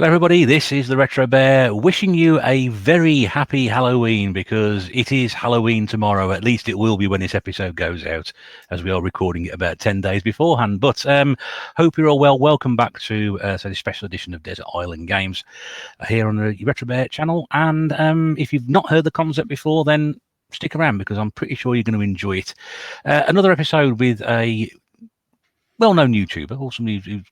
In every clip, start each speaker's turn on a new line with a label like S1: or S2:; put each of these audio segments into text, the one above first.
S1: Hello everybody, this is the Retro Bear wishing you a very happy Halloween, because it is Halloween tomorrow. At least it will be when this episode goes out, as we are recording it about 10 days beforehand. But hope you're all well. Welcome back to this special edition of Desert Island Games here on the Retro Bear channel. And if you've not heard the concept before, then stick around, because I'm pretty sure you're going to enjoy it. Another episode with a well-known YouTuber, or somebody who's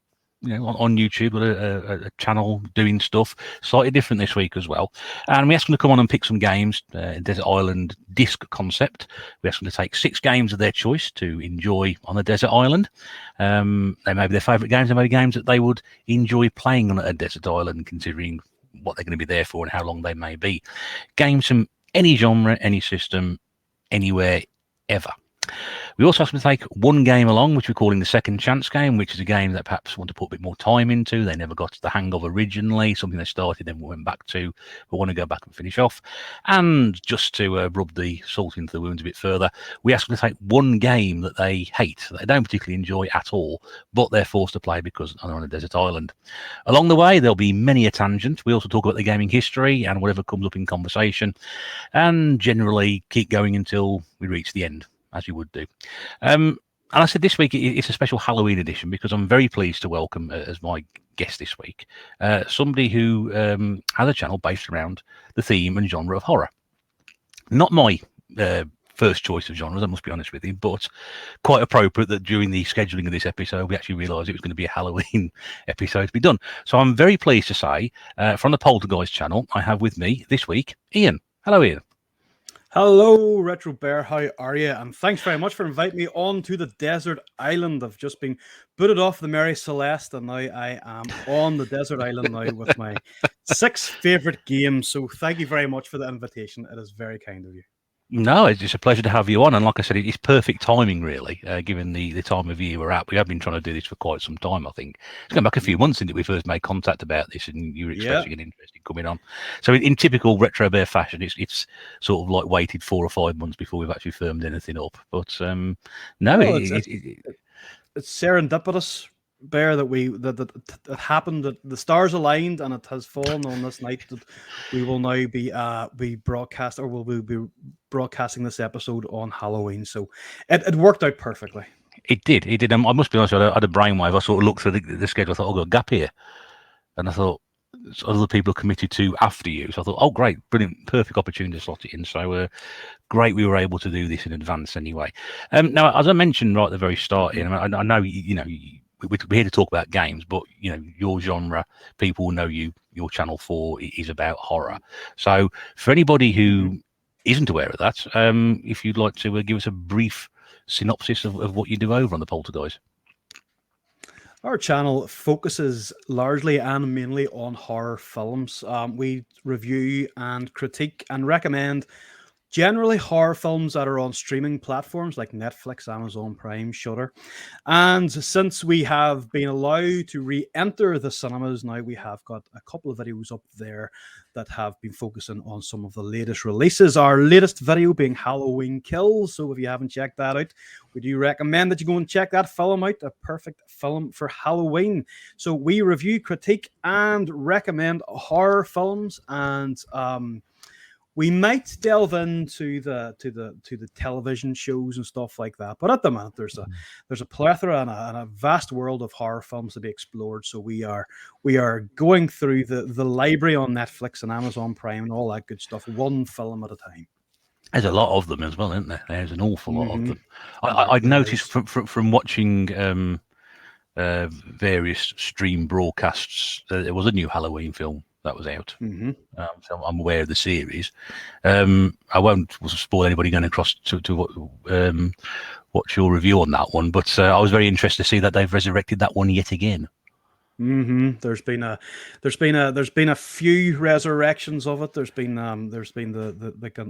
S1: on YouTube, got a channel doing stuff slightly different this week as well. And we asked them to come on and pick some games, Desert Island disc concept. We asked them to take 6 games of their choice to enjoy on the desert island. They may be their favourite games, they may be games that they would enjoy playing on a desert island, considering what they're going to be there for and how long they may be. Games from any genre, any system, anywhere, ever. We also asked them to take one game along, which we're calling the Second Chance game, which is a game that perhaps want to put a bit more time into. They never got the hang of originally, something they started then went back to, but want to go back and finish off. And just to rub the salt into the wounds a bit further, we asked them to take one game that they hate, that they don't particularly enjoy at all, but they're forced to play because they're on a desert island. Along the way, there'll be many a tangent. We also talk about the gaming history and whatever comes up in conversation, and generally keep going until we reach the end, as you would do. And I said this week it's a special Halloween edition, because I'm very pleased to welcome as my guest this week somebody who has a channel based around the theme and genre of horror. Not my first choice of genres, I must be honest with you, but quite appropriate that during the scheduling of this episode we actually realised it was going to be a Halloween episode to be done. So I'm very pleased to say from the Polterguys channel I have with me this week Ian. Hello, Ian.
S2: Hello, Retro Bear. How are you? And thanks very much for inviting me on to the desert island. I've just been booted off the Mary Celeste, and now I am on the desert island now with my 6 favourite games. So thank you very much for the invitation. It is very kind of you.
S1: No, it's a pleasure to have you on. And like I said, it's perfect timing, really, given the time of year we're at. We have been trying to do this for quite some time, I think. It's going back a few months since we first made contact about this, and you were expressing an interest in coming on. So in typical Retro Bear fashion, it's sort of like waited 4 or 5 months before we've actually firmed anything up. But
S2: it's serendipitous, Bear, that it happened, that the stars aligned and it has fallen on this night that we will now be broadcast, or will be broadcasting this episode on Halloween. So it worked out perfectly.
S1: It did. I must be honest, I had a brainwave. I sort of looked through the schedule. I thought, I've got a gap here, and I thought other people committed to after you. So I thought, oh great, brilliant, perfect opportunity to slot it in. So great, we were able to do this in advance anyway. Now, as I mentioned right at the very start, Ian, I know we're here to talk about games, but your genre, people will know your channel for is about horror. So for anybody who isn't aware of that, if you'd like to give us a brief synopsis of what you do over on the Polterguys.
S2: Our channel focuses largely and mainly on horror films. We review and critique and recommend generally horror films that are on streaming platforms like Netflix, Amazon Prime, Shudder. And since we have been allowed to re-enter the cinemas now, we have got a couple of videos up there that have been focusing on some of the latest releases. Our latest video being Halloween Kills. So if you haven't checked that out, we do recommend that you go and check that film out. A perfect film for Halloween. So we review, critique, and recommend horror films, and we might delve into the television shows and stuff like that, but at the moment there's a plethora and a vast world of horror films to be explored. So we are going through the library on Netflix and Amazon Prime and all that good stuff, one film at a time.
S1: There's a lot of them as well, isn't there? There's an awful lot of them. I'd noticed from watching various stream broadcasts, there was a new Halloween film that was out. So I'm aware of the series. I won't spoil anybody going across to watch your review on that one, but I was very interested to see that they've resurrected that one yet again.
S2: There's been a few resurrections of it. There's been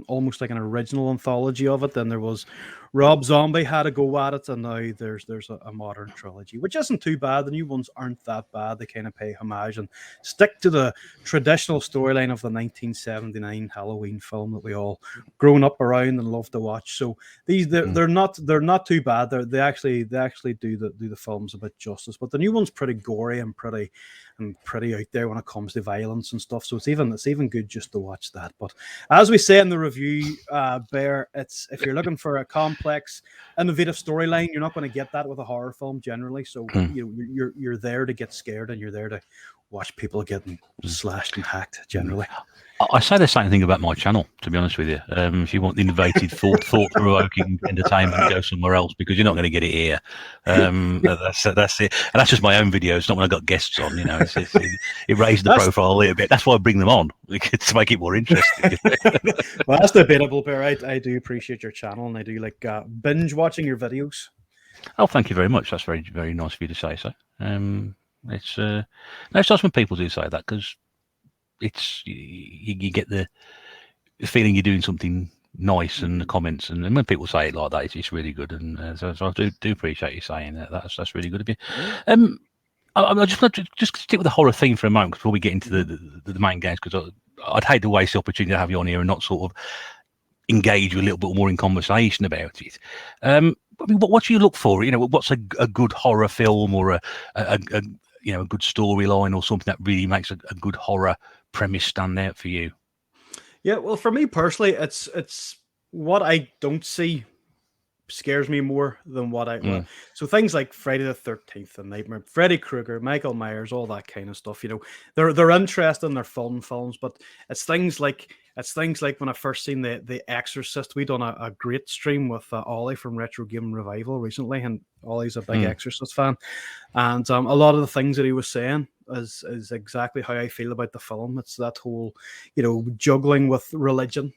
S2: almost like an original anthology of it. Then there was Rob Zombie had a go at it, and now there's a modern trilogy, which isn't too bad. The new ones aren't that bad. They kind of pay homage and stick to the traditional storyline of the 1979 Halloween film that we all grown up around and love to watch. So they're not too bad. They actually do the films a bit justice. But the new one's pretty gory and pretty and pretty out there when it comes to violence and stuff. So it's even good just to watch that. But as we say in the review, Bear, it's if you're looking for a complex, innovative storyline, you're not going to get that with a horror film generally. So you're there to get scared, and you're there to watch people getting slashed and hacked generally.
S1: I say the same thing about my channel, to be honest with you. If you want innovative, thought-provoking entertainment, go somewhere else, because you're not going to get it here. That's it. And that's just my own videos, not when I've got guests on. You know, it raised the profile a little bit. That's why I bring them on, to make it more interesting.
S2: Well, that's debatable, Bear. I do appreciate your channel, and I do like binge watching your videos.
S1: Oh, thank you very much. That's very, very nice of you to say so. It's nice when people do say that, because it's you get the feeling you're doing something nice, and the comments, and when people say it like that, it's really good. And so I do appreciate you saying that. That's really good of you. I just want to just stick with the horror theme for a moment before we get into the main games, because I'd hate to waste the opportunity to have you on here and not sort of engage you a little bit more in conversation about it. I mean, what do you look for? You know, what's a good horror film, or a good storyline, or something that really makes a good horror premise stand out for you?
S2: Yeah, well, for me personally, it's what I don't see scares me more than what I so things like Friday the 13th and Nightmare, Freddy Krueger, Michael Myers, all that kind of stuff, you know, they're interesting, they're fun films, but it's things like when I first seen the Exorcist. We done a great stream with Ollie from Retro Game Revival recently, and Ollie's a big Exorcist fan, and a lot of the things that he was saying is exactly how I feel about the film. It's that whole, you know, juggling with religion.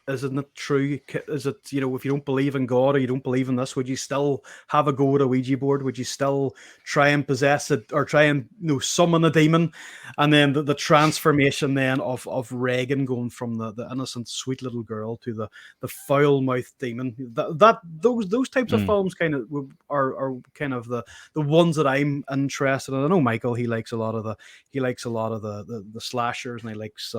S2: Isn't it true? Is it, you know, if you don't believe in God, or you don't believe in this, would you still have a go at a Ouija board? Would you still try and possess it, or try and, you know, summon a demon? And then the transformation then of Reagan going from the innocent, sweet little girl to the foul-mouthed demon. Those types of films kind of are kind of the ones that I'm interested in. I know Michael, he likes a lot of the slashers, and he likes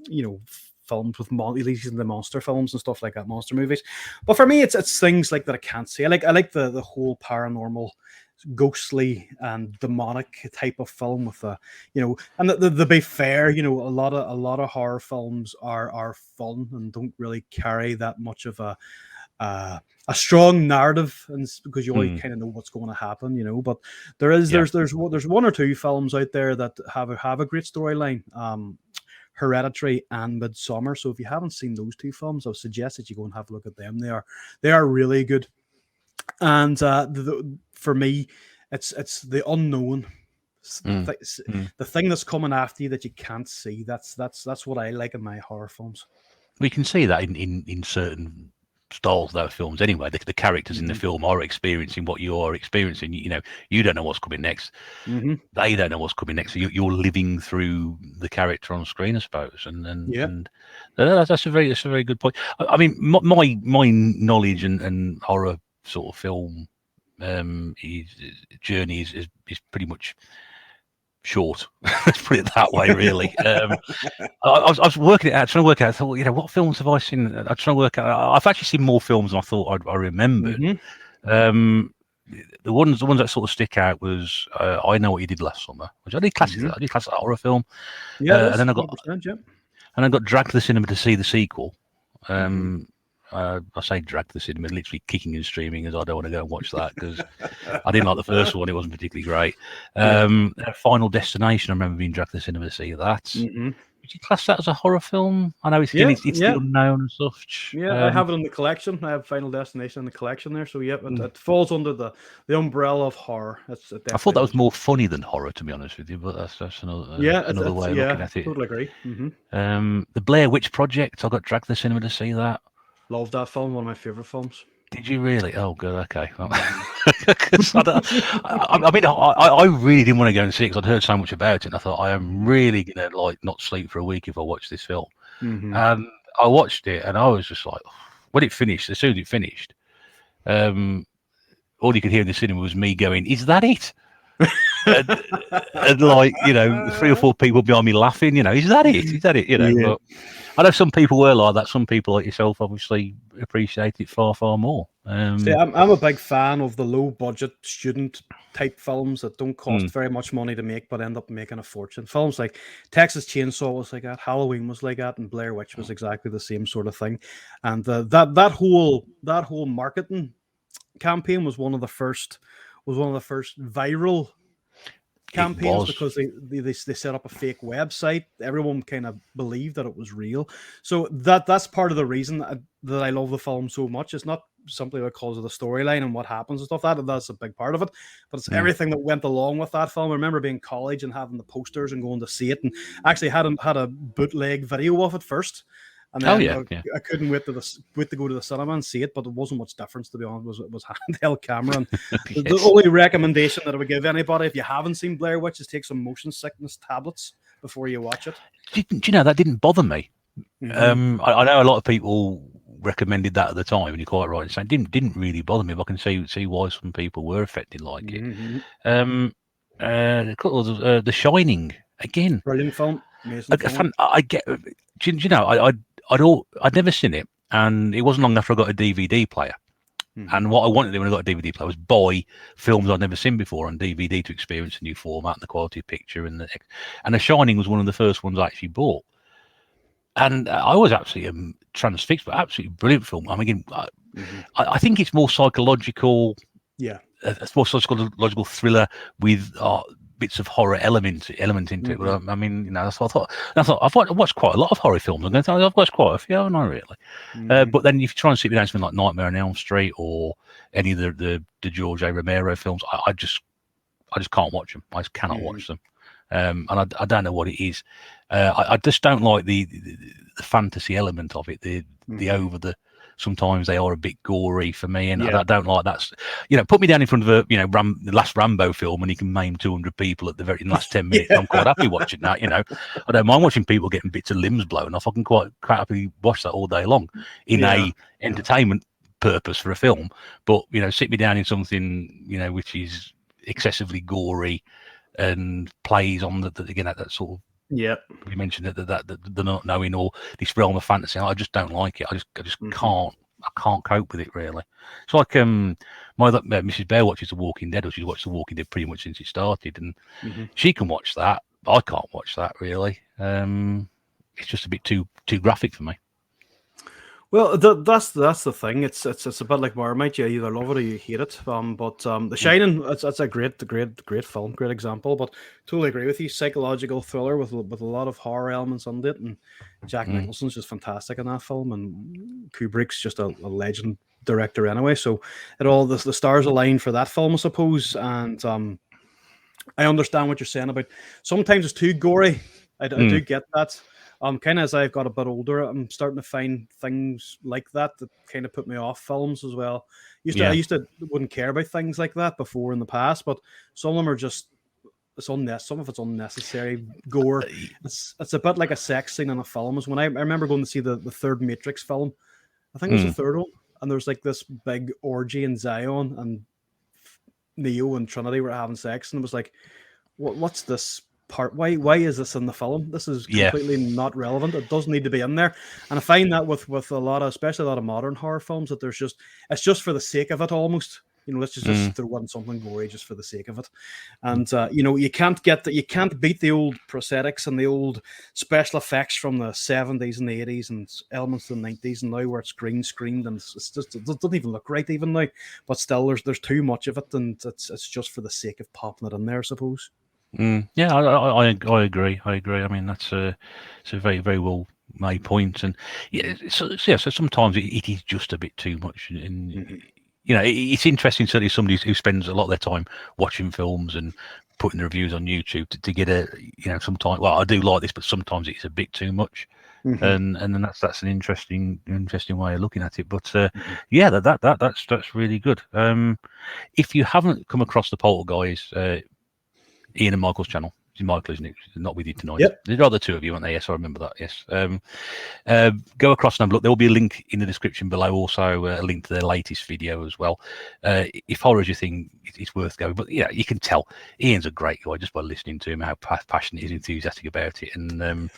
S2: you know, films with the monster films and stuff like that, monster movies. But for me, it's things like that I can't see. I like the whole paranormal, ghostly and demonic type of film with you know, and to be fair, you know, a lot of horror films are fun and don't really carry that much of a strong narrative, and because you always kind of know what's going to happen, you know. But there's one or two films out there that have a great storyline. Hereditary and Midsummer. So if you haven't seen those two films, I would suggest that you go and have a look at them. They are really good. And for me, it's the unknown, the thing that's coming after you that you can't see. That's what I like in my horror films.
S1: We can see that in certain styles of those films anyway. The characters in the film are experiencing what you are experiencing. You know, you don't know what's coming next. They don't know what's coming next. So you're living through the character on screen, I suppose. And that's a very good point. I mean, my knowledge and horror sort of film journey is pretty much short. Let's put it that way, really. I was working it out, trying to work out. I thought, you know, what films have I seen? I'm trying to work out. I've actually seen more films than I thought I remembered. The ones that sort of stick out was I Know What You Did Last Summer, which I did class as a horror film.
S2: Yeah,
S1: and then I got dragged to the cinema to see the sequel. I say dragged to the cinema, literally kicking and streaming, as I don't want to go and watch that, because I didn't like the first one. It wasn't particularly great. Final Destination, I remember being dragged to the cinema to see that. Would you class that as a horror film? I know it's the unknown and stuff.
S2: Yeah, I have it in the collection. I have Final Destination in the collection there. So it falls under the umbrella of horror. I
S1: thought that was more funny than horror, to be honest with you, but that's another way of looking at it.
S2: Totally agree.
S1: The Blair Witch Project, I got dragged to the cinema to see that.
S2: Loved that film, one of my favorite films.
S1: Did you really? Oh, good. Okay. I mean, I really didn't want to go and see it because I'd heard so much about it, and I thought I am really gonna not sleep for a week if I watch this film. I watched it, and I was just like, when it finished, as soon as it finished, all you could hear in the cinema was me going, "Is that it?" and like, you know, 3 or 4 people behind me laughing. You know, is that it? Is that it? You know. But I know some people were like that. Some people like yourself obviously appreciate it far more.
S2: See, I'm a big fan of the low budget student type films that don't cost very much money to make but end up making a fortune. Films like Texas Chainsaw was like that, Halloween was like that, and Blair Witch was exactly the same sort of thing. And that whole marketing campaign was one of the first viral campaigns because they set up a fake website. Everyone kind of believed that it was real. So that's part of the reason that I love the film so much. It's not simply because of the storyline and what happens and stuff. That's a big part of it, but it's everything that went along with that film. I remember being in college and having the posters and going to see it, and actually had a bootleg video of it first. And then I couldn't wait to go to the cinema and see it, but there wasn't much difference, to be honest. It was handheld camera. And yes. The only recommendation that I would give anybody, if you haven't seen Blair Witch, is take some motion sickness tablets before you watch it.
S1: Do you know, that didn't bother me. Mm-hmm. I know a lot of people recommended that at the time, and you're quite right in saying it didn't really bother me, but I can see why some people were affected like it. The Shining, again.
S2: Brilliant film. Amazing film.
S1: I get... Do you know, I'd never seen it, and it wasn't long after I got a DVD player. And what I wanted to do when I got a DVD player was buy films I'd never seen before on DVD to experience the new format and the quality of picture. And The Shining was one of the first ones I actually bought. And I was absolutely transfixed, but absolutely brilliant film. I mean, I think it's more psychological. Yeah, it's more psychological thriller with bits of horror element into it. But I mean, you know, that's what I thought. I've watched quite a lot of horror films. I'm going to tell you, I've watched quite a few, haven't I, really? But then if you try and sit me down something like Nightmare on Elm Street or any of the George A. Romero films, I just can't watch them. I just cannot watch them. And I don't know what it is. I just don't like the fantasy element of it. The over the. Sometimes they are a bit gory for me, and I don't like that. You know, put me down in front of the last Rambo film, and he can maim 200 people in the last 10 minutes. I'm quite happy watching that. You know, I don't mind watching people getting bits of limbs blown off. I can quite happily watch that all day long in a entertainment purpose for a film. But you know, sit me down in something which is excessively gory and plays on that sort of. Yeah, you mentioned that the not knowing or this realm of fantasy. I just don't like it. I just can't. I can't cope with it really. It's like my Mrs. Bear watches The Walking Dead, or she's watched The Walking Dead pretty much since it started, and she can watch that. I can't watch that really. It's just a bit too graphic for me.
S2: Well, that's the thing. It's a bit like Marmite. You either love it or you hate it. But The Shining, it's a great film, great example. But totally agree with you. Psychological thriller with a lot of horror elements on it, and Jack Nicholson's just fantastic in that film, and Kubrick's just a legend director anyway. So the stars align for that film, I suppose. And I understand what you're saying about sometimes it's too gory. I do get that. Kind of as I've got a bit older, I'm starting to find things like that kind of put me off films as well. I used to wouldn't care about things like that before in the past, but some of them are just some of it's unnecessary gore. It's a bit like a sex scene in a film. Is when I remember going to see the third Matrix film. I think it was the third one, and there's like this big orgy in Zion, and Neo and Trinity were having sex, and it was like, what's this part? Why is this in the film? This is completely not relevant. It doesn't need to be in there. And I find that with a lot of, especially a lot of modern horror films, that it's just for the sake of it almost. Let's just throw in something gory just for the sake of it. And you can't beat the old prosthetics and the old special effects from the 70s and the 80s and elements of the 90s and now where it's green screened and it doesn't even look right even now. But still, there's too much of it, and it's just for the sake of popping it in there, I suppose.
S1: Yeah, I agree. I mean, it's a very, very well made point, and so sometimes it is just a bit too much. And it's interesting. Certainly, somebody who spends a lot of their time watching films and putting the reviews on YouTube to get sometimes. Well, I do like this, but sometimes it's a bit too much, and then that's an interesting way of looking at it. But that's really good. If you haven't come across the Polterguys, Ian and Michael's channel, Michael, isn't it? Not with you tonight.
S2: Yep.
S1: There are the two of you, aren't they? Yes, I remember that. Yes. Go across and have a look. There will be a link in the description below. Also, a link to their latest video as well. If horror is your thing, it's worth going. But yeah, you can tell Ian's a great guy just by listening to him. How passionate he's enthusiastic about it, and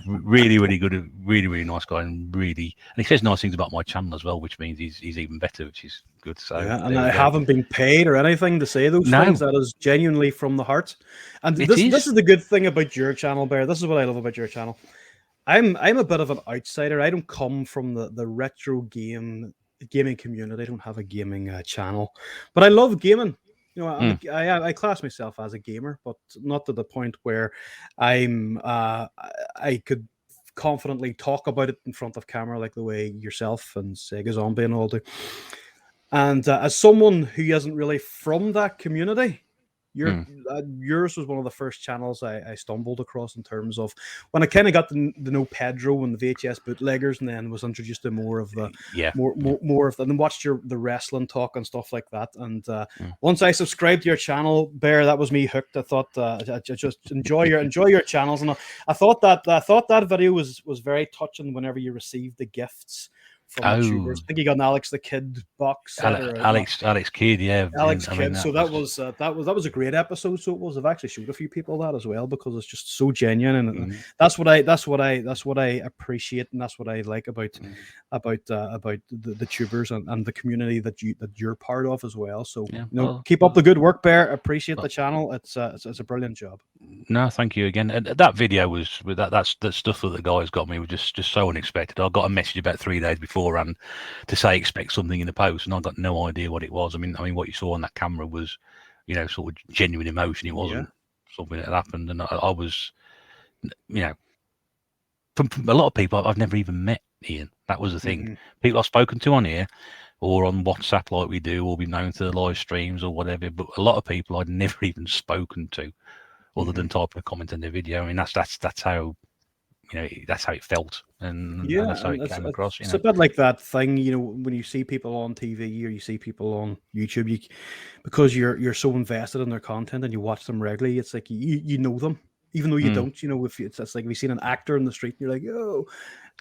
S1: really, really good, really, really nice guy, and he says nice things about my channel as well, which means he's even better, which is good. So
S2: yeah, and I haven't been paid or anything to say those things. That is genuinely from the heart. And this is the good thing about your channel, Bear. This is what I love about your channel. I'm a bit of an outsider. I don't come from the retro gaming community. I don't have a gaming channel, but I love gaming. You know, I class myself as a gamer, but not to the point where I could confidently talk about it in front of camera like the way yourself and Sega Zombie and all do. And as someone who isn't really from that community, yours was one of the first channels I stumbled across in terms of when I kind of got to know Pedro and the VHS bootleggers, and then was introduced to more of the more of that, and watched the wrestling talk and stuff like that. And once I subscribed to your channel, Bear, that was me hooked. I thought I just enjoy your channels, and I thought that video was very touching whenever you received the gifts from the tubers. I think you got an Alex the Kid box set
S1: Alex Kidd, yeah.
S2: Alex Kidd. So that was a great episode. So it was. I've actually showed a few people that as well because it's just so genuine, and that's what I appreciate, and that's what I like about the tubers and the community that you're part of as well. So keep up the good work, Bear. Appreciate the channel. It's a brilliant job.
S1: No, thank you again. That video was with that stuff that the guys got me was just so unexpected. I got a message about 3 days beforehand to say expect something in the post, and I got no idea what it was. I mean, what you saw on that camera was, sort of genuine emotion. It wasn't something that happened, and I was, from a lot of people I've never even met, Ian. That was the thing. People I've spoken to on here or on WhatsApp like we do, or be known to the live streams or whatever. But a lot of people I'd never even spoken to, other than typing a comment in the video. I mean, that's how, that's how it felt, and that's how it came across.
S2: It's a bit like that thing, when you see people on TV or you see people on YouTube, because you're so invested in their content and you watch them regularly, it's like you know them, even though you don't. If it's like if you've seen an actor in the street, and you're like, oh.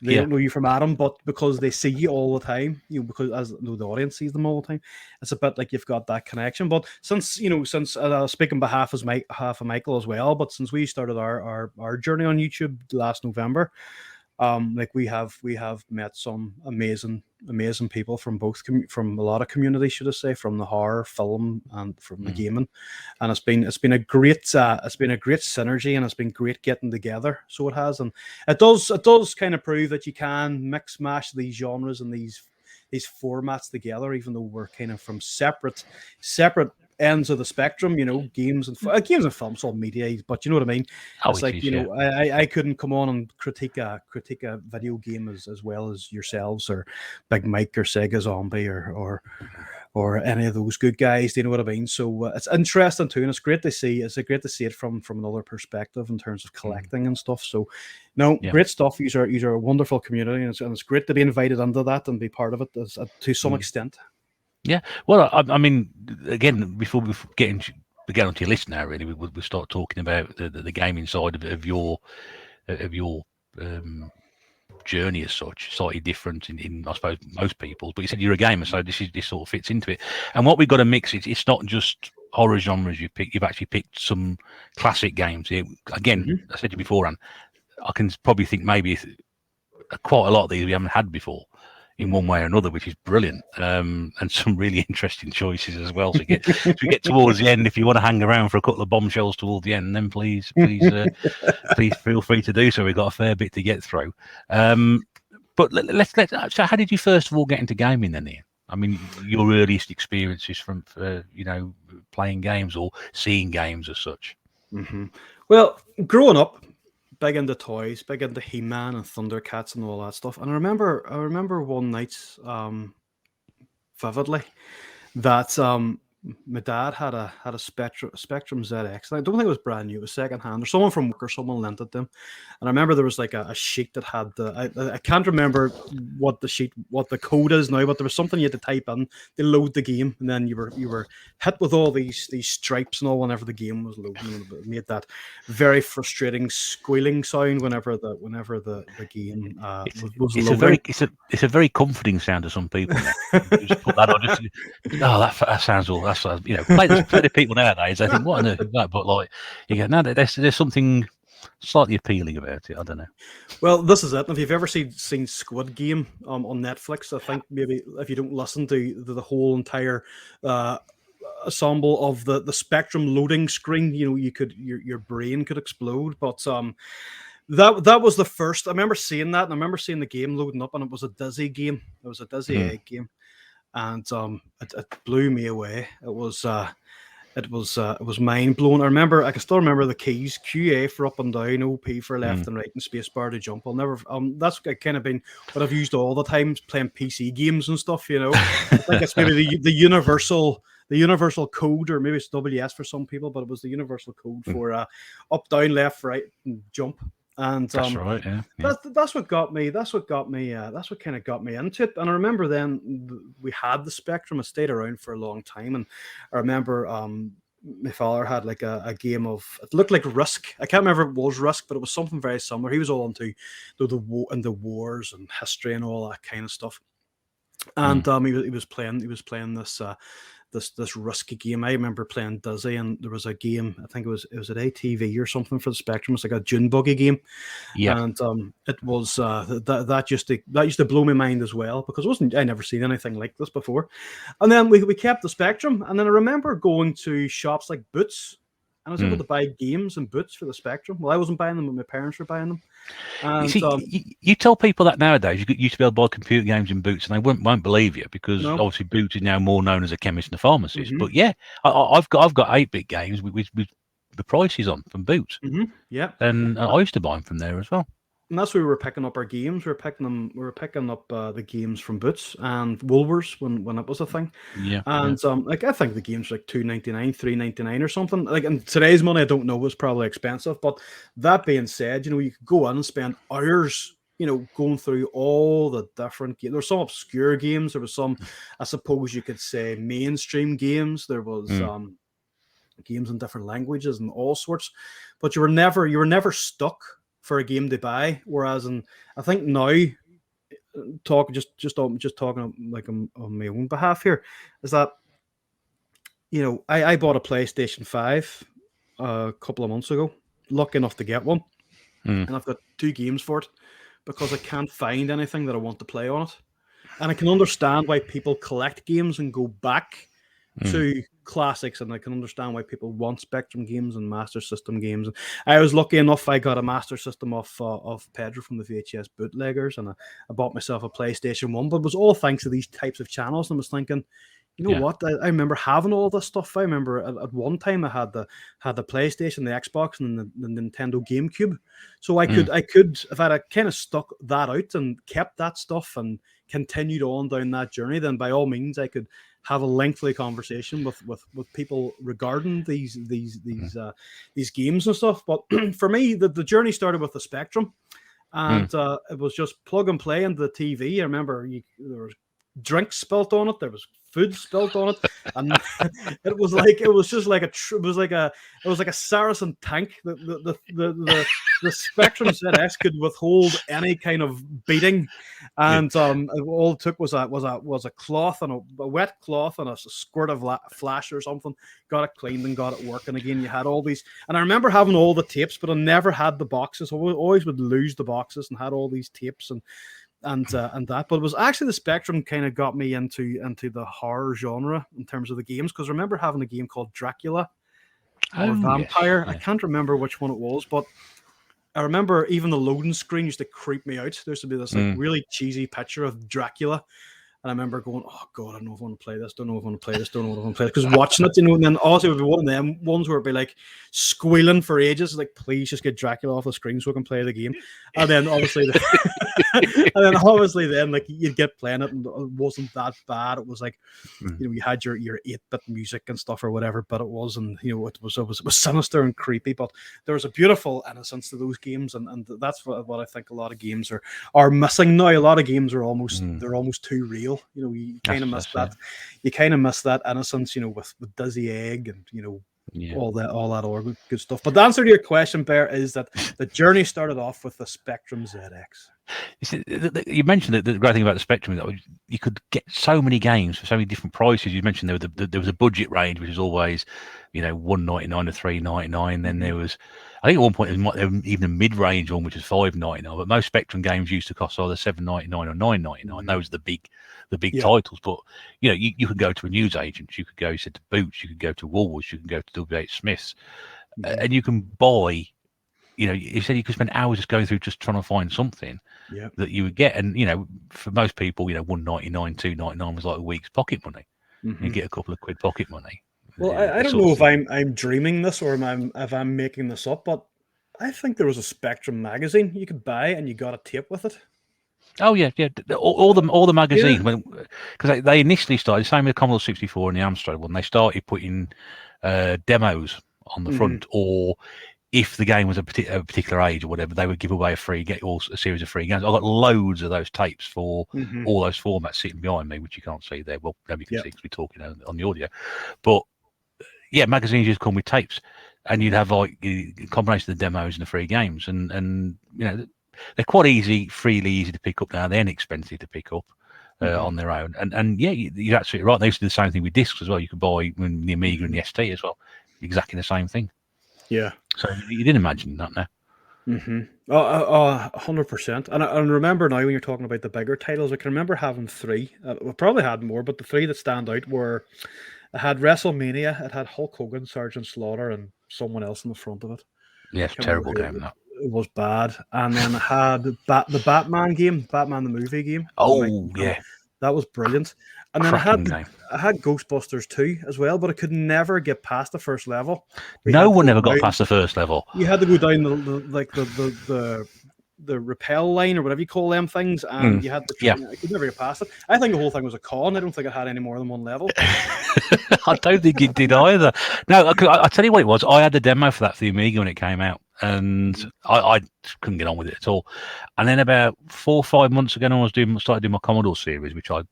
S2: They don't know you from Adam, but because they see you all the time, because as the audience sees them all the time, it's a bit like you've got that connection. But since I'll speak on behalf of Michael as well, but since we started our journey on YouTube last November, we have met some amazing people from from a lot of communities, should I say, from the horror film and from the gaming, and it's been a great synergy, and it's been great getting together. So it has, and it does kind of prove that you can mix mash these genres and these formats together, even though we're kind of from separate ends of the spectrum, games and films, all media, but you know what I mean. It's like I couldn't come on and critique a video game as well as yourselves or Big Mike or Sega Zombie or any of those good guys. Do you know what I mean? So it's interesting too, and it's great to see. It's great to see it from another perspective in terms of collecting and stuff. So great stuff. These are a wonderful community, and it's great to be invited into that and be part of it to some extent.
S1: Yeah, well, I mean, again, before we get onto your list now, really, we start talking about the gaming side of your journey as such, slightly different in I suppose most people's. But you said you're a gamer, so this sort of fits into it. And what we've got to mix is it's not just horror genres you've actually picked some classic games here. Again, I said to you beforehand, I can probably think maybe quite a lot of these we haven't had before, in one way or another, which is brilliant, and some really interesting choices as well. So we get towards the end. If you want to hang around for a couple of bombshells towards the end, then please feel free to do so. We've got a fair bit to get through. But let's. So, how did you first of all get into gaming then, Ian? I mean, your earliest experiences from playing games or seeing games as such.
S2: Well, growing up, big into toys, big into He-Man and Thundercats and all that stuff. And I remember one night vividly that my dad had a Spectrum ZX. I don't think it was brand new. It was second hand, or someone from work or someone lent it to him. And I remember there was like a sheet that had I can't remember what the code is now, but there was something you had to type in to load the game, and then you were hit with all these stripes and all whenever the game was loading, and it made that very frustrating squealing sound whenever the game was loading.
S1: It's a very comforting sound to some people. Just put that on. That sounds all. That's play the people nowadays. I think what on earth is that? But like you go, no, there's something slightly appealing about it. I don't know.
S2: Well, this is it. If you've ever seen Squid Game on Netflix, I think maybe if you don't listen to the whole entire ensemble of the Spectrum loading screen, your brain could explode. But that was the first. I remember seeing that, and I remember seeing the game loading up, and it was a Dizzy game. It was a Dizzy egg game, and it blew me away. It was mind blowing. I can still remember the keys: QA for up and down, OP for left and right, and spacebar to jump. I'll never. That's kind of been what I've used all the time playing PC games and stuff. I think it's maybe the universal code, or maybe it's WS for some people, but it was the universal code for up, down, left, right, and jump. And
S1: that's right, yeah.
S2: That's what got me. That's what kind of got me into it. And I remember then we had the Spectrum. It stayed around for a long time, and I remember my father had like a game of, it looked like Risk. I can't remember if it was Risk, but it was something very similar. He was all into the wars and history and all that kind of stuff. And he was playing this Risk game. I remember playing Dizzy, and there was a game, I think it was at ATV or something for the Spectrum. It's like a Dune buggy game. Yeah. And it was that used to blow my mind as well, because I never seen anything like this before. And then we kept the Spectrum, and then I remember going to shops like Boots, and I was able to buy games and Boots for the Spectrum. Well, I wasn't buying them, but my parents were buying them. And,
S1: you tell people that nowadays you used to be able to buy computer games in Boots, and they won't believe you, because obviously Boots is now more known as a chemist and a pharmacist. But yeah, I've got 8-bit games with the prices on from Boots.
S2: Yeah,
S1: and I used to buy them from there as well.
S2: And that's where we were picking up our games. We were picking up the games from Boots and Woolworths when it was a thing.
S1: Yeah.
S2: And I think the games were like $2.99, $3.99 or something. Like in today's money, I don't know, was probably expensive. But that being said, you could go in and spend hours, going through all the different games. There were some obscure games. There was some, I suppose you could say, mainstream games. There was games in different languages and all sorts. But you were never stuck for a game to buy, whereas I think now, talking like on my own behalf here, is that I bought a PlayStation 5 a couple of months ago, lucky enough to get one, and I've got 2 games for it because I can't find anything that I want to play on it, and I can understand why people collect games and go back to classics, and I can understand why people want Spectrum games and Master System games. I was lucky enough, I got a Master System of Pedro from the VHS bootleggers, and I bought myself a PlayStation 1, but it was all thanks to these types of channels. And I was thinking, what? I remember having all this stuff. I remember at one time I had the PlayStation, the Xbox, and the Nintendo GameCube. So I could if I'd kind of stuck that out and kept that stuff and continued on down that journey, then by all means I could have a lengthy conversation with people regarding these games and stuff. But for me, the journey started with the Spectrum, and it was just plug and play into the TV. I remember there was drinks spilt on it, there was food spilt on it, and it was like a Saracen tank. The Spectrum ZX could withhold any kind of beating, and all it took was a cloth and a wet cloth and a squirt of flash or something. Got it cleaned and got it working again. You had all these, and I remember having all the tapes, but I never had the boxes. I always would lose the boxes and had all these tapes and that. But it was actually the Spectrum kind of got me into the horror genre in terms of the games, because I remember having a game called Dracula or Vampire. Yes, yeah. I can't remember which one it was, but I remember even the loading screen used to creep me out. There used to be this like really cheesy picture of Dracula, And I remember going, oh God, I don't know if I want to play this, don't know if I want to play this, don't know if I want to play this. Because watching it, and then also it would be one of them ones where it'd be like squealing for ages, like, please just get Dracula off the screen so I can play the game. And then obviously then like you'd get playing it and it wasn't that bad. It was like, you had your 8-bit music and stuff or whatever, but it was, and it was sinister and creepy, but there was a beautiful innocence to those games, and that's what I think a lot of games are missing now. A lot of games are almost too real. You kind of miss that. You kind of miss that innocence, with Dizzy Egg and all that good stuff. But the answer to your question, Bear, is that the journey started off with the Spectrum ZX.
S1: You mentioned that the great thing about the Spectrum that you could get so many games for so many different prices. You mentioned there was a budget range, which is always, $1.99 to $3.99. Then there was, I think at one point there was even a mid-range one, which was $5.99. But most Spectrum games used to cost either $7.99 or $9.99. Those are the big titles. But you could go to a newsagent, you could go to Boots, you could go to Woolworths, you can go to WH Smith's, and you can buy. You said you could spend hours just going through just trying to find something that you would get, and for most people, $1.99, $2.99 was like a week's pocket money. You get a couple of quid pocket money.
S2: Well, I don't know if I'm dreaming this or if I'm making this up, but I think there was a Spectrum magazine you could buy, and you got a tape with it.
S1: Oh yeah. All the magazines, because they initially started, same with the Commodore 64 and the Amstrad one. They started putting demos on the front, or if the game was a particular age or whatever, they would give away a series of free games. I got loads of those tapes for all those formats sitting behind me, which you can't see there. Well, nobody can see because we're talking on the audio. But yeah, magazines used to come with tapes, and you'd have like a combination of the demos and the free games, and they're quite freely easy to pick up now. They're inexpensive to pick up on their own, and yeah, you're absolutely right. They used to do the same thing with discs as well. You could buy the Amiga and the ST as well, exactly the same thing. Yeah. So you didn't imagine that now.
S2: 100%. And I remember now when you're talking about the bigger titles, I can remember having 3. We probably had more, but the 3 that stand out were, it had WrestleMania, it had Hulk Hogan, Sergeant Slaughter, and someone else in the front of it.
S1: Yes, terrible game that.
S2: It was bad. And then it had the Batman game, Batman the movie game.
S1: Oh, yeah.
S2: That was brilliant. And then I had Ghostbusters 2 as well, but I could never get past the first level.
S1: No one ever got past the first level.
S2: You had to go down the rappel line or whatever you call them things, and you had to. I could never get past it. I think the whole thing was a con. I don't think it had any more than one level.
S1: I don't think it did either. No, I tell you what it was. I had the demo for that for the Amiga when it came out, and I couldn't get on with it at all. And then about 4 or 5 months ago, I started doing my Commodore series, which I've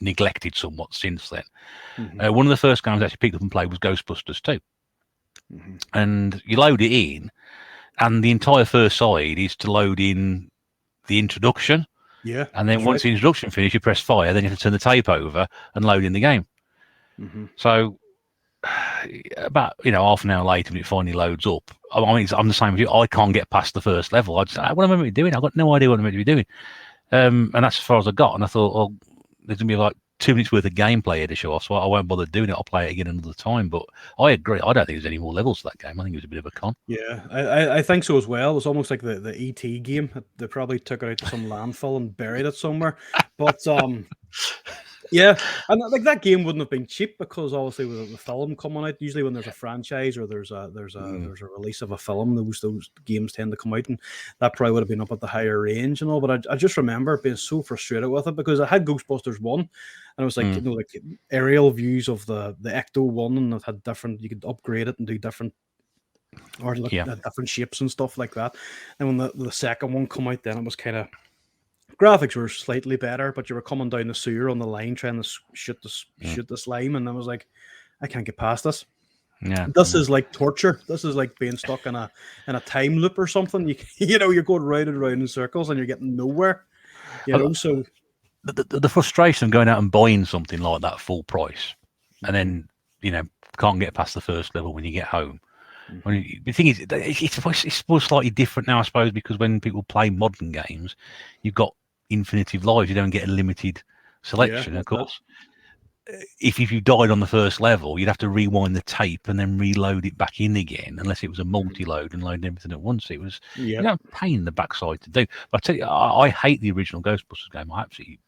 S1: neglected somewhat since then. One of the first games I actually picked up and played was Ghostbusters 2. And you load it in, and the entire first side is to load in the introduction. Yeah. And then once the introduction finishes, you press fire, then you have to turn the tape over and load in the game. So about half an hour later, when it finally loads up, I mean, I'm the same as you. I can't get past the first level. What am I meant to be doing? I've got no idea what I'm meant to be doing. And that's as far as I got. And I thought, there's going to be like 2 minutes worth of gameplay here to show off, so I won't bother doing it. I'll play it again another time. But I agree. I don't think there's any more levels to that game. I think it was a bit of a con.
S2: Yeah, I think so as well. It was almost like the ET game. They probably took it out to some landfill and buried it somewhere. But yeah, and like that game wouldn't have been cheap, because obviously with the film coming out, usually when there's a franchise or there's a release of a film, those games tend to come out, and that probably would have been up at the higher range and all. But I just remember being so frustrated with it, because I had Ghostbusters 1, and it was like like aerial views of the Ecto 1, and it had different. You could upgrade it and do different. Or different shapes and stuff like that. And when the second one come out, then it was kind of. Graphics were slightly better, but you were coming down the sewer on the line trying to shoot the slime, and I was like, I can't get past this. Yeah, this is like torture. This is like being stuck in a time loop or something. You're going round and round in circles, and you're getting nowhere. So
S1: the frustration of going out and buying something like that full price, and then can't get past the first level when you get home. The thing is, it's slightly different now, I suppose, because when people play modern games, you've got infinitive lives. You don't get a limited selection, of course. If you died on the first level, you'd have to rewind the tape and then reload it back in again, unless it was a multi-load and loading everything at once. It was pain in the backside to do. But I tell you, I hate the original Ghostbusters game. I absolutely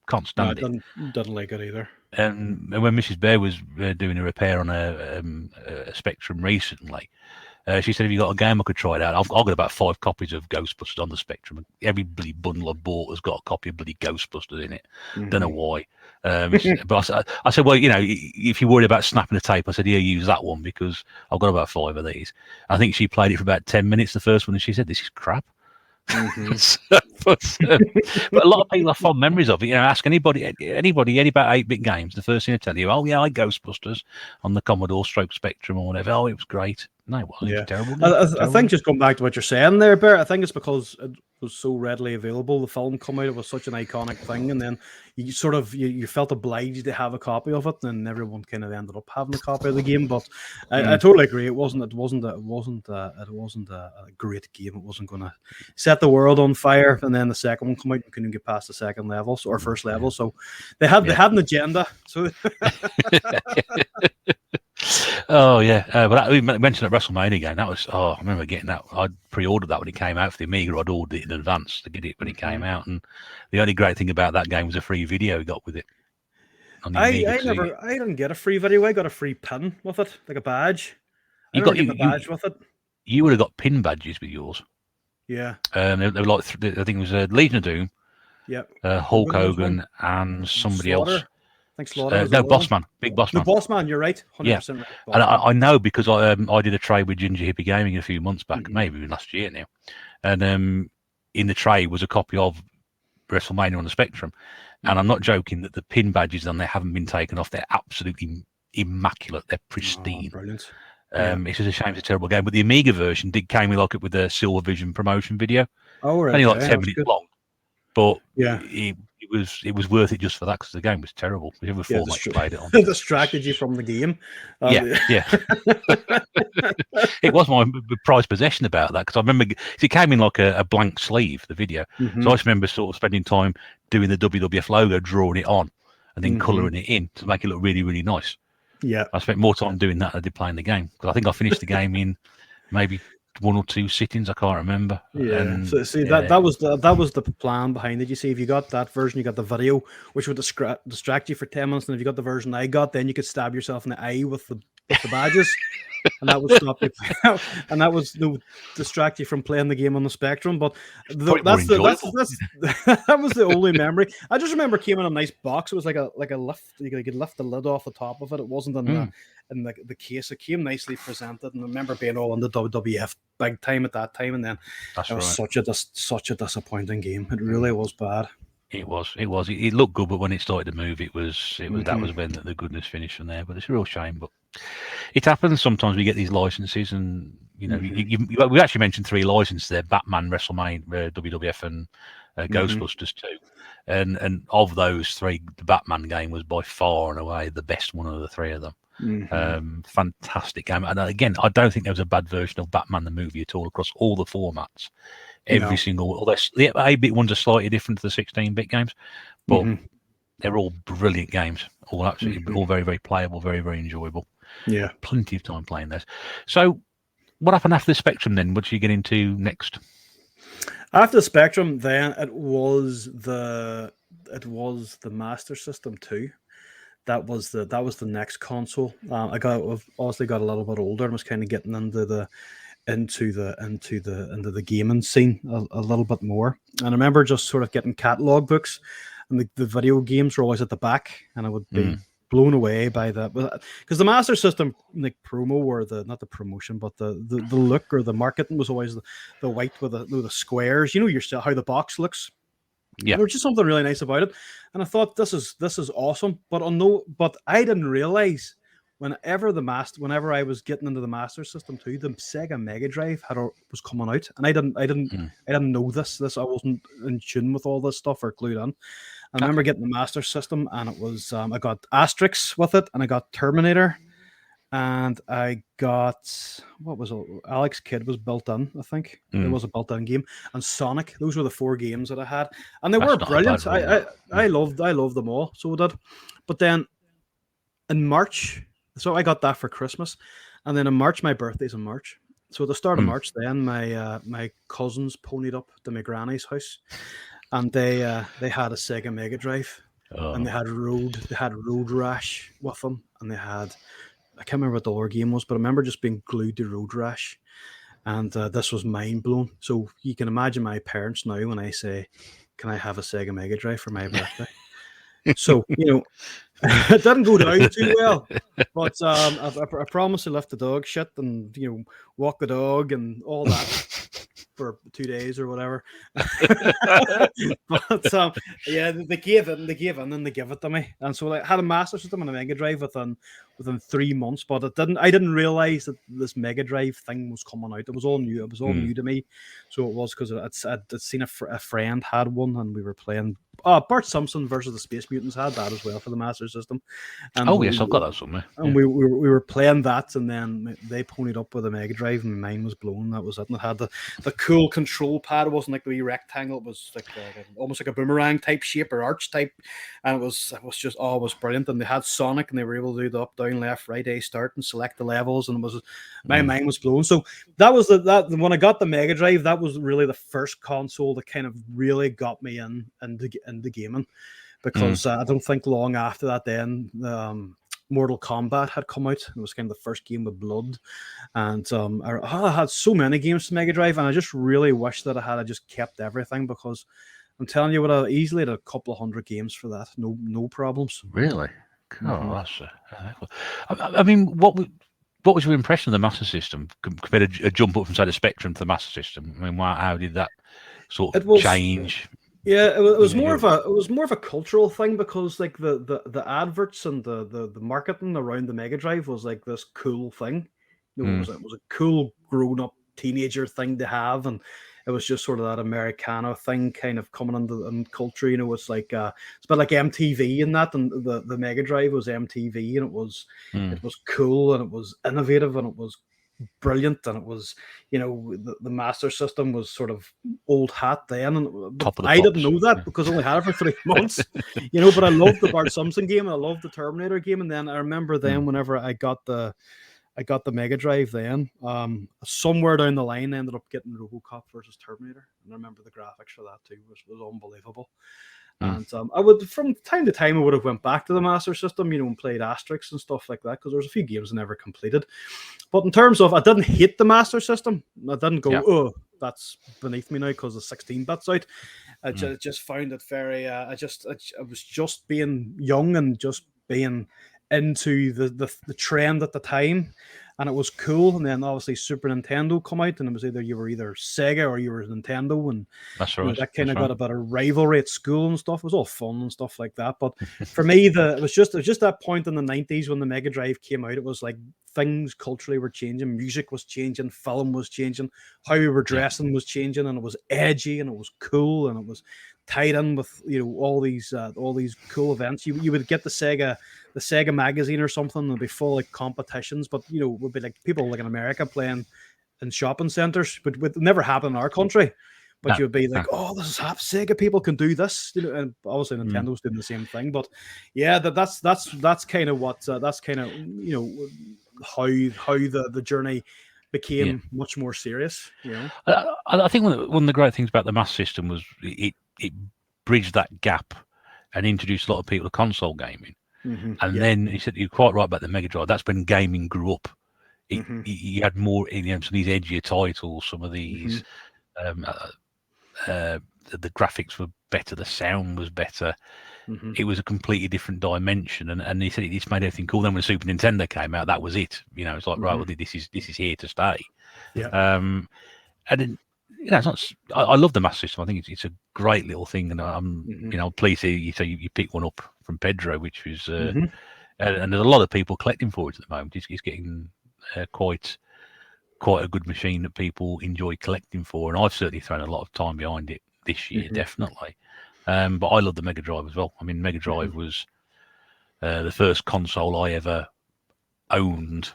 S1: Can't
S2: No, I
S1: stand it.
S2: didn't like it either.
S1: And when Mrs. Bear was doing a repair on a Spectrum recently, she said, "Have you got a game I could try it out?" I've got about 5 copies of Ghostbusters on the Spectrum. Every bloody bundle I bought has got a copy of bloody Ghostbusters in it. Don't know why. But I said, well, if you're worried about snapping the tape, I said, yeah, use that one because I've got about 5 of these. I think she played it for about 10 minutes, the first one, and she said, this is crap. But a lot of people have fond memories of it. Ask anybody about 8-bit games. The first thing they tell you, oh yeah, I Ghostbusters on the Commodore Stroke Spectrum or whatever. Oh, it was great. No, it wasn't. It was terrible.
S2: I think just going back to what you're saying there, Bear, I think it's because it was so readily available. The film come out, it was such an iconic thing, and then you sort of you felt obliged to have a copy of it, and everyone kind of ended up having a copy of the game. But I totally agree. It wasn't a great game. It wasn't going to set the world on fire. And then the second one come out, you couldn't get past the second level or first level. So they had an agenda. So.
S1: Oh yeah, but we mentioned that WrestleMania game. That was I remember getting that. I'd pre-ordered that when it came out for the Amiga. I'd ordered it in advance to get it when it came out, and the only great thing about that game was a free video we got with it.
S2: I didn't get a free video. I got a free pin with it, like a badge.
S1: You got
S2: a badge with it.
S1: You would have got pin badges with yours.
S2: Yeah.
S1: They were like I think it was Legion of Doom.
S2: Yep.
S1: Hulk Hogan and somebody else.
S2: Slaughter.
S1: No, Bossman, Big Bossman.
S2: The Bossman, you're right. 100% right.
S1: And I know because I did a trade with Ginger Hippie Gaming a few months back, maybe last year now. And in the trade was a copy of WrestleMania on the Spectrum. And I'm not joking that the pin badges on there haven't been taken off. They're absolutely immaculate. They're pristine.
S2: Brilliant.
S1: It's just a shame it's a terrible game. But the Amiga version came with a Silver Vision promotion video.
S2: Oh, right.
S1: Only like 10 minutes long. But
S2: yeah,
S1: it was worth it just for that because the game was terrible. Whichever format you played it on.
S2: The strategy from the game.
S1: Yeah. It was my prized possession about that because I remember it came in like a blank sleeve, the video. So I just remember sort of spending time doing the WWF logo, drawing it on, and then colouring it in to make it look really, really nice.
S2: Yeah,
S1: I spent more time doing that than I did playing the game because I think I finished the game in maybe 1 or 2 sittings. I can't remember.
S2: Yeah.
S1: And,
S2: so see that was the plan behind it. You see, if you got that version, you got the video, which would distract you for 10 minutes, and if you got the version I got, then you could stab yourself in the eye with the badges, and that would stop you. And that was distract you from playing the game on the Spectrum. But that was the only memory. I just remember it came in a nice box. It was like a lift. You could lift the lid off the top of it. It wasn't in the case. It came nicely presented, and I remember being all in the WWF big time at that time. And then it was such a disappointing game. It really was bad.
S1: It was. It looked good, but when it started to move, it was that was when the goodness finished from there. But it's a real shame. But it happens sometimes. We get these licenses, and we actually mentioned 3 licenses there: Batman, WrestleMania, WWF, and Ghostbusters 2. And of those 3, the Batman game was by far and away the best one of the 3 of them. Fantastic game. And again, I don't think there was a bad version of Batman the movie at all across all the formats. Every single, although the 8-bit ones are slightly different to the 16-bit games, but they're all brilliant games. All absolutely, all very, very playable, very, very enjoyable.
S2: Yeah,
S1: plenty of time playing those. So, what happened after the Spectrum then? What did you get into next?
S2: After the Spectrum, then it was the Master System 2. That was the next console. I obviously got a little bit older and was kind of getting into the gaming scene a little bit more. And I remember just sort of getting catalog books, and the video games were always at the back, and I would be blown away by that, because the Master System promo, or not the promotion, but the look or the marketing was always the white with the squares. Yourself how the box looks. Yeah, there was just something really nice about it, and I thought this is awesome. But I didn't realize whenever I was getting into the Master System 2, the Sega Mega Drive was coming out, and I didn't know this. I wasn't in tune with all this stuff or clued in. I remember getting the Master System, and it was I got Asterix with it, and I got Terminator, and I got, what was it? Alex Kidd was built in, I think. It was a built-in game, and Sonic. Those were the 4 games that I had, and they were brilliant. I loved them all. So I did. But then in March, so I got that for Christmas, and then in March, my birthday's in March. So at the start of March, then my cousins ponied up to my granny's house, and they had a Sega Mega Drive. and they had road rash with them, and they had, I can't remember what the other game was, but I remember just being glued to Road Rash, and this was mind blowing. So you can imagine my parents now when I say, "Can I have a Sega Mega Drive for my birthday?" So it didn't go down too well, but I promised to lift the dog shit and walk the dog and all that for 2 days or whatever. But yeah, they gave in, and they give it to me, and so I had a Master System and a Mega Drive within 3 months. But I didn't realize that this Mega Drive thing was coming out. It was all new. It was all new to me. So it was because I'd seen a friend had one, and we were playing. Bart Simpson versus the Space Mutants had that as well for the Master System. And
S1: yes, I've got that somewhere.
S2: And we were playing that, and then they ponied up with a Mega Drive, and mine was blown. That was it. And it had the cool control pad. It wasn't like the wee rectangle. It was like almost like a boomerang type shape or arch type, and it was just it was brilliant. And they had Sonic, and they were able to do the up, down, left, right, A, start, and select the levels. And it was my mind was blown. So that was that when I got the Mega Drive, that was really the first console that kind of really got me into gaming, because I don't think long after that then Mortal Kombat had come out. It was kind of the first game with blood, and I had so many games to Mega Drive, and I just really wish that I just kept everything, because I'm telling you, I easily had a couple of hundred games for that, no problems.
S1: Really? Oh, that's. I mean, what was your impression of the Master System compared to a jump up from say the Spectrum to the Master System? I mean, how did that sort of change?
S2: Yeah, it was more of a cultural thing, because like the adverts and the marketing around the Mega Drive was like this cool thing. It was a cool grown up teenager thing to have, and it was just sort of that Americana thing kind of coming in culture. It's like it's a bit like MTV and that, and the Mega Drive was MTV, and it was cool, and it was innovative, and it was brilliant, and it was the Master System was sort of old hat then, and I didn't know that because I only had it for 3 months. But I loved the Bart Simpson game, and I loved the Terminator game, and then I remember then whenever I got the Mega Drive, then somewhere down the line I ended up getting RoboCop versus Terminator, and I remember the graphics for that too, which was unbelievable. And I would, from time to time, I would have went back to the Master System, and played Asterix and stuff like that, because there was a few games I never completed. But in terms of, I didn't hate the Master System. I didn't go, oh, that's beneath me now because the 16-bit's out. I just found it very. I was just being young and just being into the trend at the time, and it was cool. And then obviously Super Nintendo come out, and it was either you were Sega or you were Nintendo, and
S1: that's right.
S2: That kind of got a bit of rivalry at school and stuff. It was all fun and stuff like that. But for me, it was just that point in the 90s when the Mega Drive came out. It was like things culturally were changing, music was changing, film was changing, how we were dressing was changing, and it was edgy and it was cool, and it was tied in with all these cool events. You would get the Sega magazine or something, and it'd be full like competitions, but it would be like people like in America playing in shopping centers, but it would never happen in our country. But you would be like, oh, this is Sega people can do this, and obviously Nintendo's doing the same thing. But yeah, that's kind of what that's kind of how the journey became much more serious.
S1: I think one of the great things about the Master System was it bridged that gap and introduced a lot of people to console gaming. And then he said you're quite right about the Mega Drive. That's when gaming grew up. You had more, some of these edgier titles, some of these. The graphics were better, the sound was better. It was a completely different dimension, and he said it's made everything cool. Then when Super Nintendo came out, that was it. It's like right, well, this is here to stay. And then, it's not. I love the Master System. I think it's a great little thing, and I'm pleased you say you picked one up from Pedro, which was and there's a lot of people collecting for it at the moment. It's getting quite a good machine that people enjoy collecting for, and I've certainly thrown a lot of time behind it this year, definitely. But I love the Mega Drive as well. I mean, Mega Drive was the first console I ever owned,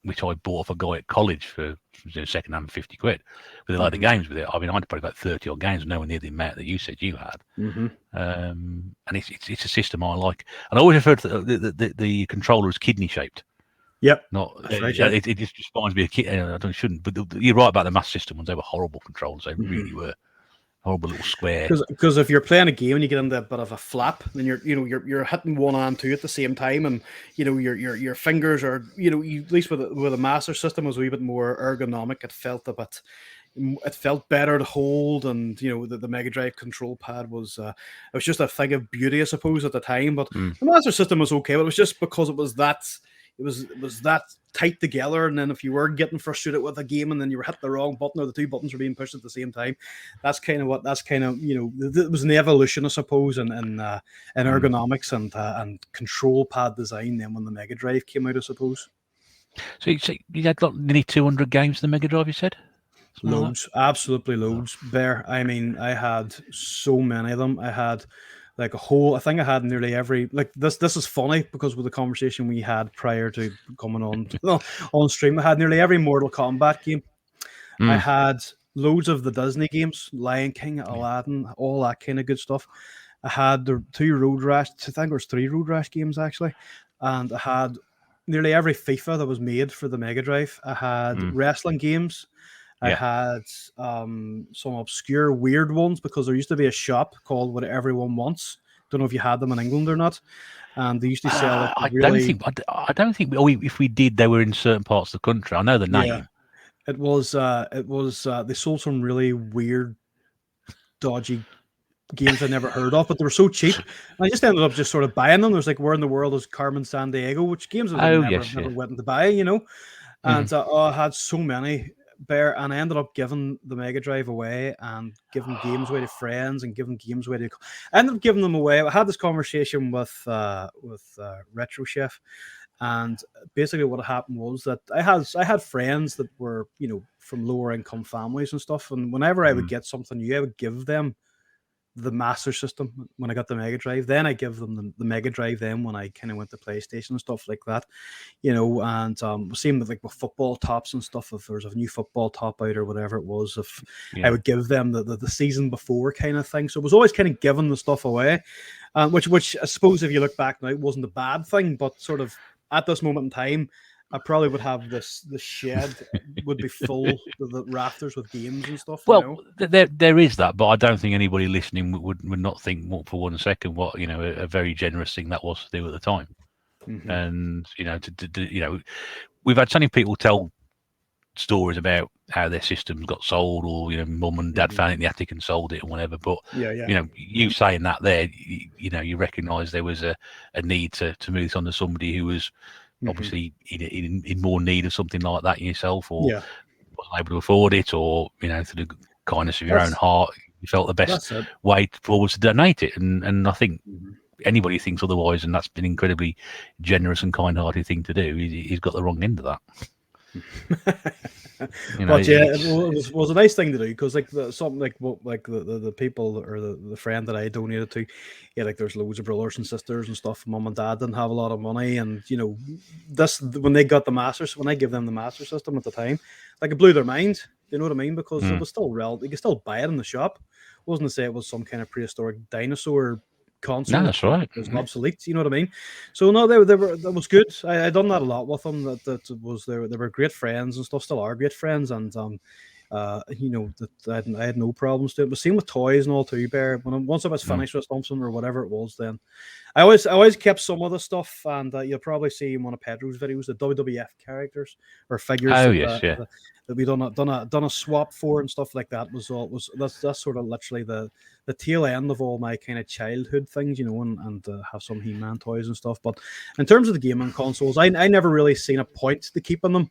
S1: which I bought off a guy at college for second hand 50 quid with a load of games with it. I mean, I had probably about 30 odd games, nowhere near the amount that you said you had. And it's a system I like. And I always refer to the controller as kidney shaped.
S2: Yep.
S1: It just reminds me of kid. I shouldn't, but you're right about the Master System ones. They were horrible controllers. They really were. horrible little square.
S2: Because if you're playing a game and you get into a bit of a flap, then you're hitting one and two at the same time, and your fingers are at least with a Master System was a wee bit more ergonomic. It felt better to hold, and the Mega Drive control pad was it was just a thing of beauty, I suppose, at the time. But the Master System was okay, but it was just because it was that tight together, and then if you were getting frustrated with a game and then you were hitting the wrong button or the two buttons were being pushed at the same time, it was an evolution, I suppose, in ergonomics and control pad design then when the Mega Drive came out, I suppose.
S1: So you had nearly 200 games in the Mega Drive, you said?
S2: Loads, absolutely loads. Bear. I mean, I had so many of them. I had like I think I had nearly every, like this is funny because with the conversation we had prior to coming on stream, I had nearly every Mortal Kombat game. I had loads of the Disney games, Lion King, Aladdin, all that kind of good stuff. I had the 2 Road Rash, I think there was 3 Road Rash games actually, and I had nearly every FIFA that was made for the Mega Drive. I had wrestling games. I had some obscure, weird ones because there used to be a shop called What Everyone Wants. Don't know if you had them in England or not. And they used to sell it.
S1: I don't think. If we did, they were in certain parts of the country. I know the name.
S2: Yeah, it was. They sold some really weird, dodgy games I never heard of, but they were so cheap. And I just ended up just sort of buying them. There's like Where in the World is Carmen Sandiego, which games I never went to buy, And I had so many. Bear, and I ended up giving the Mega Drive away and giving games away to friends and giving games away to. I ended up giving them away. I had this conversation with Retro Chef, and basically what happened was that I had friends that were from lower income families and stuff, and whenever I would get something new, I would give them the Master System when I got the Mega Drive. Then I give them the Mega Drive then when I kind of went to PlayStation and stuff like that, and same with with football tops and stuff. If there's a new football top out or whatever it was, I would give them the season before kind of thing. So it was always kind of giving the stuff away, which I suppose if you look back now, it wasn't a bad thing, but sort of at this moment in time, I probably would have the shed would be full of the rafters with games and stuff.
S1: Well, there is that, but I don't think anybody listening would not think for 1 second what a very generous thing that was to do at the time. And we've had so many people tell stories about how their systems got sold, or mum and dad found it in the attic and sold it, or whatever. But you saying that there, you recognise there was a need to move this on to somebody who was obviously in more need of something like that yourself, or wasn't able to afford it, or through the kindness of your own heart, you felt the best way forward to donate it. And I think anybody who thinks otherwise, and that's an incredibly generous and kind-hearted thing to do, he's got the wrong end of that.
S2: But it was a nice thing to do because something like the people or the friend that I donated to, there's loads of brothers and sisters and stuff. Mum and dad didn't have a lot of money, and this when they got the Masters, when I gave them the Master System at the time, it blew their mind. You know what I mean? Because it was still relevant. You could still buy it in the shop. It wasn't to say it was some kind of prehistoric dinosaur console.
S1: No, that's right.
S2: It was obsolete. You know what I mean? So no, they were that was good. I done that a lot with them. That was they were great friends and stuff. Still are great friends, and that I had no problems doing it. But same with toys and all too. Bear once I was finished with something or whatever it was, then I always kept some of the stuff, and you'll probably see in one of Pedro's videos the WWF characters or figures. That we done a swap for and stuff like that. That's sort of literally the tail end of all my kind of childhood things, and have some He-Man toys and stuff. But in terms of the gaming consoles, I never really seen a point to keeping them.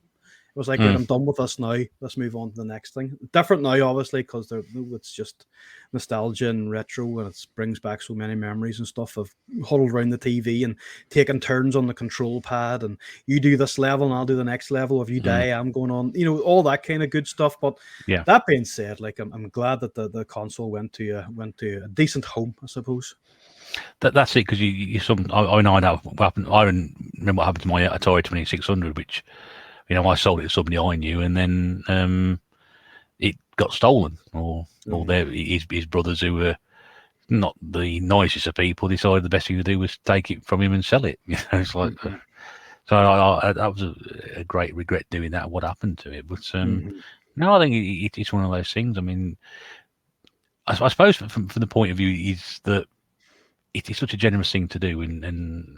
S2: It was like, I'm done with this now. Let's move on to the next thing. Different now, obviously, because it's just nostalgia and retro, and it brings back so many memories and stuff of huddled around the TV and taking turns on the control pad, and you do this level and I'll do the next level. If you die, I'm going on. All that kind of good stuff. But that being said, I'm glad that the console went to a decent home, I suppose.
S1: That's it, because I remember what happened to my Atari 2600, which I sold it to somebody I knew, and then it got stolen, or his brothers, who were not the nicest of people, decided the best thing to do was take it from him and sell it. It's like so. That was a great regret doing that. What happened to it? But no, I think it's one of those things. I mean, I suppose from the point of view is that it is such a generous thing to do, and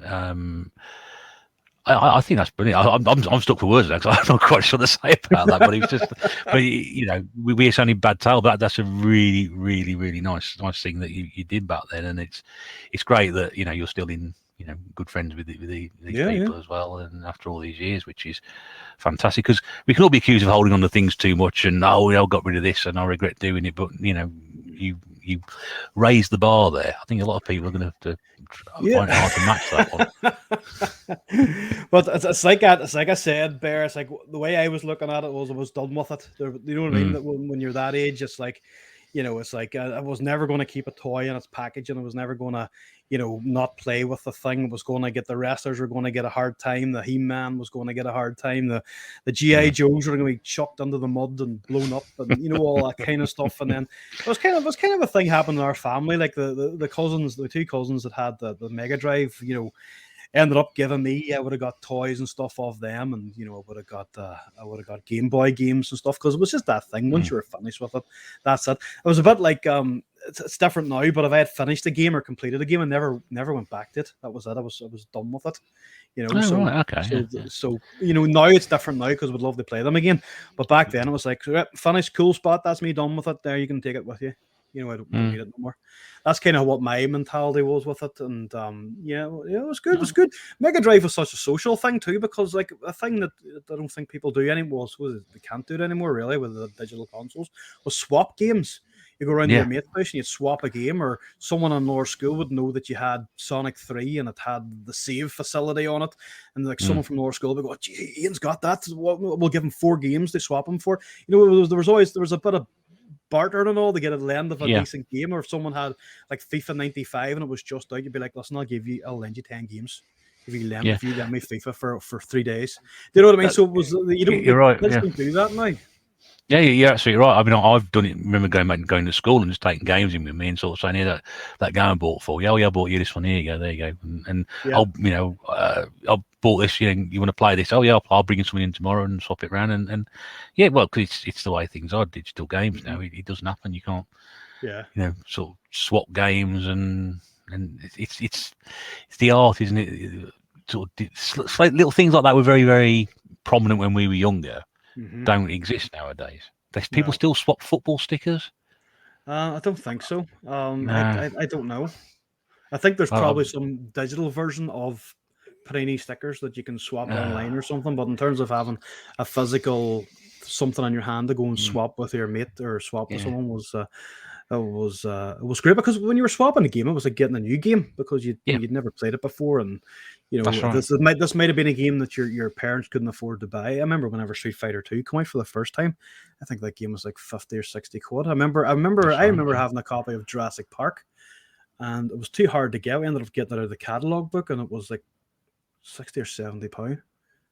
S1: I think that's brilliant. I'm stuck for words now because I'm not quite sure what to say about that. But it was just, but we it's only bad tale. But that's a really, really, really nice thing that you did back then, and it's great that you're still in good friends with these people as well, and after all these years, which is fantastic. Because we can all be accused of holding on to things too much, and I got rid of this, and I regret doing it. But you raised the bar there. I think a lot of people are going to have to find it hard to match that
S2: one. But it's like I said, Bear. It's like the way I was looking at it was I was done with it. You know what I mean? That when you're that age, it's like, it's like I was never going to keep a toy in its package, and I was never going to, not play with the thing. It was going to get the wrestlers were going to get a hard time. The He-Man was going to get a hard time. The G.I. Joes were going to be chucked under the mud and blown up, and all that kind of stuff. And then it was kind of a thing happened in our family. Like the cousins, the two cousins that had the Mega Drive, ended up giving me. I would have got toys and stuff off them, and I would have got Game Boy games and stuff, because it was just that thing. Once you were finished with it, that's it. It was a bit like it's different now, but if I had finished a game or completed a game, I never went back to it. That was it. I was done with it.
S1: Right, okay.
S2: So now it's different now because we'd love to play them again. But back then it was like, finished, cool spot. That's me done with it. There, you can take it with you. I don't need it no more. That's kind of what my mentality was with it, and it was good. It was good. Mega Drive was such a social thing too, because like a thing that I don't think people do anymore. They can't do it anymore really with the digital consoles. Was swap games. You go around to your mate's house and you'd swap a game, or someone in lower school would know that you had Sonic 3 and it had the save facility on it, and like someone from lower school would go, "Gee, Ian's got that. We'll give him 4 games to swap him for." There was a bit of barter and all to get a lend of a decent game, or if someone had like FIFA 95 and it was just out, you'd be like, "Listen, I'll lend you 10 games if you lend me FIFA for 3 days." Do you know what I mean? So it was
S1: you're right.
S2: Don't do that now.
S1: Yeah, you're absolutely right. I mean, I've done it. Remember going to school and just taking games in with me and sort of saying, "Here, that game I bought for you. Oh, yeah, I bought you this one. Here you go. There you go." And I bought this. You want to play this? Oh, yeah, I'll bring something in tomorrow and swap it around. And yeah, well, because it's the way things are. Digital games now. It doesn't happen. You can't. Sort of swap games, and it's the art, isn't it? Sort of little things like that were very, very prominent when we were younger. Don't exist nowadays. People still swap football stickers?
S2: I don't think so. I don't know. I think there's probably some digital version of Panini stickers that you can swap online or something. But in terms of having a physical something in your hand to go and swap with your mate or swap with someone it was great, because when you were swapping a game, it was like getting a new game because you'd never played it before, and this might have been a game that your parents couldn't afford to buy. I remember whenever Street Fighter 2 came out for the first time, I think that game was like 50 or 60 quid. I remember having a copy of Jurassic Park, and it was too hard to get. We ended up getting it out of the catalog book, and it was like 60 or 70 pound.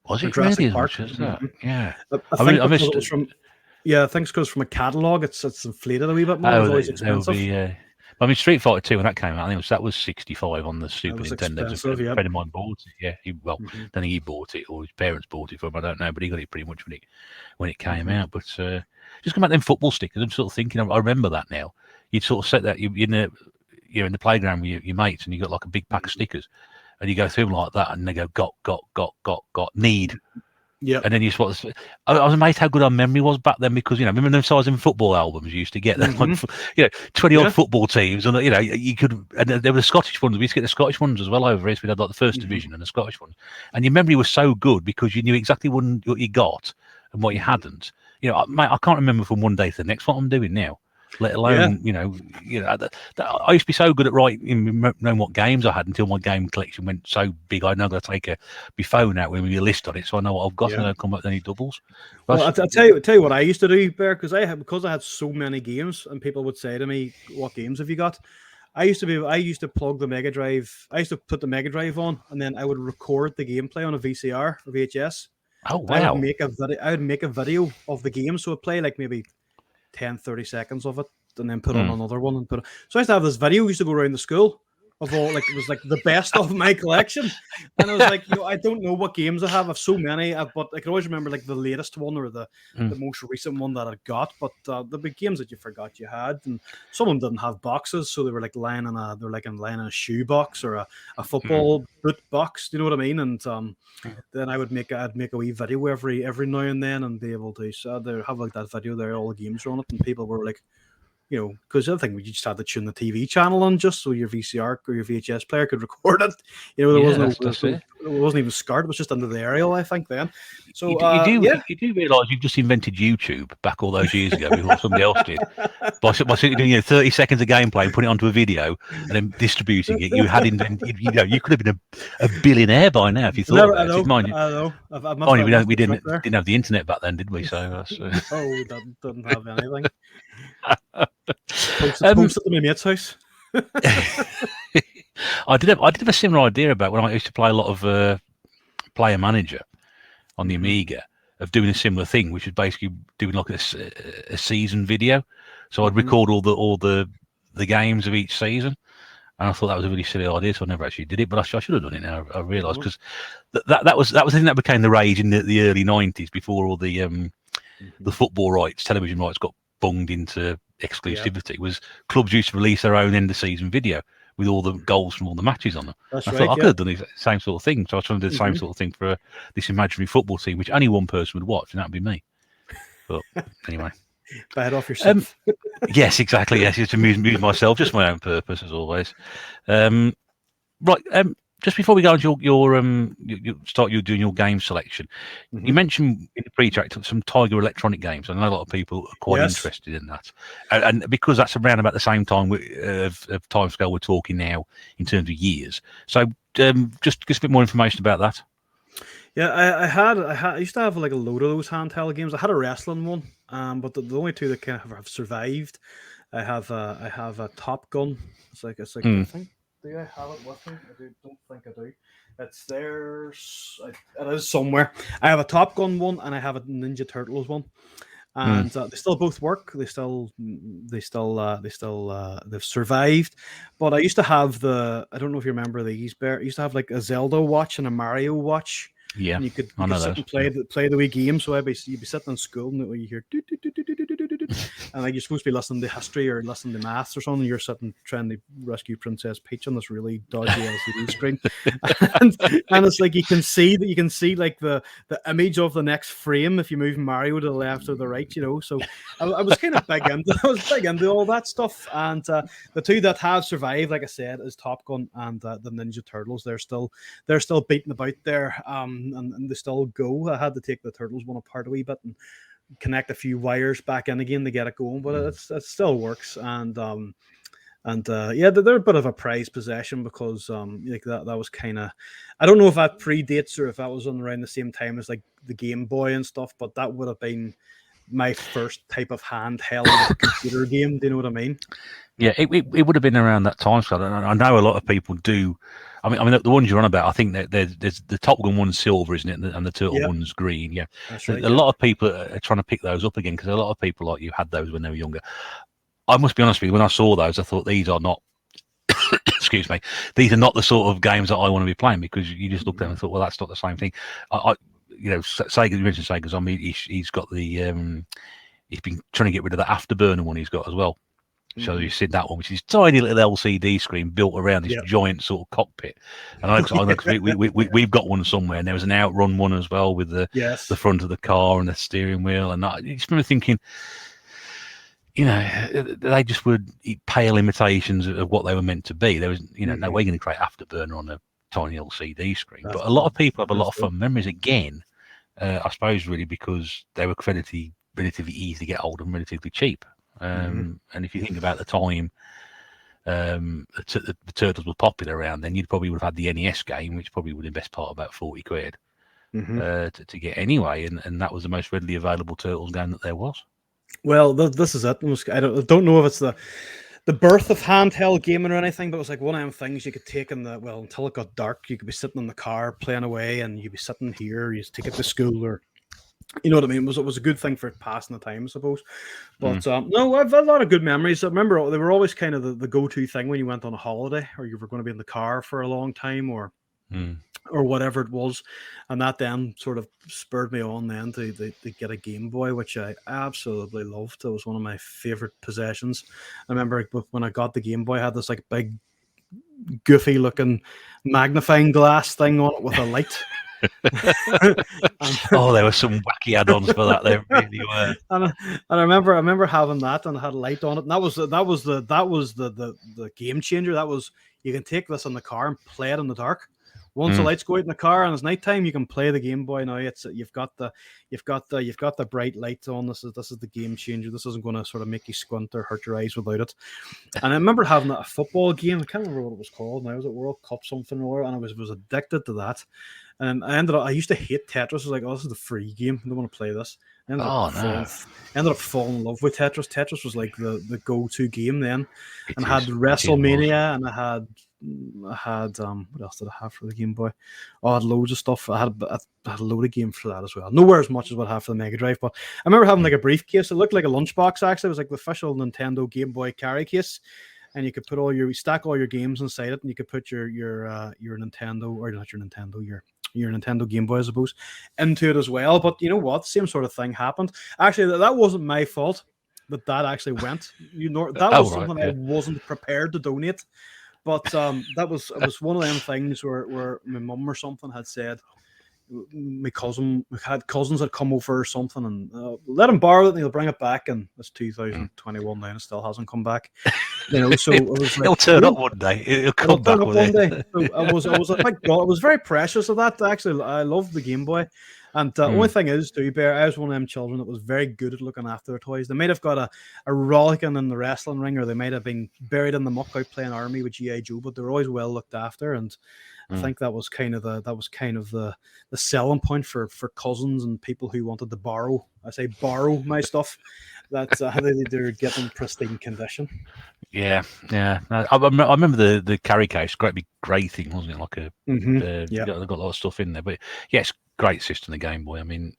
S1: Was it really as much as that? Yeah.
S2: I missed it from. Yeah, I think it's because from a catalogue, it's inflated a wee bit more. It's always expensive.
S1: I mean, Street Fighter 2, when that came out, I think that was 65 on the Super Nintendo. A friend of mine bought it. Yeah, I think he bought it, or his parents bought it for him. I don't know, but he got it pretty much when it came out. But just come back them football stickers. I'm sort of thinking. I remember that now. You'd sort of set that in the playground with your mates, and you got like a big pack of stickers, and you go through them like that, and they go got need.
S2: Yeah,
S1: and then you swap. I was amazed how good our memory was back then, because remember them size in football albums you used to get them, 20 odd football teams, and you could, and there were the Scottish ones. We used to get the Scottish ones as well over here. So we had like the first division and the Scottish ones, and your memory was so good because you knew exactly what you got and what you hadn't. Mate, I can't remember from one day to the next what I'm doing now. Let alone, I used to be so good at knowing what games I had until my game collection went so big. I know got to take my phone out with a list on it, so I know what I've got and I come up with any doubles.
S2: Well, I'll tell you what I used to do, Bear, because I had so many games, and people would say to me, "What games have you got?" I used to plug the Mega Drive. I used to put the Mega Drive on, and then I would record the gameplay on a VCR or VHS.
S1: Oh wow!
S2: I would make a video of the game, so I'd play like maybe 10-30 seconds of it, and then put on another one and so I used to have this video. We used to go around the school of all, like it was like the best of my collection, and I was like, I don't know what games I have. I've so many, but I can always remember like the latest one or the most recent one that I got. But the big games that you forgot you had, and some of them didn't have boxes, so they were like lying in a shoe box or a football boot box. Do you know what I mean? And then I'd make a wee video every now and then, and be able to have like that video there, all the games are on it, and people were like, because the other thing, we just had to tune the TV channel on just so your VCR or your VHS player could record it. There wasn't even SCART, it was just under the aerial, I think, then. So
S1: you do realise you've just invented YouTube back all those years ago before somebody else did. By simply doing 30 seconds of gameplay and putting it onto a video and then distributing it, you had invented, you could have been a billionaire by now if you thought about it. Mind you,
S2: I know.
S1: We didn't have the internet back then, did we? So
S2: we didn't have anything. Posted to my mate's house.
S1: I did have a similar idea about when I used to play a lot of Player Manager on the Amiga, of doing a similar thing, which is basically doing like a season video. So I'd record all the games of each season, and I thought that was a really silly idea, so I never actually did it. But I should have done it now. I realised, because that was the thing that became the rage in the early 90s, before all the football rights, television rights got bunged into exclusivity. Was clubs used to release their own end of season video with all the goals from all the matches on them. I thought I could have done the same sort of thing. So I was trying to do the same sort of thing for this imaginary football team, which only one person would watch, and that'd be me. But anyway.
S2: Bad off yourself.
S1: Yes, exactly. Yes, just to amuse myself, just my own purpose, as always. Right. Just before we go into you doing your game selection, you mentioned in the pre-track some Tiger Electronic games. I know a lot of people are quite interested in that, and because that's around about the same time of timescale we're talking now in terms of years. So just a bit more information about that.
S2: Yeah, I used to have like a load of those handheld games. I had a wrestling one, but the only two that kind of have survived, I have a Top Gun. It's like I think. Do I have it with me? Don't think I do. It's there. It is somewhere. I have a Top Gun one, and I have a Ninja Turtles one, and they still both work. They've survived. But I used to have I don't know if you remember these, Bear. I used to have like a Zelda watch and a Mario watch.
S1: Yeah,
S2: and you could sit and play the wee game. So you'd be sitting in school, and you hear and like you're supposed to be listening to history or listening to maths or something. You're sitting trying to rescue Princess Peach on this really dodgy LCD screen, and it's like you can see like the image of the next frame if you move Mario to the left or the right. So I was kind of big into all that stuff. And the two that have survived, like I said, is Top Gun and the Ninja Turtles. They're still beating about there, and they still go. I had to take the Turtles one apart a wee bit and connect a few wires back in again to get it going, but it still works. And they're a bit of a prized possession, because like that was kind of, I don't know if that predates or if that was on around the same time as like the Game Boy and stuff, but that would have been my first type of handheld computer game. Do you know what I mean?
S1: Yeah, it would have been around that time scale. I know a lot of people do. I mean, the ones you're on about, I think that there's the Top Gun one's silver, isn't it? And the Turtle one's green. Yeah,
S2: that's right.
S1: A lot of people are trying to pick those up again, because a lot of people like you had those when they were younger. I must be honest with you, when I saw those, I thought these are not. Excuse me, these are not the sort of games that I want to be playing, because you just looked at them and thought, well, that's not the same thing. Sega, you mentioned Sega's on me. He's got the he's been trying to get rid of the Afterburner one he's got as well. So you've seen that one, which is a tiny little LCD screen built around this giant sort of cockpit. And I know we've got one somewhere, and there was an Outrun one as well with the front of the car and the steering wheel. And I just remember thinking, they just were pale imitations of what they were meant to be. There was, no way you're going to create Afterburner on a tiny LCD screen. But a lot of people have a lot of fun memories again, I suppose, really, because they were relatively easy to get hold of and relatively cheap. And if you think about the time the Turtles were popular around, then you'd probably would have had the NES game, which probably would invest part about 40 quid to get anyway, and that was the most readily available Turtles game that there was.
S2: Well, this is it. I don't know if it's the birth of handheld gaming or anything, but it was like one of them things you could take until it got dark. You could be sitting in the car playing away, and you'd be sitting here, you take it to school or You know what I mean? It was a good thing for passing the time, I suppose. But no, I've a lot of good memories. I remember they were always kind of the go-to thing when you went on a holiday or you were going to be in the car for a long time or whatever it was. And that then sort of spurred me on then to get a Game Boy, which I absolutely loved. It was one of my favorite possessions. I remember when I got the Game Boy, I had this like big, goofy looking magnifying glass thing on it with a light.
S1: Oh, there were some wacky add-ons for that. There really were.
S2: And I remember having that and had a light on it, and that was the game changer. That was, you can take this in the car and play it in the dark. Once the lights go out in the car and it's nighttime, you can play the Game Boy. Now you've got the bright lights on. This is the game changer. This isn't going to sort of make you squint or hurt your eyes without it. And I remember having a football game. I can't remember what it was called. Now, was it World Cup something or other? And I was addicted to that. And I used to hate Tetris. I was like, oh, this is the free game. I don't want to play this. I ended up falling in love with Tetris. Tetris was like the go-to game then. And I had WrestleMania, and I had what else did I have for the Game Boy? Oh, I had loads of stuff. I had a load of games for that as well. Nowhere as much as what I have for the Mega Drive, but I remember having like a briefcase. It looked like a lunchbox actually. It was like the official Nintendo Game Boy carry case. And you could put stack all your games inside it, and you could put your Nintendo, or not your Nintendo, your Nintendo Game Boy, I suppose, into it as well. But you know what? Same sort of thing happened. Actually, that wasn't my fault that actually went. That was something I wasn't prepared to donate. But it was one of them things where my mum or something had said, we had cousins that come over or something, and let him borrow it and he'll bring it back. And it's 2021 now and it still hasn't come back. You know, so it was like,
S1: it'll turn up one day. It'll come back one day.
S2: So I was like, God, I was very precious of that. Actually, I loved the Game Boy. And the only thing is, too, Bear, I was one of them children that was very good at looking after their toys. They might have got a rollicking in the wrestling ring, or they might have been buried in the muck out playing army with G.I. Joe, but they were always well looked after. And I think that was kind of the selling point for cousins and people who wanted to borrow my stuff, that they're getting pristine condition.
S1: Yeah. I remember the carry case, great big grey thing, wasn't it? Like they've got a lot of stuff in there. But yes, great system, the Game Boy. I mean,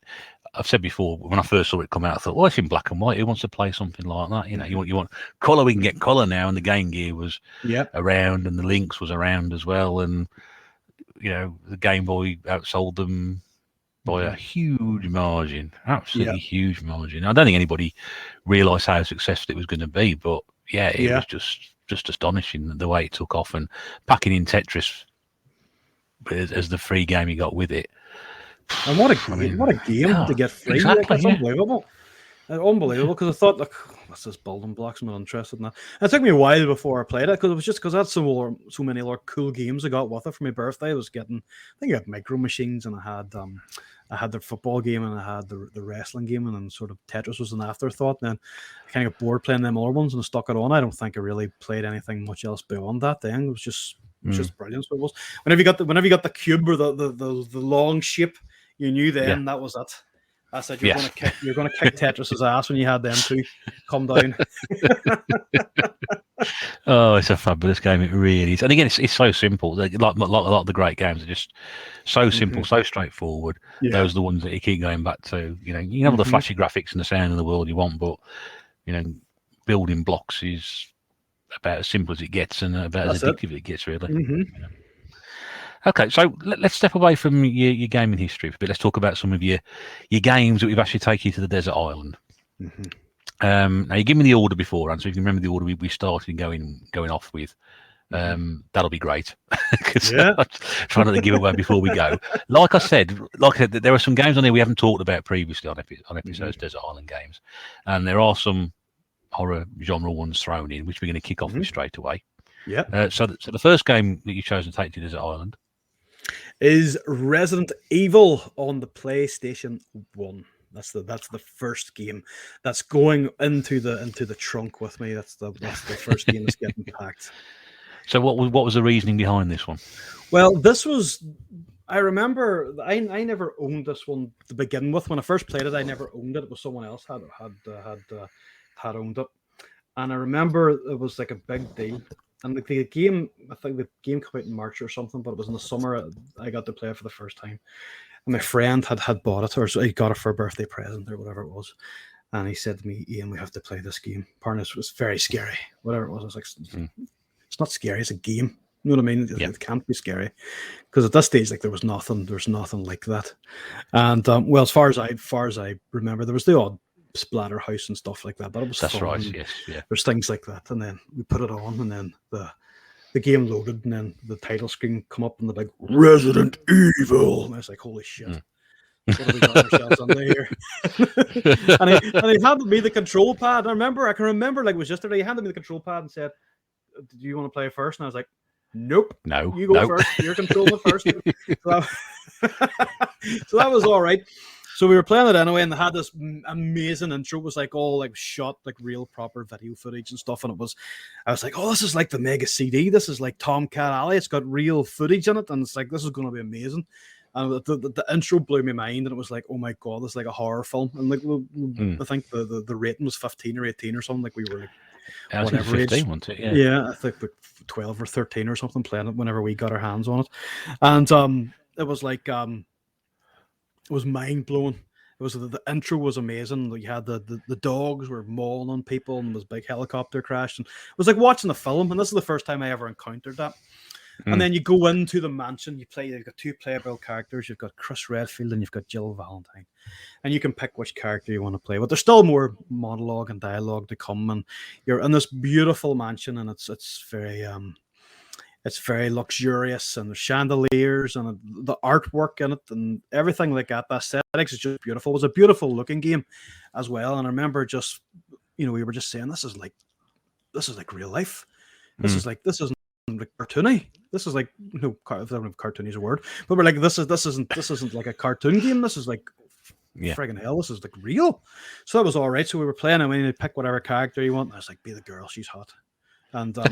S1: I've said before, when I first saw it come out, I thought, well, it's in black and white. Who wants to play something like that? You know, you want colour, we can get colour now. And the Game Gear was around, and the Lynx was around as well. And, you know, the Game Boy outsold them by a huge margin, absolutely huge margin. I don't think anybody realised how successful it was going to be, but it was just astonishing the way it took off, and packing in Tetris as the free game you got with it.
S2: And what a game to get free!
S1: Exactly,
S2: that's unbelievable. Unbelievable, because I thought, look, what's this building blocks? I'm not interested in that. And it took me a while before I played it, because I had so many other cool games I got with it for my birthday. I think I had Micro Machines, and I had the football game, and I had the wrestling game, and then sort of Tetris was an afterthought. And then I kind of got bored playing them other ones and I stuck it on. I don't think I really played anything much else beyond that. Then it was just brilliant. So it was whenever you got the cube or the long shape, you knew then that was it. I said you're going to kick Tetris's ass when you had them two come down.
S1: Oh, it's a fabulous game. It really is. And again, it's so simple. Like a lot of the great games are just so simple, so straightforward. Yeah. Those are the ones that you keep going back to. You know, you can have all the flashy graphics and the sound in the world you want, but you know, building blocks is about as simple as it gets, and about as addictive as it gets, really. You know? Okay, so let's step away from your gaming history for a bit. Let's talk about some of your games that we've actually taken you to the desert island. Now, you give me the order beforehand, so if you can remember the order we started going off with, that'll be great. Trying not to give away before we go. Like I said, there are some games on there we haven't talked about previously on episodes, Desert Island games, and there are some horror genre ones thrown in, which we're going to kick off with straight away. So the first game that you chose to take to Desert Island
S2: is Resident Evil on the PlayStation 1. That's the first game that's going into the trunk with me. That's the first game that's getting packed.
S1: So what was the reasoning behind this one?
S2: Well, this was, I remember I never owned this one to begin with. When I first played it, I never owned it. It was someone else had owned it, and I remember it was like a big deal. And the game, I think the game came out in March or something, but it was in the summer. I got to play it for the first time. And my friend had bought it, or so he got it for a birthday present or whatever it was. And he said to me, Ian, we have to play this game. Apparently it was very scary, whatever it was. I was like, it's not scary, it's a game. You know what I mean? It can't be scary. Because at this stage, like there's nothing like that. And well, as far as I remember, there was the odd Splatterhouse and stuff like that, but it was
S1: That's
S2: fun.
S1: right, yes, yeah.
S2: There's things like that. And then we put it on, and then the game loaded, and then the title screen come up, and the big Resident Evil. And I was like, holy shit. What have we got ourselves under here? and he handed me the control pad. I can remember like it was yesterday. He handed me the control pad and said, "Do you want to play first?" And I was like, "Nope,
S1: no,
S2: you go first. You're controlling it first." So that was all right. So we were playing it anyway, and they had this amazing intro. It was like all like shot like real proper video footage and stuff. And I was like, oh, this is like the mega CD. This is like Tomcat Alley. It's got real footage in it, and it's like this is going to be amazing. And the intro blew my mind, and it was like, oh my god, this is like a horror film. And like I think the rating was 15 or 18 or something. Like we were like
S1: whatever 15, wasn't it?
S2: Yeah, I think like 12 or 13 or something playing it whenever we got our hands on it. And it was like it was mind blowing. It was the intro was amazing. You had the dogs were mauling on people, and this big helicopter crashed, and it was like watching a film. And this is the first time I ever encountered that. And then you go into the mansion, you've got two playable characters, you've got Chris Redfield and you've got Jill Valentine. And you can pick which character you want to play. But there's still more monologue and dialogue to come, and you're in this beautiful mansion, and it's very luxurious, and there's chandeliers and the artwork in it and everything like that. The aesthetics is just beautiful. It was a beautiful looking game as well. And I remember just, we were just saying this is like real life. This is like cartoony. This is like I don't know if cartoony is a word, but we're like this isn't like a cartoon game. This is like friggin' hell. This is like real. So that was all right. So we were playing, and we need to pick whatever character you want. And I was like, be the girl. She's hot. And so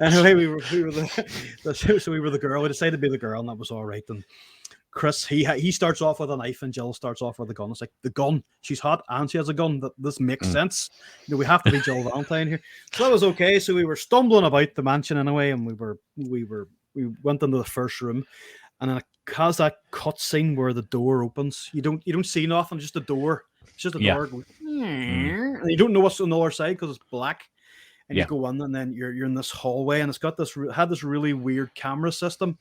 S2: anyway, we were the girl. We decided to be the girl, and that was all right. And Chris, he starts off with a knife, and Jill starts off with a gun. It's like the gun. She's hot, and she has a gun. This makes sense. We have to be Jill Valentine here. So that was okay. So we were stumbling about the mansion anyway, and we went into the first room, and then it has that cut scene where the door opens. You don't see nothing, just a door. It's just a door. And you don't know what's on the other side because it's black. And you go in, and then you're in this hallway, and it's got this really weird camera system.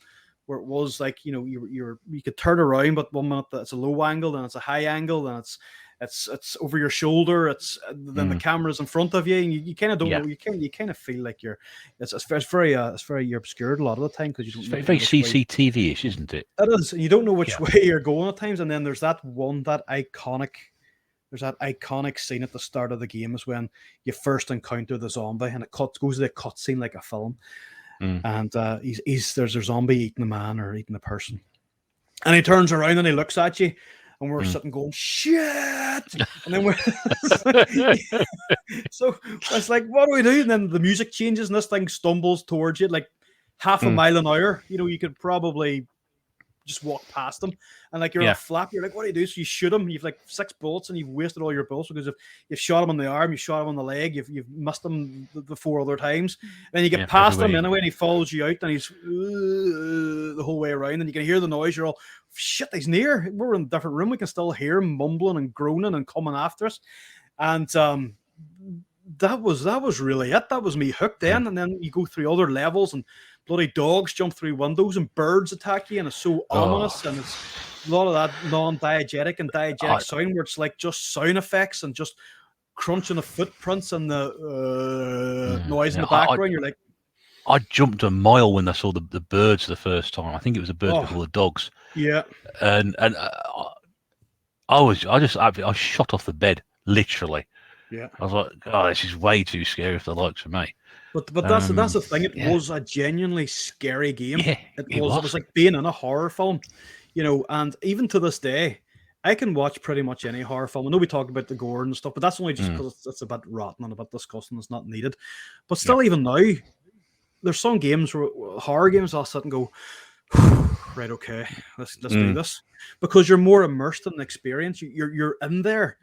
S2: Where it was like, you could turn around, but 1 minute it's a low angle, then it's a high angle, then it's over your shoulder, then the camera's in front of you, and you kind of don't know. You kind of feel like it's very you're obscured a lot of the time because you don't.
S1: It's very CCTV-ish, isn't it?
S2: It is. You don't know which way you're going at times, and then there's that iconic scene at the start of the game is when you first encounter the zombie, and it goes to the cutscene like a film. And there's a zombie eating a man or eating a person, and he turns around and he looks at you, and we're sitting going shit, and then we're so it's like, what do we do? And then the music changes, and this thing stumbles towards you like half a mile an hour. You could probably just walk past them, and like you're on a flap, you're like, what do you do? So you shoot him. You've like 6 bullets, and you've wasted all your bullets because if you've shot him on the arm, you shot him on the leg, you've missed him the 4 other times. Then you get past him anyway, and he follows you out, and he's the whole way around, and you can hear the noise. You're all, shit, he's near. We're in a different room. We can still hear him mumbling and groaning and coming after us. And that was really it. That was me hooked in. And then you go through other levels, and bloody dogs jump through windows, and birds attack you, and it's so ominous, and it's a lot of that non-diegetic and diegetic sound where it's like just sound effects and just crunching of footprints and the noise in the background. You're like,
S1: I jumped a mile when I saw the birds the first time. I think it was the birds before the dogs.
S2: Yeah,
S1: and I shot off the bed literally.
S2: Yeah,
S1: I was like, oh, this is way too scary for the likes of me.
S2: But that's the thing. It was a genuinely scary game.
S1: Yeah,
S2: it was like being in a horror film, And even to this day, I can watch pretty much any horror film. I know we talk about the gore and stuff, but that's only just because it's a bit rotten and a bit disgusting. It's not needed. But still, even now, there's some games horror games I'll sit and go, right, okay, let's do this, because you're more immersed in the experience. You're in there.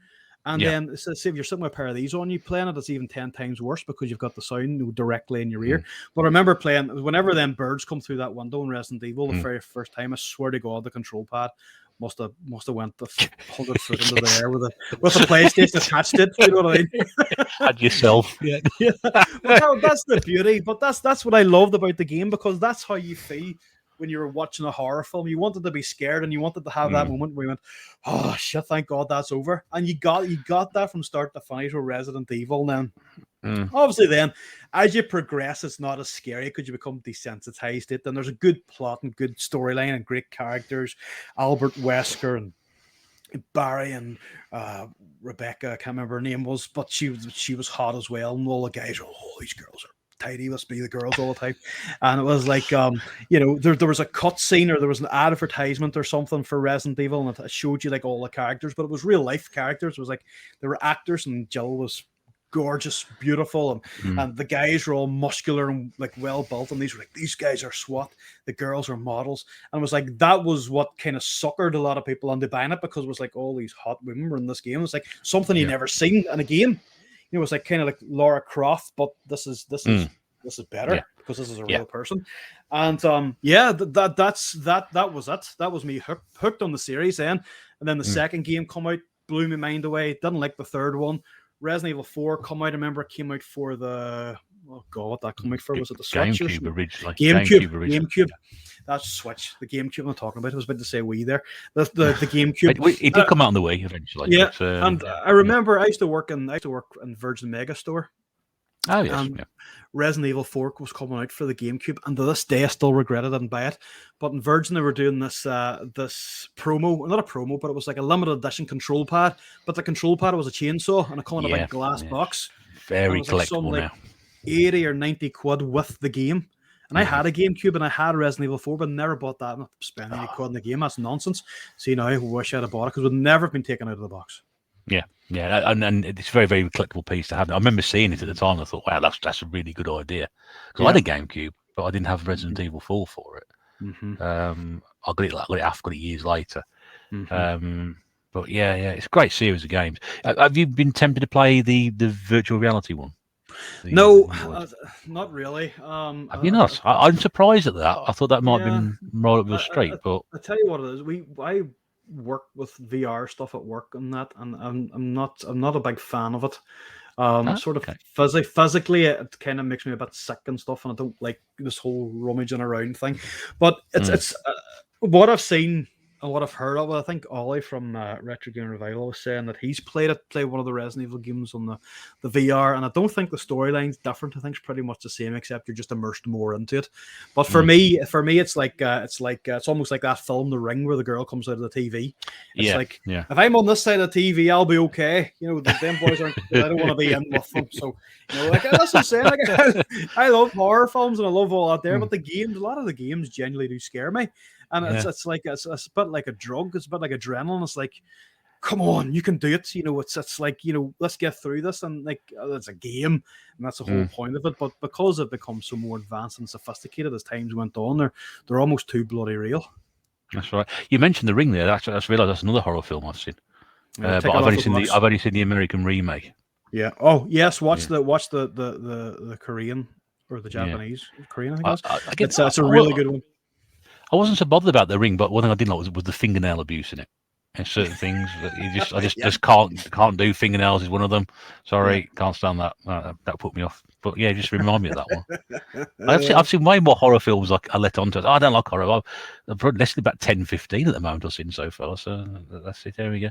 S2: And then, say if you're sitting with a pair of these on, you playing it, it's even 10 times worse because you've got the sound directly in your ear. But I remember playing, whenever them birds come through that window in Resident Evil, the very first time, I swear to God, the control pad must have went the 100 foot into the air with a PlayStation attached to it. You know what I mean?
S1: Had yourself.
S2: Yeah. But that's the beauty. But that's what I loved about the game, because that's how you feel when you were watching a horror film. You wanted to be scared, and you wanted to have that moment where you went, "Oh shit, thank God that's over." And you got that from start to finish with Resident Evil. Then, obviously, then as you progress, it's not as scary because you become desensitized to it. And there's a good plot and good storyline and great characters, Albert Wesker and Barry and Rebecca. I can't remember her name was, but she was hot as well. And all the guys, these girls are tidy, must be the girls all the time. And it was like, there was a cut scene, or there was an advertisement or something for Resident Evil, and it showed you like all the characters, but it was real life characters. It was like they were actors, and Jill was gorgeous, beautiful, and the guys were all muscular and like well built, and these guys are SWAT, the girls are models. And it was like that was what kind of suckered a lot of people into buying it, because it was like all these hot women were in this game. It was like something you never seen in a game. It was like kind of like Lara Croft, but this is better because this is a real person. And that was it. That was me hooked on the series then. And then the second game come out, blew my mind away. Didn't like the third one. Resident Evil 4 come out. I remember it came out for the what that came out for? Was it the Switch?
S1: GameCube originally.
S2: GameCube. That's Switch. The GameCube I'm talking about. I was about to say Wii there. The GameCube.
S1: It did come out on the Wii eventually.
S2: Yeah, but, and I remember I used to work in Virgin Megastore.
S1: Oh yes.
S2: Resident Evil 4 was coming out for the GameCube, and to this day I still regret it, didn't buy it. But in Virgin they were doing this promo, not a promo, but it was like a limited edition control pad. But the control pad was a chainsaw, and it came in a big glass box.
S1: Very collectible now.
S2: 80 or 90 quid with the game. And I had a GameCube and I had Resident Evil 4, but never bought that. Not spending any quid in the game. That's nonsense. See, now I wish I'd have bought it, because it would never have been taken out of the box.
S1: Yeah, and it's a very, very collectible piece to have. I remember seeing it at the time, and I thought, wow, that's a really good idea. Because I had a GameCube, but I didn't have Resident Evil 4 for it. I got it years later. But yeah, it's a great series of games. Have you been tempted to play the virtual reality one?
S2: No, not really.
S1: Have you not? I'm surprised at that. I thought that might have been more up your street. But
S2: I tell you what it is. I work with VR stuff at work and that, and I'm not a big fan of it. Physically, it kind of makes me a bit sick and stuff, and I don't like this whole rummaging around thing. But it's what I've seen and what I've heard of it. I think Ollie from Retro Game Revival was saying that he's played one of the Resident Evil games on the VR, and I don't think the storyline's different. I think it's pretty much the same, except you're just immersed more into it. But for me, it's almost like that film, The Ring, where the girl comes out of the TV. It's if I'm on this side of the TV, I'll be okay. Them boys aren't. I don't want to be in with them. So that's what I'm saying. Like, I love horror films and I love all that there, but a lot of the games genuinely do scare me. And it's a bit like a drug. It's a bit like adrenaline. It's like, come on, you can do it. It's like, let's get through this. And like, it's a game, and that's the whole point of it. But because it becomes so more advanced and sophisticated as times went on, they're almost too bloody real.
S1: That's right. You mentioned The Ring there. I just realised that's another horror film I've seen. But I've only seen the American remake.
S2: Yeah. Oh yes. Watch the Korean or the Japanese Korean. I think it's a really good one.
S1: I wasn't so bothered about The Ring, but one thing I didn't like was the fingernail abuse in it. And certain things that I just can't do. Fingernails is one of them. Sorry, can't stand that. That put me off. But yeah, just remind me of that one. I've seen way more horror films I let on to. I don't like horror. I've probably less than about 10, 15 at the moment I've seen so far. So that's it. There we go.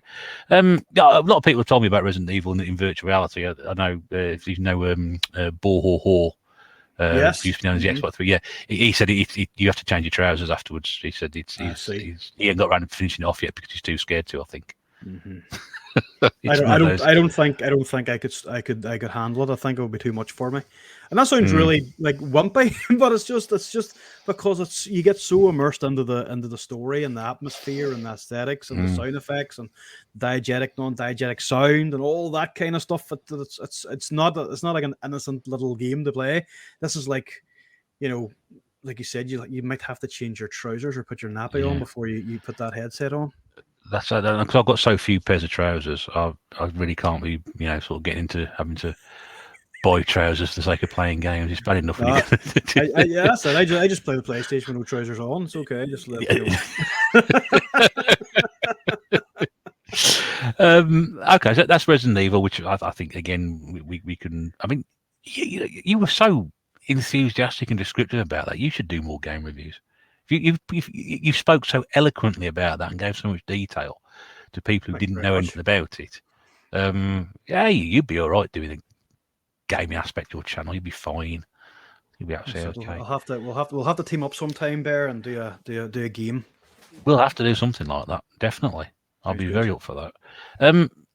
S1: A lot of people have told me about Resident Evil in virtual reality. I know if you know Bo Ho Ho. Used to be known as the Xbox 3. Yeah, he said you have to change your trousers afterwards. He said he ain't got around to finishing it off yet because he's too scared to. I think.
S2: I don't think I could handle it. I think it would be too much for me. And that sounds really like wimpy, but it's just because you get so immersed into the story and the atmosphere and the aesthetics and the sound effects and diegetic, non-diegetic sound and all that kind of stuff. It's not like an innocent little game to play. This is like, like you said, you might have to change your trousers or put your nappy on before you put that headset on.
S1: That's because I've got so few pairs of trousers. I really can't be, sort of getting into having to buy trousers for the sake of playing games. It's bad enough when you
S2: Uh,
S1: get.
S2: yeah, so I just play the PlayStation with no trousers on. It's okay. Just let you
S1: Okay, so that's Resident Evil, which I think again we can. I mean, you were so enthusiastic and descriptive about that. You should do more game reviews. You spoke so eloquently about that and gave so much detail to people who
S2: Thank you
S1: didn't
S2: very
S1: know
S2: much.
S1: anything about it. Yeah, you'd be all right doing the gaming aspect of your channel. You'd be fine. You'd be absolutely
S2: So
S1: okay.
S2: we'll have to team up sometime, Bear, and do a game.
S1: We'll have to do something like that. Definitely, I'll
S2: Sounds
S1: be
S2: good.
S1: very up for that.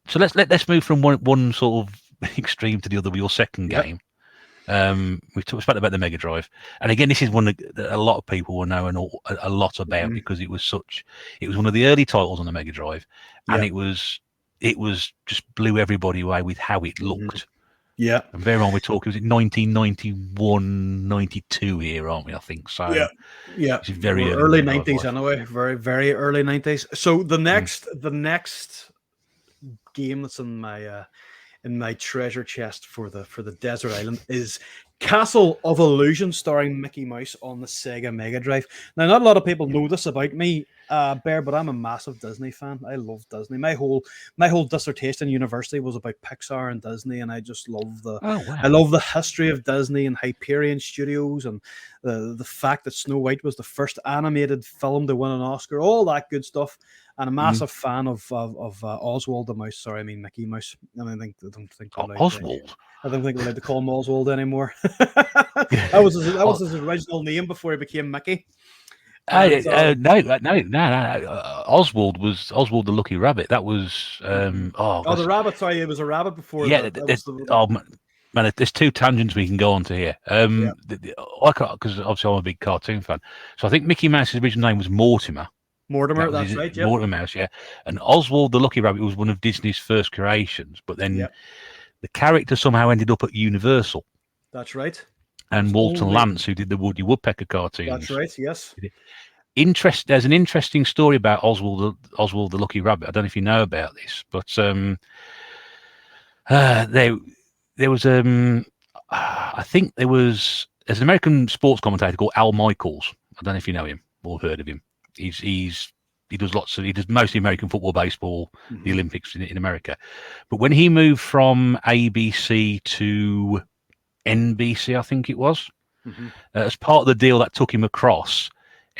S1: So let's move from one sort of extreme to the other with your second
S2: Yeah.
S1: game. We spoke about the Mega Drive, and again, this is one that a lot of people will know a lot about because it was one of the early titles on the Mega Drive, and it was just blew everybody away with how it looked.
S2: Yeah.
S1: And bear in mind, we're talking, was it 1991, 92 here, aren't we? I think so.
S2: Yeah.
S1: It's very
S2: early 90s anyway. Very, very early 90s. So the next game that's in my treasure chest for the desert island is Castle of Illusion, starring Mickey Mouse on the Sega Mega Drive. Now, not a lot of people know this about me, Bear, but I'm a massive Disney fan. I love Disney. My whole dissertation in university was about Pixar and Disney, and I just love I love the history of Disney and Hyperion Studios, and the fact that Snow White was the first animated film to win an Oscar, all that good stuff. And a massive fan of Oswald the Mouse. Sorry, I mean Mickey Mouse. I don't think
S1: Oswald.
S2: I don't think we're allowed to call him Oswald anymore. that was his original name before he became Mickey.
S1: No. Oswald was Oswald the Lucky Rabbit. That was
S2: the rabbit. Sorry, it was a rabbit before.
S1: Yeah, man, there's two tangents we can go on to here. Because obviously I'm a big cartoon fan, so I think Mickey Mouse's original name was Mortimer.
S2: That's right. Yeah.
S1: Mortimer Mouse, yeah. And Oswald the Lucky Rabbit was one of Disney's first creations, but then the character somehow ended up at Universal.
S2: That's right.
S1: And Walter Lantz, who did the Woody Woodpecker cartoons.
S2: That's right. Yes.
S1: There's an interesting story about Oswald the Lucky Rabbit. I don't know if you know about this, but there was I think there's an American sports commentator called Al Michaels. I don't know if you know him or heard of him. He does mostly American football, baseball, the Olympics in America. But when he moved from ABC to NBC, I think it was, as part of the deal that took him across,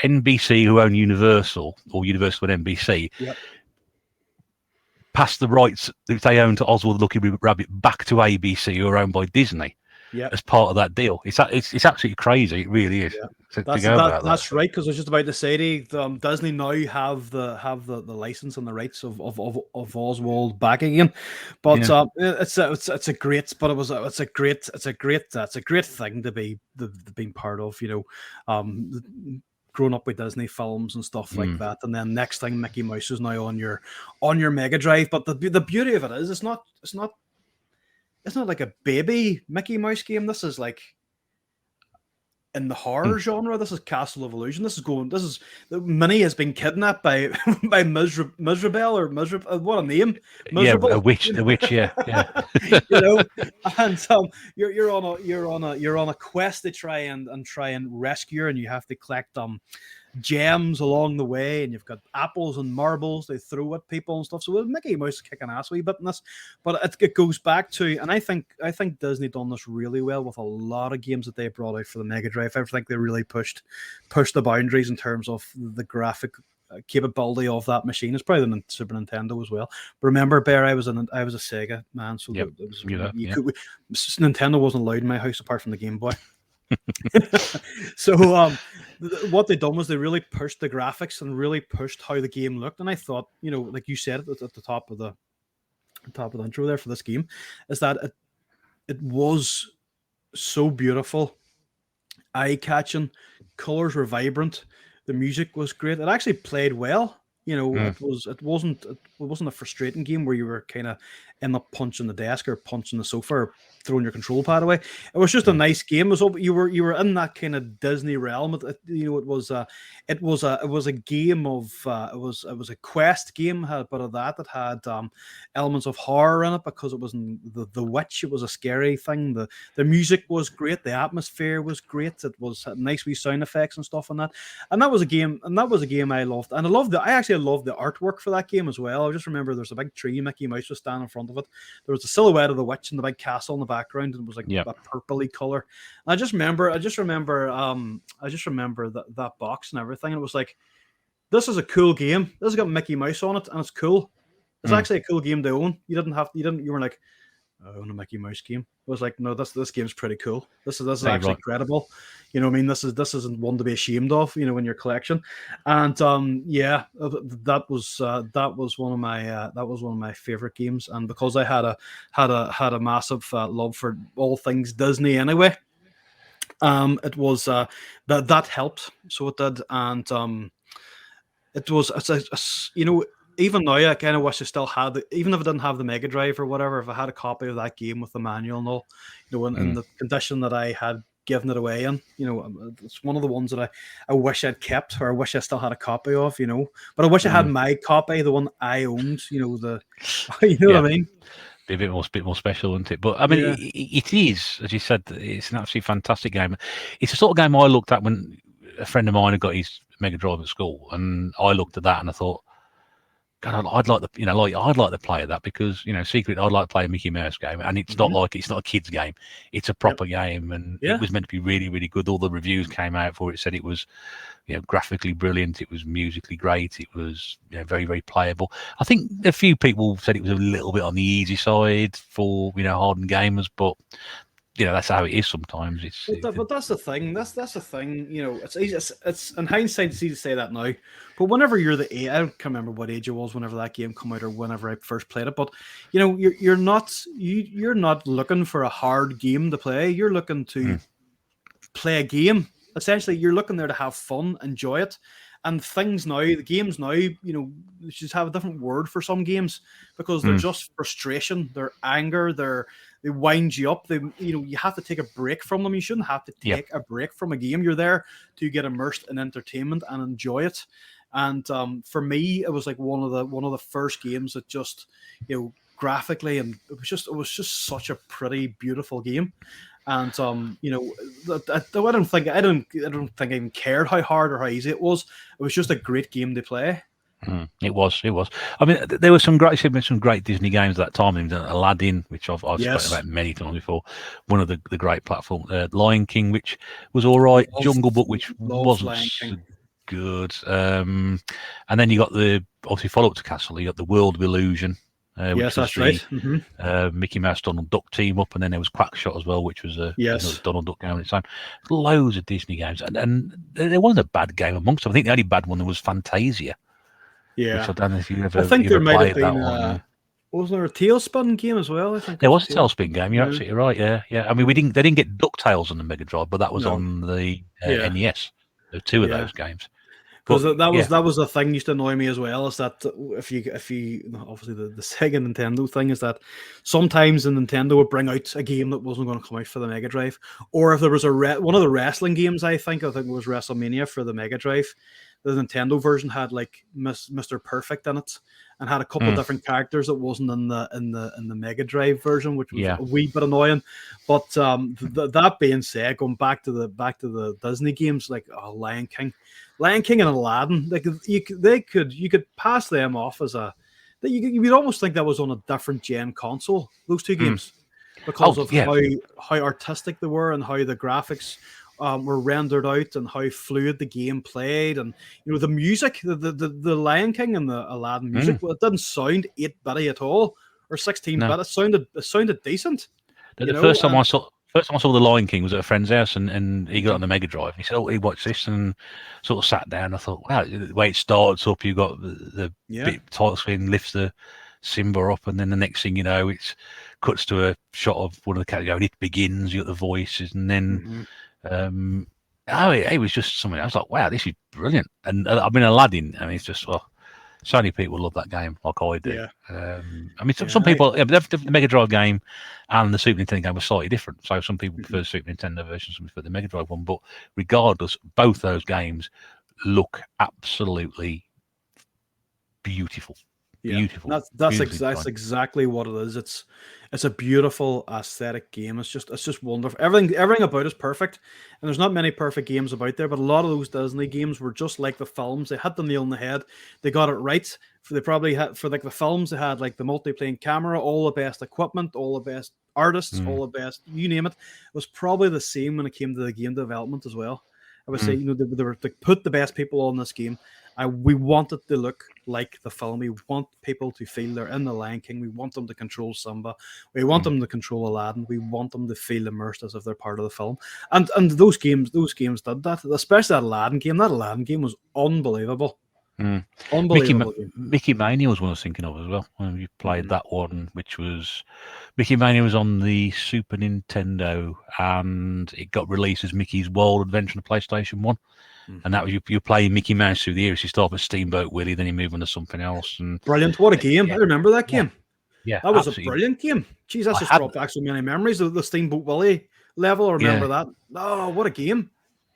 S1: NBC, who own Universal, or Universal and NBC, passed the rights that they own to Oswald the Lucky Rabbit back to ABC, who are owned by Disney. As part of that deal. It's absolutely crazy. It really is.
S2: That's right, because I was just about to say Disney now have the license and the rights of Oswald back again. But it's a great thing to be being part of, growing up with Disney films and stuff like that. And then next thing, Mickey Mouse is now on your Mega Drive. But the beauty of it is it's not like a baby Mickey Mouse game. This is like in the horror genre. This is Castle of Illusion. Minnie has been kidnapped by Miserable or Miserable. What a name! Miserable.
S1: Yeah, a witch. Yeah.
S2: And you're on a quest to try and rescue her, and you have to collect gems along the way, and you've got apples and marbles they throw at people and stuff. So Mickey Mouse is kicking ass a wee bit in this, but it goes back to, and I think Disney done this really well with a lot of games that they brought out for the Mega Drive. I think they really pushed the boundaries in terms of the graphic capability of that machine. It's probably the Super Nintendo as well. But remember, Bear, I was a Sega man, so Nintendo wasn't allowed in my house apart from the Game Boy. So what they done was they really pushed the graphics and really pushed how the game looked. And I thought, like you said at the top of the intro there for this game, is that it was so beautiful, eye-catching, colors were vibrant, the music was great. It actually played well You know,
S1: Mm.
S2: it wasn't a frustrating game where you were kind of end up punching the desk or punching the sofa or throwing your control pad away. It was just a
S1: Mm.
S2: nice game. It was you were in that kind of Disney realm. It was a game of it was a quest game, but of that it had elements of horror in it because it was in the witch. It was a scary thing. The music was great. The atmosphere was great. It was had nice wee sound effects and stuff on that. And that was a game I loved. And I actually loved the artwork for that game as well. I just remember there's a big tree, Mickey Mouse was standing in front of it. There was a silhouette of the witch and the big castle in the background, and it was like
S1: Yeah.
S2: a purpley color. And I just remember that box and everything. And it was like, this is a cool game. This has got Mickey Mouse on it, and it's cool. It's
S1: Mm.
S2: actually a cool game to own. You were like, I own a Mickey Mouse game. I was like, no, this game's pretty cool. This is
S1: Hey,
S2: actually
S1: right.
S2: credible. You know what I mean? This isn't one to be ashamed of, in your collection. And yeah, that was one of my favorite games. And because I had a massive love for all things Disney anyway, it was that helped. So it did. And it was even now I kind of wish I still had it, even if I didn't have the Mega Drive or whatever. If I had a copy of that game with the manual and all, in
S1: Mm.
S2: the condition that I had given it away in, it's one of the ones that I wish I'd kept, or I wish I still had a copy of, But I wish I had
S1: Mm.
S2: my copy, the one I owned, the you know
S1: Yeah.
S2: what I mean?
S1: Be a bit more special, isn't it? But I mean,
S2: Yeah.
S1: it is, as you said, it's an absolutely fantastic game. It's a sort of game I looked at when a friend of mine had got his Mega Drive at school, and I looked at that and I thought, God, I'd like I'd like to play that because secretly I'd like to play a Mickey Mouse game, and it's not
S2: Mhm.
S1: like it's not a kids game, it's a
S2: Yep.
S1: proper game, and it
S2: Yeah.
S1: was meant to be really, really good. All the reviews came out for it, said it was graphically brilliant, it was musically great, it was very, very playable. I think a few people said it was a little bit on the easy side for hardened gamers, but that's how it is sometimes.
S2: But that's the thing. That's the thing. It's easy. It's in hindsight, it's easy to say that now. But whenever you're the age, I can't remember what age it was whenever that game came out or whenever I first played it. But you're not looking for a hard game to play. You're looking to
S1: Mm.
S2: play a game. Essentially, you're looking there to have fun, enjoy it. And the games now, they should have a different word for some games because they're
S1: Mm.
S2: just frustration, they're anger, they wind you up. You have to take a break from them. You shouldn't have to
S1: Yeah.
S2: take a break from a game. You're there to get immersed in entertainment and enjoy it. And for me, it was like one of the first games that just, graphically, and it was just such a pretty beautiful game. And I don't think I even cared how hard or how easy it was. It was just a great game to play.
S1: It was. I mean, there were some great Disney games at that time. Aladdin, which I've spoken
S2: Yes,
S1: about many times before. One of the great platform, Lion King, which was all right.
S2: love,
S1: Jungle Book, which
S2: love
S1: wasn't
S2: Lion
S1: so
S2: King.
S1: good. And then you got the obviously follow up to Castle. You got the World of Illusion, which
S2: Yes,
S1: was
S2: that's
S1: the
S2: right.
S1: Mickey Mouse Donald Duck team up, and then there was Quackshot as well, which was another
S2: Yes,
S1: Donald Duck game on its own. Loads of Disney games, and there wasn't a bad game amongst them. I think the only bad one was Fantasia, which
S2: yeah.
S1: I don't know if you
S2: I
S1: ever
S2: think
S1: you
S2: there
S1: ever
S2: might have
S1: played that
S2: been.
S1: one.
S2: Wasn't there a Tailspin game as well? I think there
S1: There
S2: was
S1: was a
S2: a Tailspin.
S1: Tailspin game. You're
S2: Yeah.
S1: absolutely right. Yeah. I mean, they didn't get DuckTales on the Mega Drive, but that was
S2: No.
S1: on the
S2: Yeah.
S1: NES. There were two of
S2: Yeah.
S1: those games.
S2: Because
S1: But
S2: that was
S1: yeah,
S2: that was the thing used to annoy me as well, is that if you obviously the Sega Nintendo thing is that sometimes the Nintendo would bring out a game that wasn't going to come out for the Mega Drive, or if there was one of the wrestling games, I think it was WrestleMania for the Mega Drive, the Nintendo version had like Mr. Perfect in it and had a couple of
S1: mm,
S2: different characters that wasn't in the Mega Drive version, which was
S1: yeah,
S2: a wee bit annoying. But that being said, going back to the Disney games like Lion King and Aladdin, like you could pass them off as you'd almost think that was on a different gen console. Those two
S1: mm.
S2: games, because of
S1: Yeah,
S2: how artistic they were and how the graphics were rendered out and how fluid the game played, and the music, the Lion King and the Aladdin music,
S1: mm,
S2: well, it didn't sound 8-bitty at all or 16
S1: no.
S2: bit. It sounded decent,
S1: The first time
S2: and
S1: I saw the Lion King was at a friend's house, and he got it
S2: Mhm.
S1: on the Mega Drive. He said, "Oh, he watched this," and sort of sat down. I thought, wow, the way it starts up, you got the
S2: yeah.
S1: bit title screen lifts the Simba up, and then the next thing you know, it's cuts to a shot of one of the characters going, "It begins." You got the voices, and then
S2: Mhm.
S1: um, it was just something. I was like, wow, this is brilliant. And I mean, Aladdin. I mean, it's just So many people love that game, like I do.
S2: Yeah.
S1: I mean, some people, yeah, but the Mega Drive game and the Super Nintendo game were slightly different. So some people prefer the Super Nintendo version, some prefer the Mega Drive one. But regardless, both those games look absolutely beautiful.
S2: Yeah,
S1: Beautiful.
S2: that's
S1: Beautifully
S2: exactly what it is. It's a beautiful aesthetic game. It's just wonderful. Everything about it is perfect, and there's not many perfect games about there. But a lot of those Disney games were just like the films. They hit the nail on the head. They got it right. They probably had for like the films. They had like the multi-plane camera, all the best equipment, all the best artists, all the best you name it. It was probably the same when it came to the game development as well. I would say they put the best people on this game. We want it to look like the film. We want people to feel they're in the Lion King. We want them to control Simba. We want them to control Aladdin. We want them to feel immersed as if they're part of the film. And those games did that. Especially that Aladdin game. That Aladdin game was unbelievable. Unbelievable game.
S1: Mickey Mania was one I was thinking of as well. When you played that one, which was Mickey Mania was on the Super Nintendo, and it got released as Mickey's Wild Adventure on the PlayStation 1. And that was you're playing Mickey Mouse through the years. You start with Steamboat Willie, then you move on to something else. And
S2: brilliant! What a game! I remember that game.
S1: Yeah,
S2: that was a brilliant game. Jeez, that's just brought back so many memories of the Steamboat Willie level. I remember that. Oh, what a game!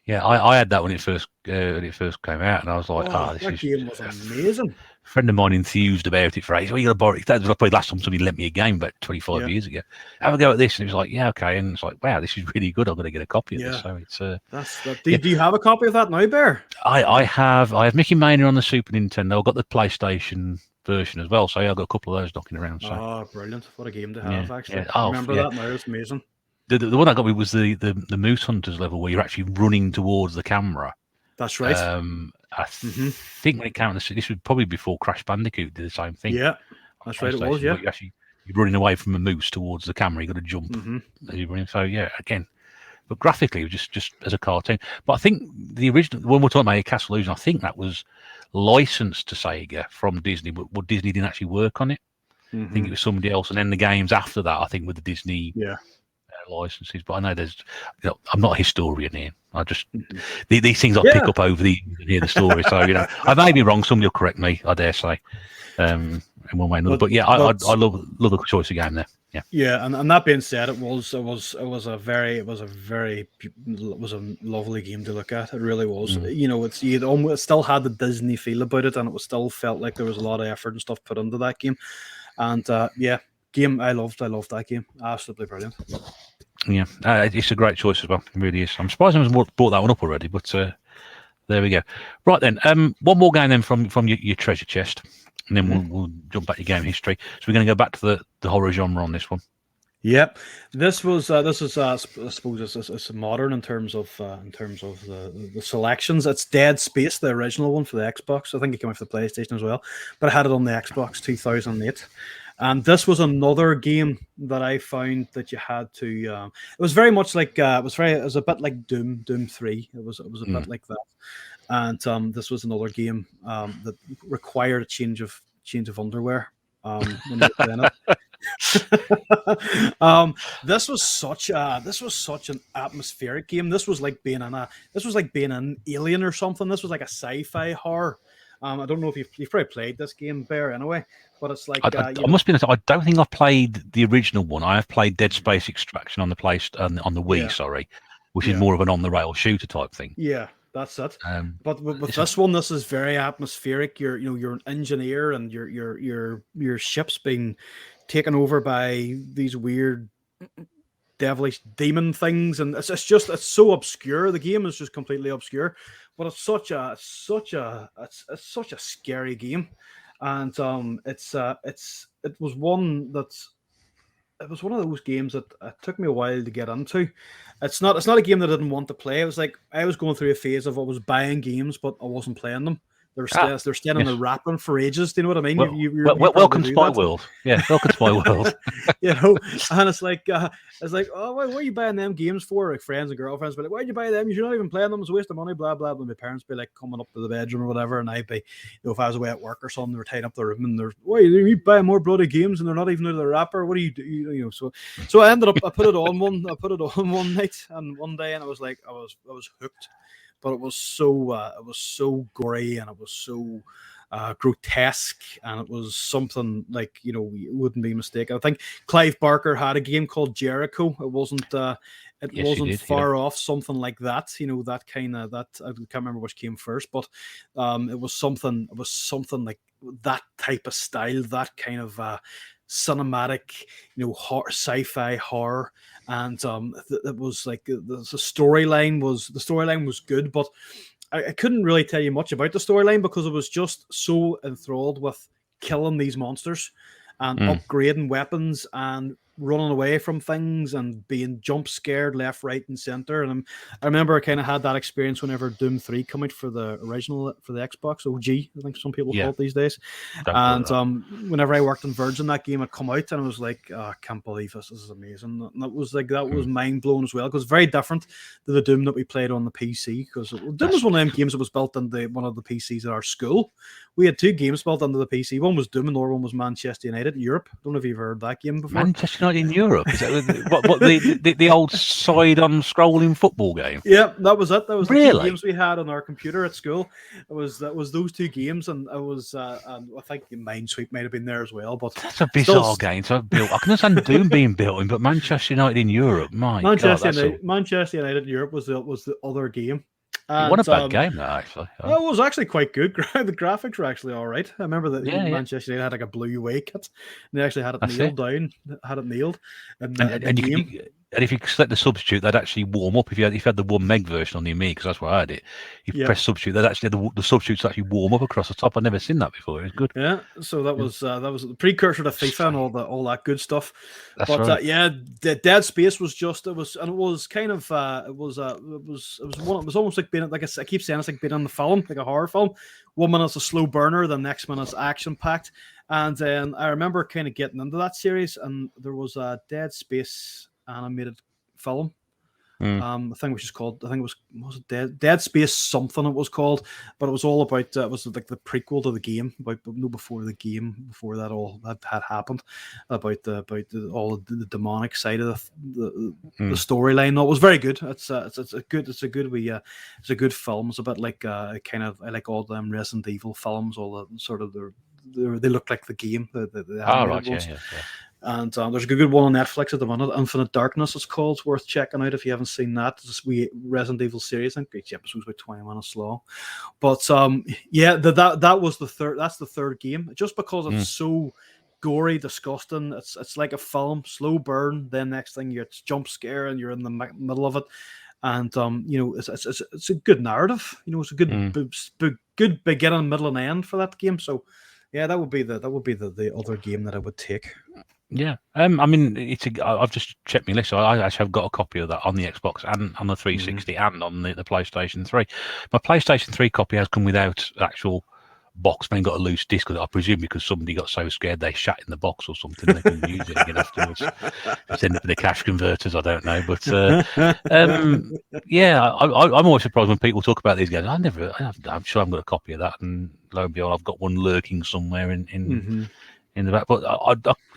S1: Yeah, I had that when it first came out, and I was like,
S2: this game was amazing.
S1: A friend of mine enthused about it for ages. Well, you got to borrow it. That was probably last time somebody lent me a game about 25 years ago. Have a go at this, and it was like, yeah, okay. And it's like, wow, this is really good. I'm going to get a copy of this. So it's
S2: Do you have a copy of that now, Bear?
S1: I have Mickey Mania on the Super Nintendo. I've got the PlayStation version as well. So I've got a couple of those knocking around. So.
S2: Brilliant! What a game to have, actually.
S1: Yeah. Oh,
S2: remember that now? It's amazing.
S1: The one I got me was the Moose Hunters level where you're actually running towards the camera.
S2: That's right.
S1: I think when it came out, this was probably before Crash Bandicoot did the same thing.
S2: Yeah, that's right. It was. Yeah,
S1: you're running away from a moose towards the camera. You got to jump. So yeah, again, but graphically, it was just as a cartoon. But I think the original, when we're talking about Castle Illusion, I think that was licensed to Sega from Disney, but Disney didn't actually work on it. I think it was somebody else, and then the games after that, I think, with the Disney. Licenses, but I know there's. I'm not a historian here. I just these things I pick up over the and hear the story. So I may be wrong. Somebody will correct me. I dare say, in one way or another. But yeah, I love the choice of game there.
S2: Yeah, and that being said, it was a lovely game to look at. It really was. It still had the Disney feel about it, and it was still felt like there was a lot of effort and stuff put into that game. And game I loved that game. Absolutely brilliant.
S1: Yeah, it's a great choice as well. It really is. I'm surprised I haven't brought that one up already, but there we go. Right then, one more game then from your treasure chest, and then we'll jump back to game history. So we're going to go back to the horror genre on this one.
S2: Yep, this is I suppose it's modern in terms of the selections. It's Dead Space, the original one for the Xbox. I think it came out for the PlayStation as well, but I had it on the Xbox 2008. And this was another game that I found that you had to. It was very much like it was a bit like Doom 3. It was a bit like that. And this was another game that required a change of underwear when you were playing it. This was such an atmospheric game. This was like being an Alien or something. This was like a sci-fi horror. I don't know if you've probably played this game, Bear, anyway, but it's like
S1: I must be honest. I don't think I've played the original one. I have played Dead Space Extraction on the on the Wii, which is more of an on the rail shooter type thing.
S2: Yeah, that's it. But with this one, this is very atmospheric. You're an engineer, and your ship's been taken over by these weird devilish demon things, and it's so obscure. The game is just completely obscure, but it's such a scary game, and it was one of those games that it took me a while to get into. It's not a game that I didn't want to play. It was like I was going through a phase of I was buying games, but I wasn't playing them. They're staying in the wrapping for ages. Do you know what I mean?
S1: Welcome to my world. Yeah, welcome to my world.
S2: And it's like, oh, what are you buying them games for? Like friends and girlfriends, but like, why'd you buy them? You're not even playing them. It's a waste of money. Blah blah. But my parents be like coming up to the bedroom or whatever, and I'd be, if I was away at work or something, they were tying up the room, and they're, why are you buying more bloody games and they're not even out of the wrapper? What do you do? So I ended up, I put it on one night and one day, and I was like, I was hooked. But it was so gory, and it was so grotesque, and it was something like, you wouldn't be mistaken. I think Clive Barker had a game called Jericho. It wasn't. It
S1: Yes, he
S2: wasn't
S1: did.
S2: far off something like that. That kind of that. I can't remember which came first, but it was something. It was something like that type of style. That kind of cinematic, sci-fi horror, and it was like the storyline was good, but I couldn't really tell you much about the storyline because it was just so enthralled with killing these monsters and upgrading weapons and running away from things and being jump scared left, right, and center. And I remember I kind of had that experience whenever Doom 3 came out for the original, for the Xbox OG, I think some people call it these days. And whenever I worked in Virgin, that game had come out, and I was like, I can't believe this is amazing. And that was mind blowing as well, because it's very different to the Doom that we played on the PC. Because Doom was one of them games that was built into one of the PCs at our school. We had two games built into the PC. One was Doom, and the other one was Manchester United in Europe. I don't know if you've heard that game before.
S1: Manchester United in Europe? Is that what the old side-on scrolling football game?
S2: Yeah, that was it. That was
S1: really?
S2: The two games we had on our computer at school. That was those two games, and I think Minesweep might have been there as well. But
S1: that's a bizarre game to have built. I can understand Doom being built in, but Manchester United in Europe, Manchester
S2: United in Europe was the other game.
S1: And, what a bad game, that, actually.
S2: It was actually quite good. The graphics were actually all right. I remember that Manchester United had like a blue away kit, and they actually had it nailed. And
S1: if you select the substitute, they'd actually warm up. If you had the 1 meg version on the Amiga, because that's where I had it, you press substitute, they'd actually the substitutes actually warm up across the top. I'd never seen that before. It was good.
S2: Yeah, so that was the precursor to FIFA and all that good stuff.
S1: That's
S2: but
S1: right.
S2: the Dead Space was almost like being, like I keep saying, it's like being in the film, like a horror film. 1 minute's a slow burner, the next minute's action packed. And then I remember kind of getting into that series, and there was a Dead Space animated film. I think it was Dead Space something it was called, but it was all about it was like the prequel to the game, before that all had happened, about all the demonic side of the storyline. No, it was very good. It's a good film. It's a bit like I like all them Resident Evil films, all the sort of they look like the game.
S1: Yeah.
S2: And there's a good one on Netflix at the minute, Infinite Darkness it's called. It's worth checking out if you haven't seen that. It's a Resident Evil series. I think each episode's about 20 minutes long. But that was the third. That's the third game. Just because it's so gory, disgusting. It's like a film, slow burn. Then next thing it's jump scare, and you're in the middle of it. And it's a good narrative. It's a good beginning, middle, and end for that game. So yeah, that would be the other game that I would take.
S1: Yeah, I mean, I've just checked my list. So I actually have got a copy of that on the Xbox and on the 360 and on the PlayStation 3. My PlayStation 3 copy has come without actual box. Man, got a loose disc, I presume because somebody got so scared they shat in the box or something. They couldn't use it again afterwards. It's ended up in the cash converters. I don't know, but yeah, I'm always surprised when people talk about these games. I'm sure I've got a copy of that, and lo and behold, I've got one lurking somewhere in the back. But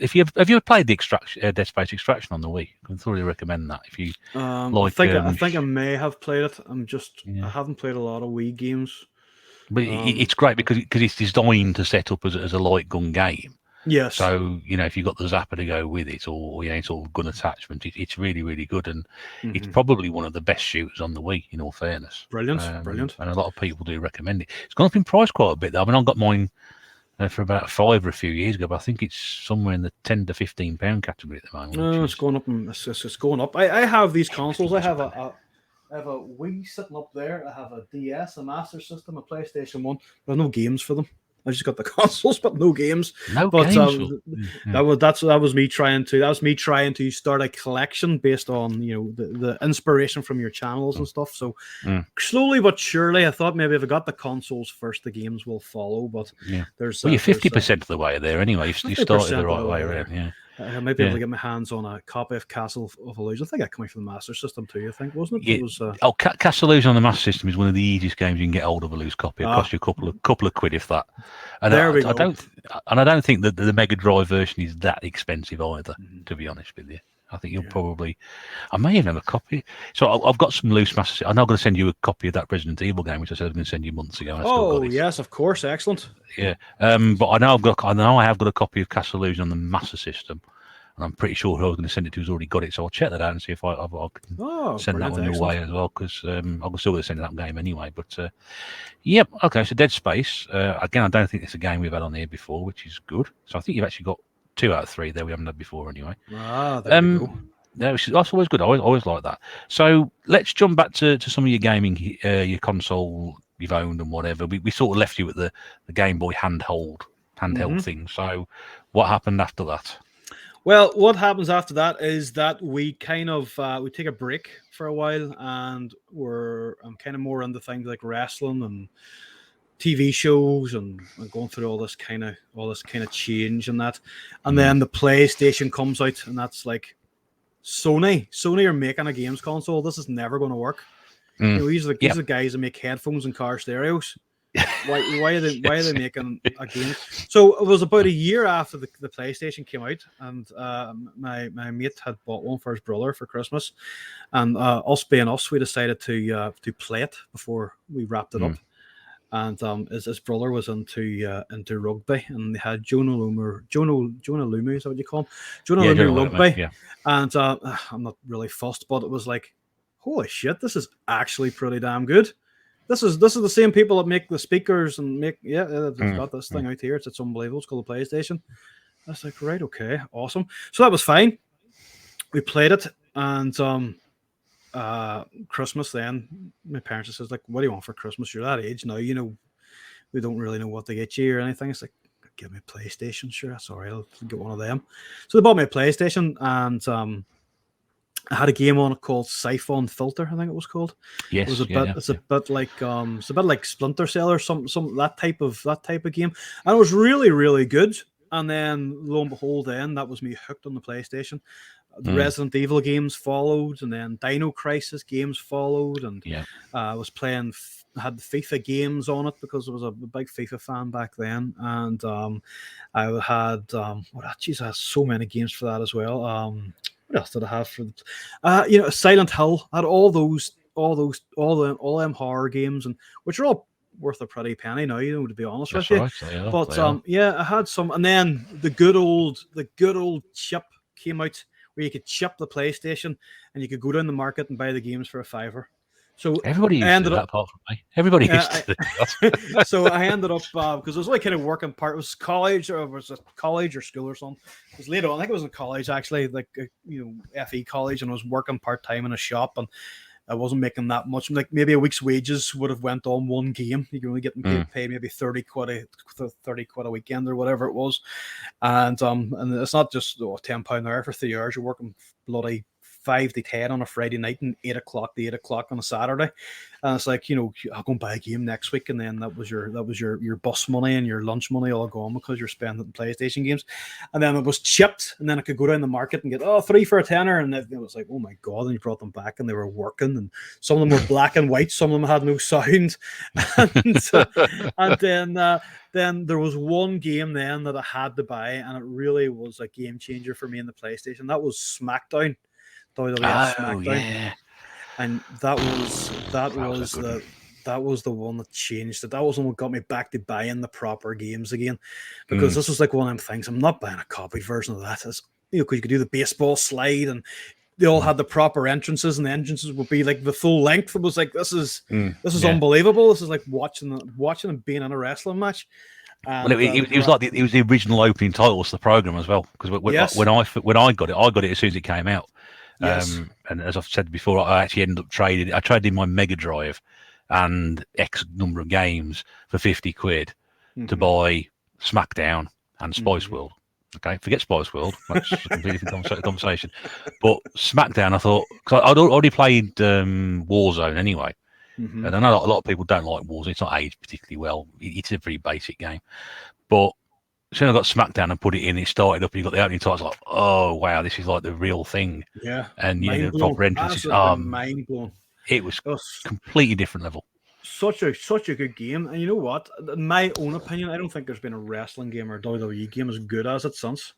S1: have you ever played the Dead Space Extraction on the Wii? I can thoroughly recommend that. If you
S2: I think I may have played it. I haven't played a lot of Wii games.
S1: But it's great because it's designed to set up as a light gun game.
S2: Yes.
S1: So if you've got the zapper to go with it, or sort of gun attachment, it's really, really good, and it's probably one of the best shooters on the Wii. In all fairness,
S2: brilliant.
S1: And a lot of people do recommend it. It's gone up in price quite a bit, though. I mean, I got mine for about $5 a few years ago, but I think it's somewhere in the £10 to £15 category at the moment.
S2: No, it's going up. It's going up. I have these consoles. I have a Wii sitting up there. I have a DS, a Master System, a PlayStation 1. There's no games for them. I just got the consoles, but no games.
S1: That
S2: was me trying to start a collection based on the inspiration from your channels and stuff. So slowly but surely, I thought maybe if I got the consoles first, the games will follow. But
S1: you're 50% of the way there anyway. You started the right way around. Yeah.
S2: I might be able to get my hands on a copy of Castle of Illusion. I think that came from the Master System too, I think, wasn't it?
S1: Castle of Illusion on the Master System is one of the easiest games you can get hold of a loose copy. It costs you a couple of quid, if that. And I don't think that the Mega Drive version is that expensive either, to be honest with you. I think you'll probably. I may even have a copy. So I've got some loose Master. I'm now going to send you a copy of that Resident Evil game, which I said I was going to send you months ago. And I still got it.
S2: Yes, of course, excellent.
S1: Yeah, but I know I have got a copy of Castle Illusion on the Master System, and I'm pretty sure who I was going to send it to has already got it. So I'll check that out and see if I can send that one your way as well, because I'm still going to send that game anyway. But yep, okay. So Dead Space again. I don't think it's a game we've had on here before, which is good. So I think you've actually got 2 out of 3 there we haven't had before anyway.
S2: There we go.
S1: Yeah, that's always good. I always like that. So let's jump back to some of your gaming, your console you've owned and whatever. We sort of left you at the Game Boy handheld thing. So what happened after that?
S2: Well, what happens after that is that we kind of we take a break for a while, and I'm kind of more into things like wrestling and TV shows and going through all this kind of change and that. And then the PlayStation comes out, and that's like Sony are making a games console. This is never going to work. You know, these are the guys that make headphones and car stereos. Why are they making a game? So it was about a year after the PlayStation came out, and my mate had bought one for his brother for Christmas, and us being us, we decided to play it before we wrapped it up. And his brother was into rugby, and they had Jonah Lumu, is that what you call him? Jonah Lumu rugby. And I'm not really fussed, but it was like, holy shit, this is actually pretty damn good. This is the same people that make the speakers and they've got this thing out here. It's unbelievable. It's called the PlayStation. I was like, right, okay, awesome. So that was fine. We played it, and Christmas then, my parents says, like, what do you want for Christmas? You're that age now, you know, we don't really know what to get you or anything. It's like, give me a PlayStation, sure, that's all right, I'll get one of them. So they bought me a PlayStation, and I had a game on it called Siphon Filter, I think it was called.
S1: Yes,
S2: it was a bit like Splinter Cell or some that type of game, and it was really, really good. And then lo and behold, then that was me hooked on the PlayStation. The Resident Evil games followed, and then Dino Crisis games followed, and I was playing. Had the FIFA games on it because I was a big FIFA fan back then, and I had I had so many games for that as well. What else did I have for Silent Hill? I had all them horror games, and which are all worth a pretty penny now, you know, to be honest with you.
S1: Right,
S2: but I had some, and then the good old chip came out where you could chip the PlayStation and you could go down the market and buy the games for $5. So
S1: everybody used to do that apart from me. Everybody used to do that.
S2: So I ended up because I was like kind of working part. It was college or school or something. It was later on. I think it was in college actually, like FE college, and I was working part time in a shop, and I wasn't making that much. Like maybe a week's wages would have went on one game. You can only get paid maybe 30 quid a weekend or whatever it was, and it's not just £10 an hour for 3 hours. You're working bloody 5 to 10 on a Friday night and 8 o'clock to 8 o'clock on a Saturday, and it's like, I'll go and buy a game next week, and then that was your bus money and your lunch money all gone because you're spending on PlayStation games. And then it was chipped, and then I could go down the market and get 3 for a tenner, and it was like, oh my god. And you brought them back and they were working, and some of them were black and white, some of them had no sound, and then there was one game then that I had to buy, and it really was a game changer for me in the PlayStation. That was SmackDown. SmackDown.
S1: Yeah.
S2: And that was the one that changed it. That was the one that got me back to buying the proper games again, because this was like one of them things. I'm not buying a copied version of that. It's, because you could do the baseball slide, and they all had the proper entrances, and the entrances would be like the full length. It was like, this is unbelievable. This is like watching and being in a wrestling match.
S1: Well, it was like it was the original opening titles to the program as well, because when I got it as soon as it came out.
S2: Yes.
S1: And as I've said before, I actually ended up trading. I traded in my Mega Drive and X number of games for 50 quid to buy SmackDown and Spice World. Okay, forget Spice World. That's a completely different conversation. But SmackDown, I thought, because I'd already played Warzone anyway. And I know a lot of people don't like Warzone. It's not aged particularly well. It's a pretty basic game. But as soon as I got SmackDown and put it in, it started up, and you got the opening titles, like, oh wow, this is like the real thing.
S2: Yeah.
S1: And the proper entrances.
S2: Mind blown.
S1: It was completely different level.
S2: Such a good game. And you know what? In my own opinion, I don't think there's been a wrestling game or a WWE game as good as it since.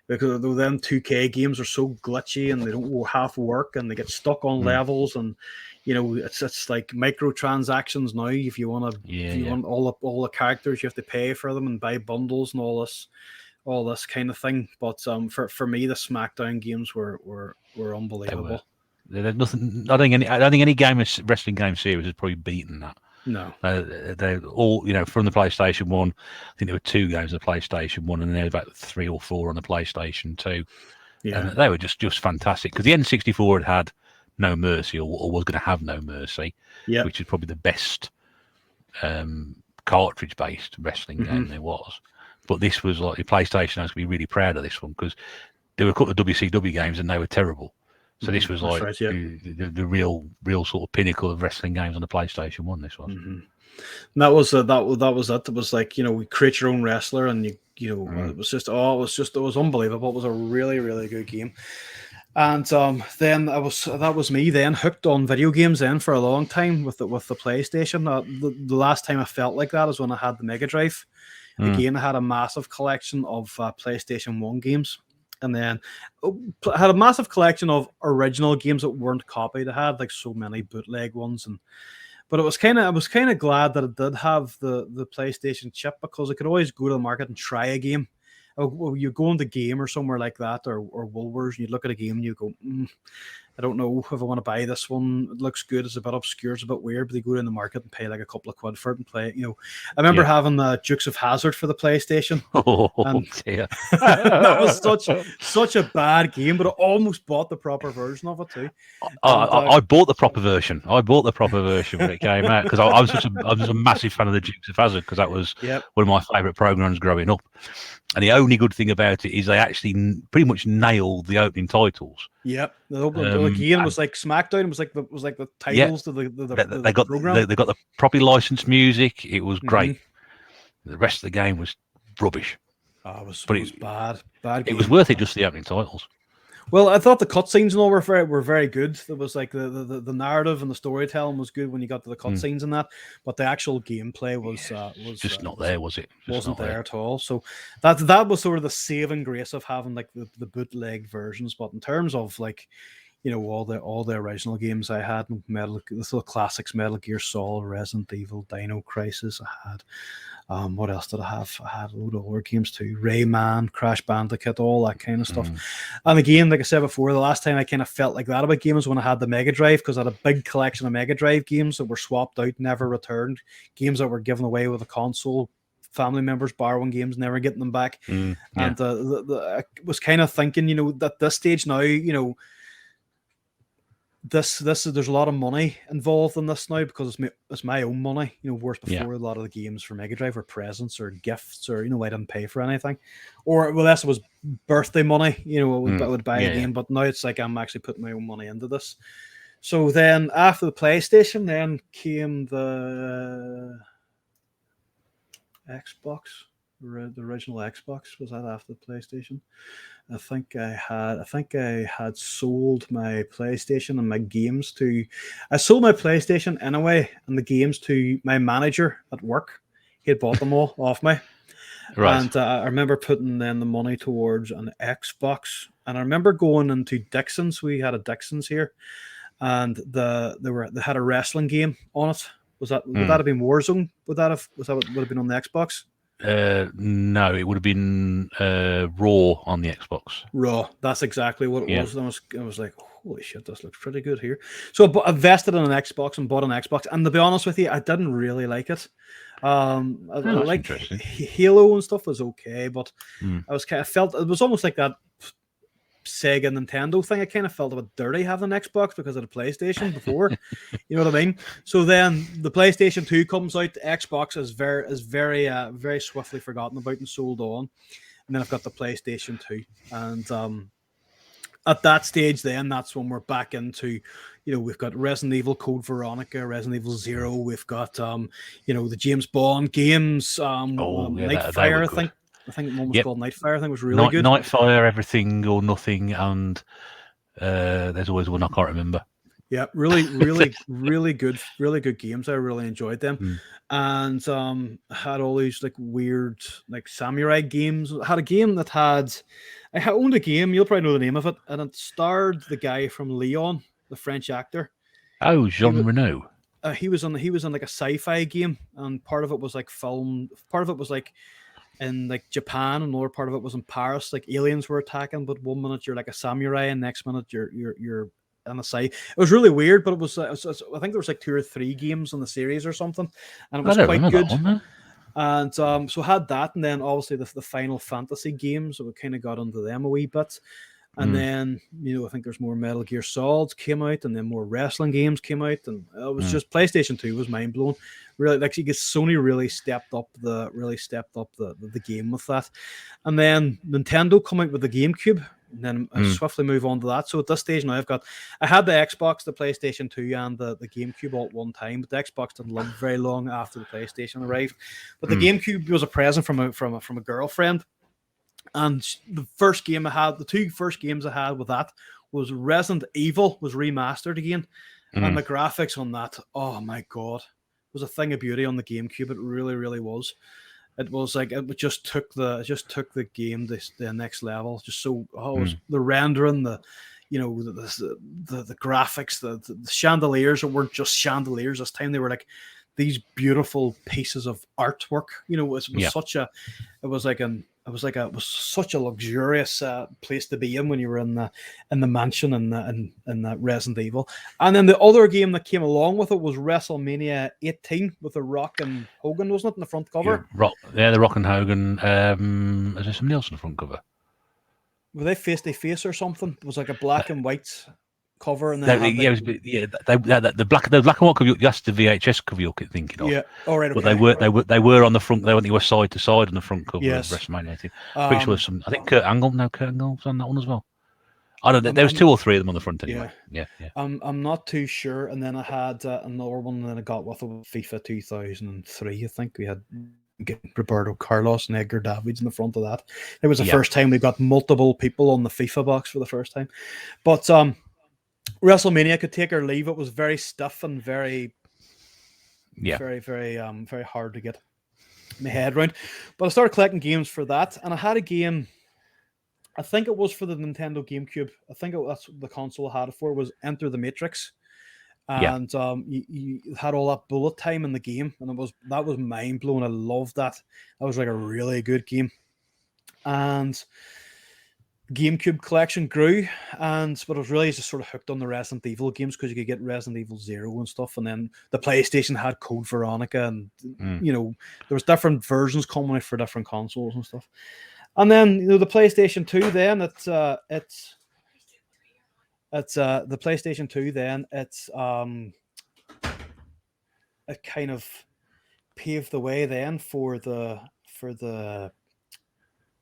S2: because them 2K games are so glitchy and they don't half work and they get stuck on levels, and it's like microtransactions now. If you want all the characters, you have to pay for them and buy bundles and all this kind of thing. But for me, the SmackDown games were unbelievable.
S1: There's nothing. I don't think any wrestling game series has probably beaten that.
S2: No,
S1: they're all from the PlayStation 1. I think there were 2 games on the PlayStation 1, and then about 3 or 4 on the PlayStation 2.
S2: Yeah,
S1: and they were just fantastic, because the N64 had No Mercy, or was going to have No Mercy, which is probably the best cartridge-based wrestling game there was. But this was like the PlayStation has to be really proud of this one, because there were a couple of WCW games and they were terrible. So this was like the real sort of pinnacle of wrestling games on the PlayStation 1. This was.
S2: And that was it. It was like, we create your own wrestler, and it was unbelievable. It was a really, really good game. And then that was me then hooked on video games then for a long time with the PlayStation. The last time I felt like that is when I had the Mega Drive. Again, I had a massive collection of PlayStation 1 games. And then I had a massive collection of original games that weren't copied. I had like so many bootleg ones, but I was kind of glad that it did have the PlayStation chip, because I could always go to the market and try a game. You go into Game or somewhere like that, or Woolworths, and you look at a game and you go, I don't know if I want to buy this one. It looks good. It's a bit obscure. It's a bit weird. But they go in the market and pay like a couple of quid for it and play it. I remember having the Dukes of Hazzard for the PlayStation.
S1: Oh dear,
S2: that was such a bad game, but I almost bought the proper version of it too.
S1: I bought the proper version. I bought the proper version when it came out, because I was a massive fan of the Dukes of Hazzard, because that was one of my favourite programs growing up. And the only good thing about it is they actually pretty much nailed the opening titles.
S2: Yep, the game was like SmackDown. It was like the titles of the program.
S1: They got the properly licensed music. It was great. The rest of the game was rubbish.
S2: It was bad. Bad game.
S1: It was worth it just for the opening titles.
S2: Well, I thought the cutscenes and all were very good. It was like the narrative and the storytelling was good when you got to the cutscenes and that, but the actual gameplay was
S1: just not there, was it?
S2: Wasn't there at all. So that was sort of the saving grace of having like the bootleg versions. But in terms of like, all the original games I had, the classics, Metal Gear Solid, Resident Evil, Dino Crisis. I had. What else did I have? I had a load of other games too. Rayman, Crash Bandicoot, all that kind of stuff. And again, like I said before, the last time I kind of felt like that about games when I had the Mega Drive, because I had a big collection of Mega Drive games that were swapped out, never returned. Games that were given away with a console. Family members borrowing games, never getting them back. And I was kind of thinking, at this stage now, this there's a lot of money involved in this now, because it's my own money. Whereas before, a lot of the games for Mega Drive were presents or gifts, or I didn't pay for anything, or unless it was birthday money. I would buy a game, but now it's like I'm actually putting my own money into this. So then after the PlayStation, then came the Xbox. The original Xbox. Was that after the PlayStation? I think I had sold my PlayStation and my games to. I sold my PlayStation anyway and the games to my manager at work. He had bought them all off me. Right. And I remember putting then the money towards an Xbox. And I remember going into Dixon's. We had a Dixon's here, and they had a wrestling game on it. Would that have been Warzone? Would have been on the Xbox?
S1: No, it would have been Raw on the Xbox.
S2: Raw, that's exactly what it was. And I was like, holy shit, this looks pretty good here. So I invested in an Xbox and bought an Xbox. And to be honest with you, I didn't really like it. I like Halo and stuff was okay, but I felt it was almost like that Sega Nintendo thing. I kind of felt a bit dirty having an Xbox because of the PlayStation before. You know what I mean? So then the PlayStation 2 comes out. The Xbox is very swiftly forgotten about and sold on. And then I've got the PlayStation 2. And at that stage then, that's when we're back into, we've got Resident Evil Code Veronica, Resident Evil 0. We've got, the James Bond games, Nightfire, I think. I think one was called Nightfire. I think it was really good.
S1: Nightfire, Everything or Nothing, and there's always one I can't remember.
S2: Yeah, really good games. I really enjoyed them,
S1: Mm.
S2: and had all these like weird like samurai games. I had a game that had, owned a game. You'll probably know the name of it, and it starred the guy from Leon, the French actor.
S1: Oh,
S2: He
S1: Jean
S2: was
S1: Renault.
S2: he was in like a sci-fi game, and part of it was like film. Part of it was like in like Japan, and another part of it was in Paris. Like aliens were attacking, but one minute you're like a samurai, and next minute you're on the side. It was really weird, but I think there was like 2 or 3 games in the series or something, and it
S1: I
S2: was
S1: don't
S2: quite
S1: remember that
S2: good.
S1: one. No?
S2: And so I had that, and then obviously the Final Fantasy games, so we kind of got into them a wee bit. And
S1: Mm.
S2: then, I think there's more Metal Gear Solids came out, and then more wrestling games came out, and it was
S1: Mm.
S2: just PlayStation 2 was mind blowing. Really, like Sony really stepped up the game with that. And then Nintendo come out with the GameCube, and then I swiftly move on to that. So at this stage now, I had the Xbox, the PlayStation 2, and the GameCube all at one time, but the Xbox didn't live very long after the PlayStation arrived. But the GameCube was a present from a girlfriend. And the two first games I had with that was Resident Evil was remastered again, and the graphics on that, oh my god, was a thing of beauty on the GameCube. It really, really was. It was like it just took the game the next level. Just so it was the rendering, the graphics, the chandeliers that weren't just chandeliers this time. They were like these beautiful pieces of artwork. It was such a it was such a luxurious place to be in when you were in the mansion and the Resident Evil. And then the other game that came along with it was WrestleMania 18 with the Rock and Hogan, wasn't it, in the front cover?
S1: The Rock and Hogan. Is there somebody else on the front cover?
S2: Were they face to face or something? It was like a black and white cover, and
S1: The black and white cover. That's the VHS cover you're thinking of.
S2: Yeah. All right.
S1: But
S2: Okay.
S1: they were on the front. They were side to side on the front cover
S2: Yes.
S1: of WrestleMania 18. Pretty sure I think Kurt Angle was on that one as well. I don't know. There was
S2: I'm-
S1: 2 or 3 of them on the front anyway. Yeah.
S2: I'm not too sure. And then I had another one that I got with FIFA 2003. I think we had Roberto Carlos and Edgar Davids in the front of that. It was the first time we got multiple people on the FIFA box for the first time. But WrestleMania could take or leave. It was very stiff and very very, very, very hard to get my head around. But I started collecting games for that, and I had a game. I think it was for the Nintendo GameCube. I think that's the console I had it for, was Enter the Matrix. And you had all that bullet time in the game, and that was mind blowing. I loved that. That was like a really good game. And GameCube collection grew, but I was really just sort of hooked on the Resident Evil games because you could get Resident Evil 0 and stuff, and then the PlayStation had Code Veronica, and there was different versions coming out for different consoles and stuff. And then the PlayStation 2, then the PlayStation 2, then it kind of paved the way then for the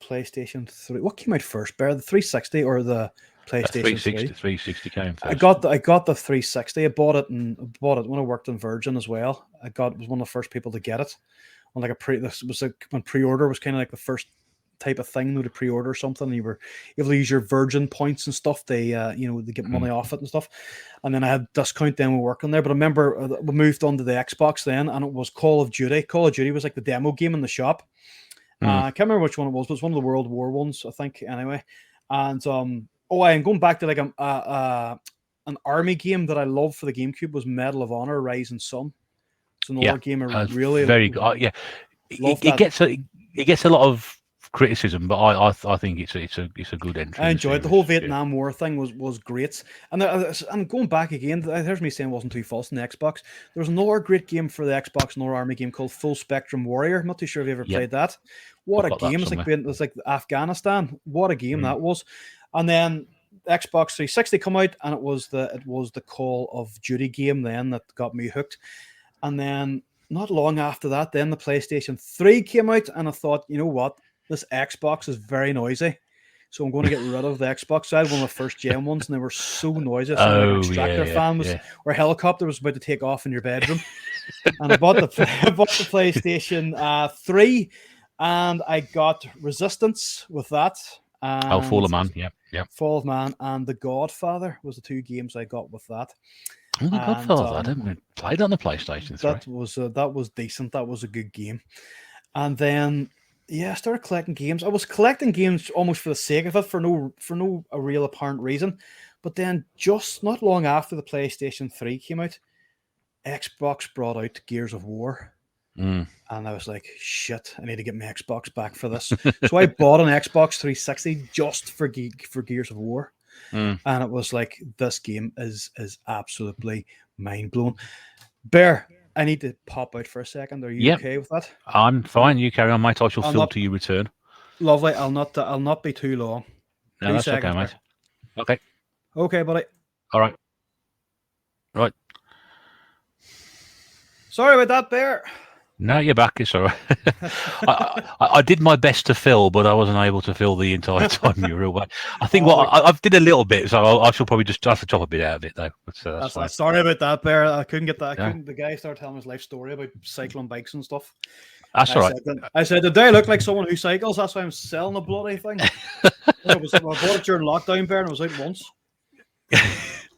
S2: PlayStation 3. What came out first, Bear? The 360 or the PlayStation 3?
S1: 360 came first.
S2: I got the 360. I bought it when I worked in Virgin as well. Was one of the first people to get it on like when pre-order was kind of like the first type of thing to pre-order something. And you were able to use your Virgin points and stuff. They they get money off it and stuff. And then I had discount then we working there. But I remember we moved on to the Xbox then, and it was Call of Duty. Call of Duty was like the demo game in the shop. I can't remember which one it was, but it was one of the World War ones, I think, anyway. And I'm going back to like an army game that I love for the GameCube was Medal of Honor: Rising Sun. It's another game I really
S1: very good. It gets a lot of criticism, but I think it's a good entry.
S2: I enjoyed it. The whole Vietnam War thing was great. And going back again, there's me saying it wasn't too false in the Xbox. There was another great game for the Xbox, another army game called Full Spectrum Warrior. I'm not too sure if you ever played that. What a game! It's like Afghanistan. What a game that was. And then Xbox 360 come out, and it was the Call of Duty game then that got me hooked. And then not long after that, then the PlayStation 3 came out, and I thought, you know what? This Xbox is very noisy, so I'm going to get rid of the Xbox. So I had one of the first gen ones, and they were so noisy. It sounded like an extractor fan or a helicopter was about to take off in your bedroom. And I bought the PlayStation 3, and I got Resistance with that.
S1: Oh, Fall
S2: and
S1: of Man. Yep.
S2: Fall of Man and The Godfather was the two games I got with that.
S1: Oh, The
S2: And
S1: Godfather. I don't played on the PlayStation 3.
S2: that was decent. That was a good game. And then I started collecting games. I was collecting games almost for the sake of it, for no real apparent reason. But then just not long after the PlayStation 3 came out, Xbox brought out Gears of War.
S1: Mm.
S2: And I was like, shit, I need to get my Xbox back for this. So I bought an Xbox 360 just for Gears of War.
S1: Mm.
S2: And it was like, this game is absolutely mind-blowing. Bear, I need to pop out for a second. Are you okay with that?
S1: I'm fine. You carry on, mate. I shall film till you return.
S2: Lovely. I'll not be too long.
S1: No, that's okay, mate. Okay.
S2: Okay, buddy.
S1: All right. Right.
S2: Sorry about that, Bear.
S1: No, you're back. It's all right. I did my best to fill, but I wasn't able to fill the entire time you were away. I think I did a little bit, so I shall probably just have to chop a bit out of it, though. But, that's fine.
S2: Sorry about that, Bear. I couldn't get that. The guy started telling his life story about cycling bikes and stuff.
S1: That's all right.
S2: I said, did I look like someone who cycles? That's why I'm selling the bloody thing. I bought it during lockdown, Bear, and I was out once.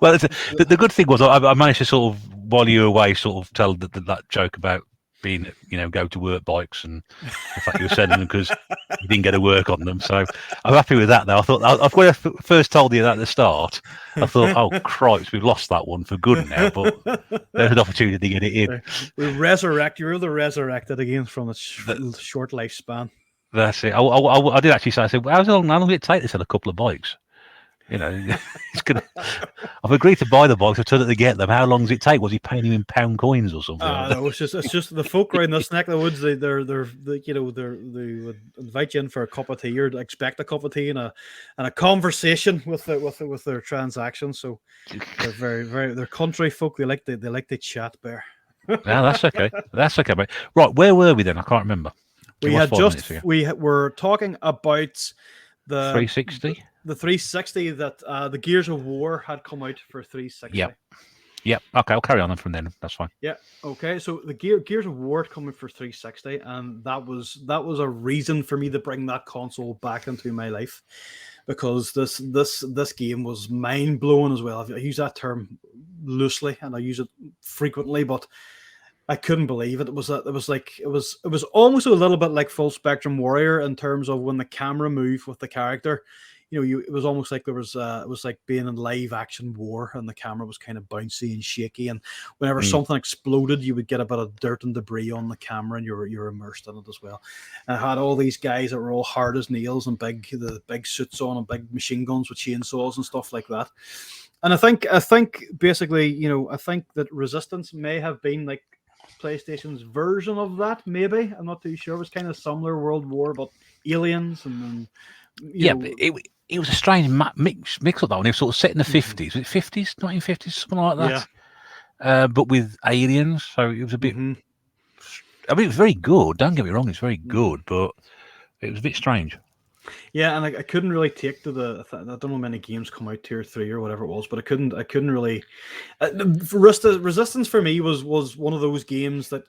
S1: Well, the good thing was I managed to sort of, while you were away, sort of tell that joke about being, go to work bikes and the fact you were sending them because you didn't get to work on them. So I'm happy with that now. I thought, when I first told you that at the start, I thought, oh, Christ, we've lost that one for good now, but there's an opportunity to get it in.
S2: You're the resurrected again from a short lifespan.
S1: That's it. I did actually say, I said, well, how long will it take to sell a couple of bikes? It's gonna. I've agreed to buy the bikes. I've told it to get them. How long does it take? Was he paying him in pound coins or something?
S2: No, it's just the folk around this neck of the woods. They would invite you in for a cup of tea or expect a cup of tea and a conversation with their transactions. So they're they're country folk. They like to chat, Bear.
S1: Yeah, that's okay. That's okay, mate. Right, where were we then? I can't remember.
S2: We were talking about the
S1: 360.
S2: The 360 that the Gears of War had come out for 360.
S1: Yep. Okay, I'll carry on from then. That's fine.
S2: Yeah. Okay. So the Gears of War coming for 360, and that was a reason for me to bring that console back into my life, because this game was mind blowing as well. I use that term loosely, and I use it frequently, but I couldn't believe it. It was almost a little bit like Full Spectrum Warrior in terms of when the camera moved with the character. It was almost like it was like being in live action war, and the camera was kind of bouncy and shaky. And whenever something exploded, you would get a bit of dirt and debris on the camera, and you're immersed in it as well. And I had all these guys that were all hard as nails and the big suits on and big machine guns with chainsaws and stuff like that. And I think basically, I think that Resistance may have been like PlayStation's version of that. Maybe, I'm not too sure. It was kind of similar World War, but aliens and.
S1: But it was a strange mix up, that one. It was sort of set in the 50s. Was it 50s, 1950s, something like that? Yeah. But with aliens, so it was a bit... I mean, it was very good. Don't get me wrong, it's very good, but it was a bit strange.
S2: Yeah, and I couldn't really take to I don't know how many games come out, 2 or 3 or whatever it was, but I couldn't really... Resistance for me was one of those games that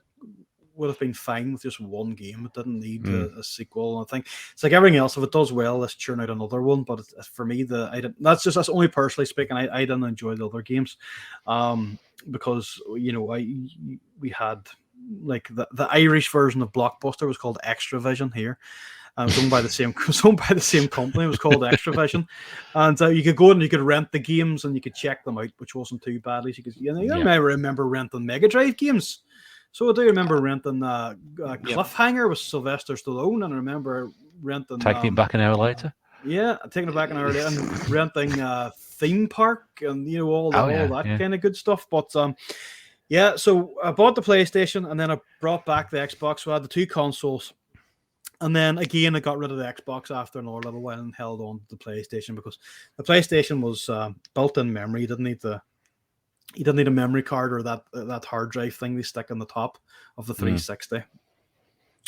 S2: would have been fine with just one game. It didn't need a sequel. And I think it's like everything else. If it does well, let's churn out another one. But for me, that's only personally speaking. I didn't enjoy the other games, because we had like the Irish version of Blockbuster was called Extravision here. It was owned by the same company. It was called Extravision, and you could go and you could rent the games and you could check them out, which wasn't too badly. So I remember renting Mega Drive games. So I do remember renting Cliffhanger with Sylvester Stallone, and I remember renting...
S1: Taking it back an hour later?
S2: Yeah, taking it back an hour later, and renting Theme Park and, all that kind of good stuff. But, so I bought the PlayStation, and then I brought back the Xbox, so I had the two consoles. And then, again, I got rid of the Xbox after another little while and held on to the PlayStation, because the PlayStation was built-in memory. You didn't need a memory card or that hard drive thing they stick on the top of the 360.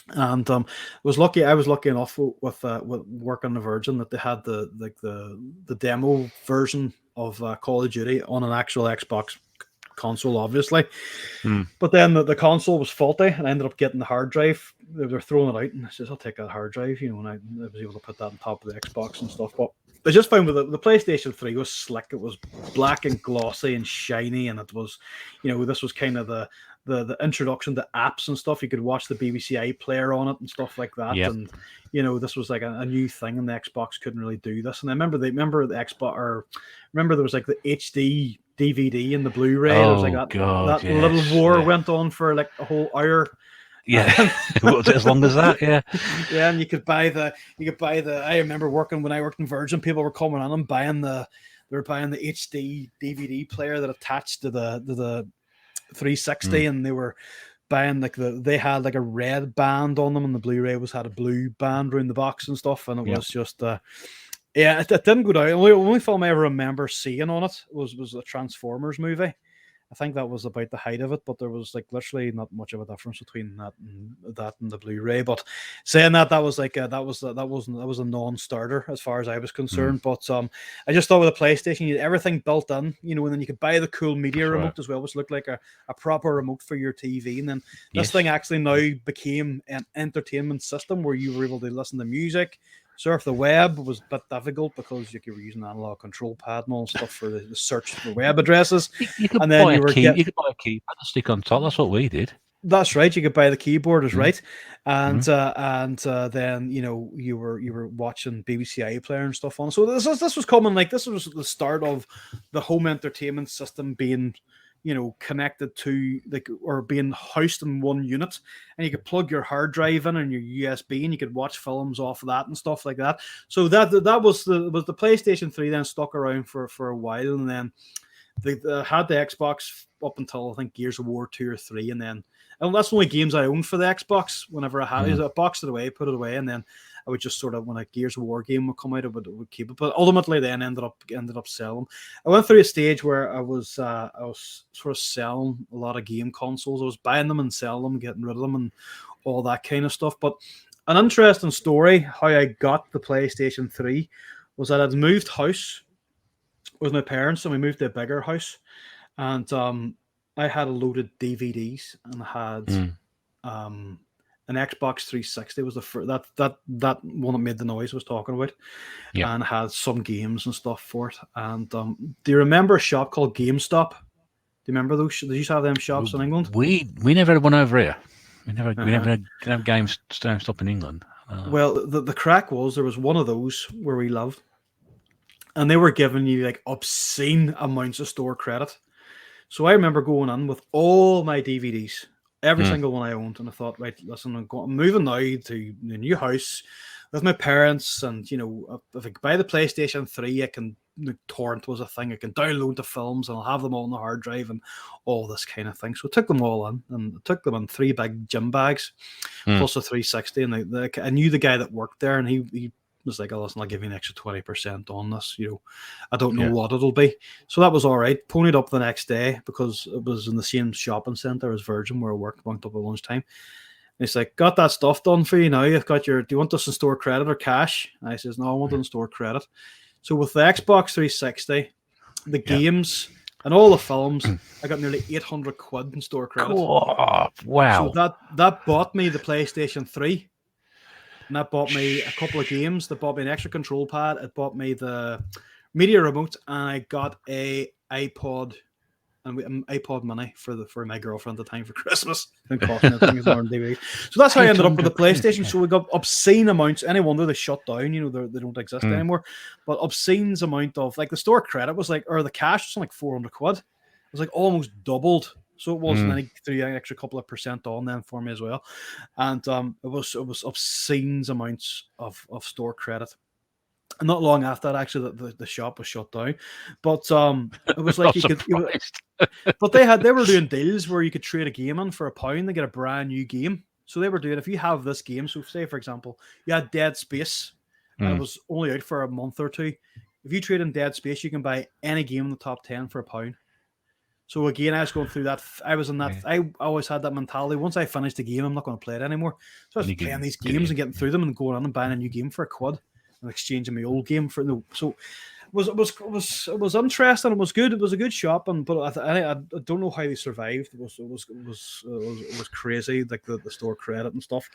S2: And I was lucky enough with work on the Virgin that they had the demo version of Call of Duty on an actual Xbox console, obviously.
S1: Hmm.
S2: But then the console was faulty, and I ended up getting the hard drive. They were throwing it out, and I says, "I'll take that hard drive," and I was able to put that on top of the Xbox and stuff. But I just found with the PlayStation 3 was slick. It was black and glossy and shiny, and it was, this was kind of the introduction to apps and stuff. You could watch the BBC iPlayer on it and stuff like that.
S1: Yep.
S2: And this was like a new thing, and the Xbox couldn't really do this. And I remember the Xbox, or remember there was like the HD DVD and the Blu-ray. There was like that little war went on for like a whole hour.
S1: Yeah, was it as long as that? Yeah,
S2: yeah, and you could buy the. I remember when I worked in Virgin, people were coming on and buying the HD DVD player that attached to the 360, and they were buying they had like a red band on them, and the Blu-ray had a blue band around the box and stuff, and it was just it didn't go down. The only film I ever remember seeing on it was the Transformers movie. I think that was about the height of it, but there was like literally not much of a difference between that and the Blu-ray. But saying that was like that was a non-starter as far as I was concerned. But I just thought with a PlayStation, you had everything built in, and then you could buy the cool media remote as well, which looked like a proper remote for your TV. And then this thing actually now became an entertainment system where you were able to listen to music. Surf the web was a bit difficult because you were using an analog control pad and all stuff for the search for web addresses.
S1: You could buy a keypad to stick on top. That's what we did.
S2: That's right. You could buy the keyboard, is right, and then you were watching BBC iPlayer and stuff on. So this was coming this was the start of the home entertainment system being connected to or being housed in one unit, and you could plug your hard drive in and your USB, and you could watch films off of that and stuff like that. So that was the PlayStation 3 then stuck around for a while, and then they had the Xbox up until I think Gears of War 2 or 3, and that's the only games I owned for the Xbox. Whenever I had it, I boxed it away, put it away, and then I would just sort of, when a Gears of War game would come out, I would keep it. But ultimately, then ended up selling. I went through a stage where I was sort of selling a lot of game consoles. I was buying them and selling them, getting rid of them, and all that kind of stuff. But an interesting story how I got the PlayStation 3 was that I'd moved house with my parents, and we moved to a bigger house, and I had a load of DVDs, and I had an Xbox 360 was that one that made the noise I was talking about, and had some games and stuff for it. And do you remember a shop called GameStop? Do you remember those? Did you have them shops in England?
S1: We never had one over here. We never had GameStop in England.
S2: Well, the crack was there was one of those where we lived, and they were giving you like obscene amounts of store credit. So I remember going in with all my DVDs. Every single one I owned, and I thought, right, listen, I'm moving now to the new house with my parents, and if I buy the PlayStation 3, I can torrent was a thing. I can download the films, and I'll have them all on the hard drive, and all this kind of thing. So I took them all in, and I took them in 3 big gym bags, plus a 360. And I knew the guy that worked there, and he was like, "Oh, listen, I'll give you an extra 20% on this. I don't know what it'll be." So that was all right. Ponied up the next day because it was in the same shopping centre as Virgin where I worked. Went up at lunchtime. And he's like, "Got that stuff done for you now. You've got do you want this in store credit or cash?" And I says, "No, I want it in store credit." So with the Xbox 360, the games and all the films, I got nearly 800 quid in store credit.
S1: Oh, wow!
S2: So that bought me the PlayStation 3. And that bought me a couple of games. That bought me an extra control pad. It bought me the media remote, and I got a iPod and iPod Mini for my girlfriend at the time for Christmas. And cost me things on DVD. So that's how I ended up with the PlayStation. So we got obscene amounts. Any wonder they shut down. They don't exist anymore. But obscene amount of the store credit was or the cash was like 400 quid. It was like almost doubled. So it wasn't any extra couple of percent on them for me as well, and it was obscene amounts of store credit. And not long after that, actually, the shop was shut down. But it was like but they were doing deals where you could trade a game in for £1 to get a brand new game. So they were doing, if you have this game, so say for example you had Dead Space, and it was only out for a month or two. If you trade in Dead Space, you can buy any game in the top 10 for £1. So again, I was going through that. I was in that. I always had that mentality. Once I finished the game, I'm not going to play it anymore. So I was playing these games and getting through them and going on and buying a new game for £1 and exchanging my old game for no. So was interesting. It was good. It was a good shopping, but I don't know how they survived. It was crazy, like the store credit and stuff.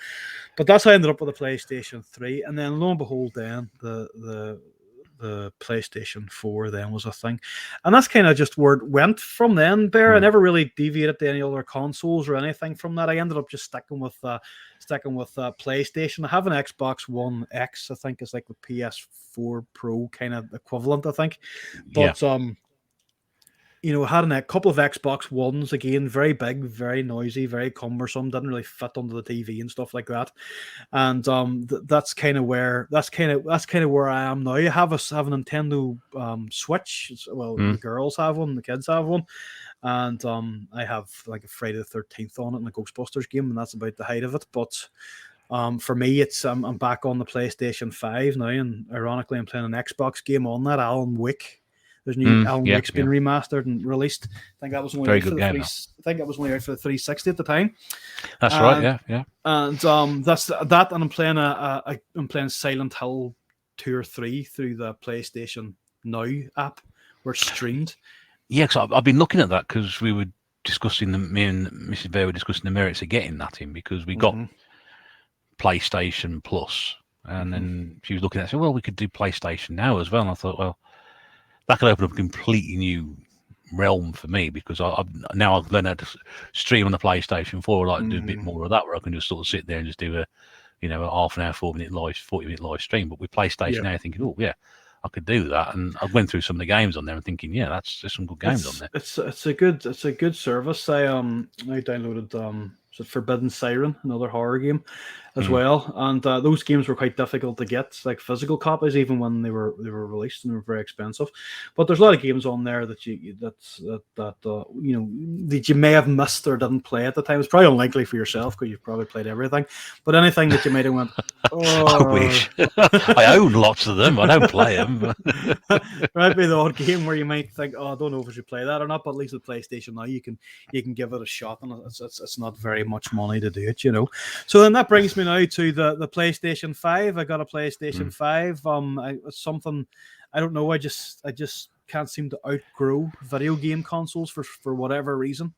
S2: But that's how I ended up with the PlayStation 3, and then lo and behold, then the PlayStation 4 then was a thing, and that's kind of just where it went from then. Bear, I never really deviated to any other consoles or anything from that. I ended up just sticking with PlayStation. I have an Xbox One X, I think it's like the PS4 Pro kind of equivalent, I think. But I had a couple of Xbox Ones, again, very big, very noisy, very cumbersome, didn't really fit under the TV and stuff like that. And that's kind of where I am now. I have a Nintendo Switch. The girls have one, the kids have one, and I have like a Friday the 13th on it and a Ghostbusters game, and that's about the height of it. But for me, it's I'm back on the PlayStation 5 now, and ironically, I'm playing an Xbox game on that, Alan Wake. There's new Alan Wake's been remastered and released. I think that was only out for the I think that was only out for the 360 at the time.
S1: That's right, yeah.
S2: And that's that, and I'm playing Silent Hill 2 or 3 through the PlayStation Now app, where it's streamed.
S1: Yeah, because I've been looking at that because we were discussing me and Mrs. Bear were discussing the merits of getting that in, because we got PlayStation Plus, and then she was looking at it, said, well, we could do PlayStation Now as well. And I thought, well, that could open up a completely new realm for me, because I've learned how to stream on the PlayStation 4. I'd like to do a bit more of that, where I can just sort of sit there and just do a half an hour, 40-minute live stream. But with PlayStation now, thinking, oh yeah, I could do that. And I went through some of the games on there and thinking, yeah, there's some good games on there.
S2: It's a good service. I downloaded Forbidden Siren, another horror game, as well, and those games were quite difficult to get, like physical copies, even when they were released, and they were very expensive. But there's a lot of games on there that you may have missed or didn't play at the time. It's probably unlikely for yourself, because you've probably played everything. But anything that you might have went,
S1: I wish. I own lots of them. I don't play them.
S2: Might be the odd game where you might think, I don't know if I should play that or not. But at least with PlayStation Now, you can give it a shot, and it's not very much money to do it, So then that brings me now to the PlayStation 5. I got a PlayStation 5. It's something, I don't know. I just can't seem to outgrow video game consoles for whatever reason.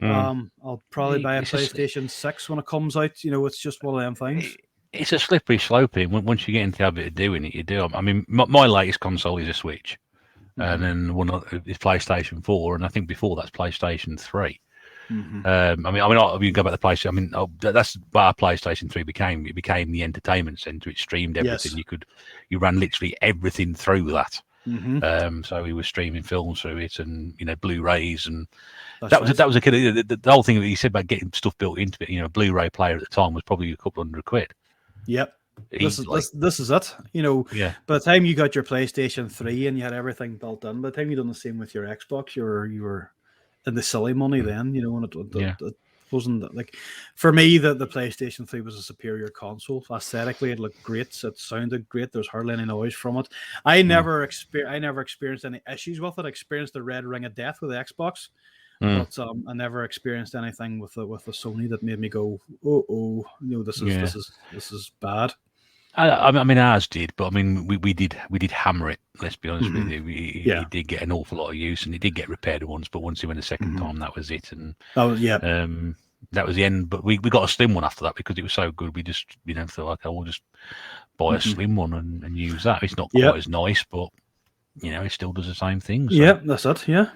S2: I'll probably buy a PlayStation 6 when it comes out. It's just one of them things.
S1: It's a slippery slope. Once you get into the habit of doing it, you do. I mean, my latest console is a Switch, and then one is PlayStation 4, and I think before that's PlayStation 3. I mean, you go back to PlayStation. I mean, that's why PlayStation 3 became the entertainment center. It streamed everything.
S2: Yes.
S1: You ran literally everything through that. So we were streaming films through it, and Blu-rays, and that was a kid. The whole thing that you said about getting stuff built into it. A Blu-ray player at the time was probably a couple £100. Yep. This is it. By the time you got your PlayStation 3 and you had everything built in, by the time you done the same with your Xbox, you were in the silly money then, and it wasn't like, for me, the PlayStation 3 was a superior console. Aesthetically, it looked great. It sounded great. There's hardly any noise from it. I never experienced any issues with it. I experienced the red ring of death with the Xbox, but I never experienced anything with the Sony that made me go, this is bad. I mean, ours did, but I mean, we did hammer it. Let's be honest with you. He did get an awful lot of use, and he did get repaired once. But once he went a second time, that was it. And that was the end. But we got a slim one after that because it was so good. We just thought, like, we'll just buy a slim one and use that. It's not quite as nice, but it still does the same thing. So.
S2: Yeah, that's it. Yeah.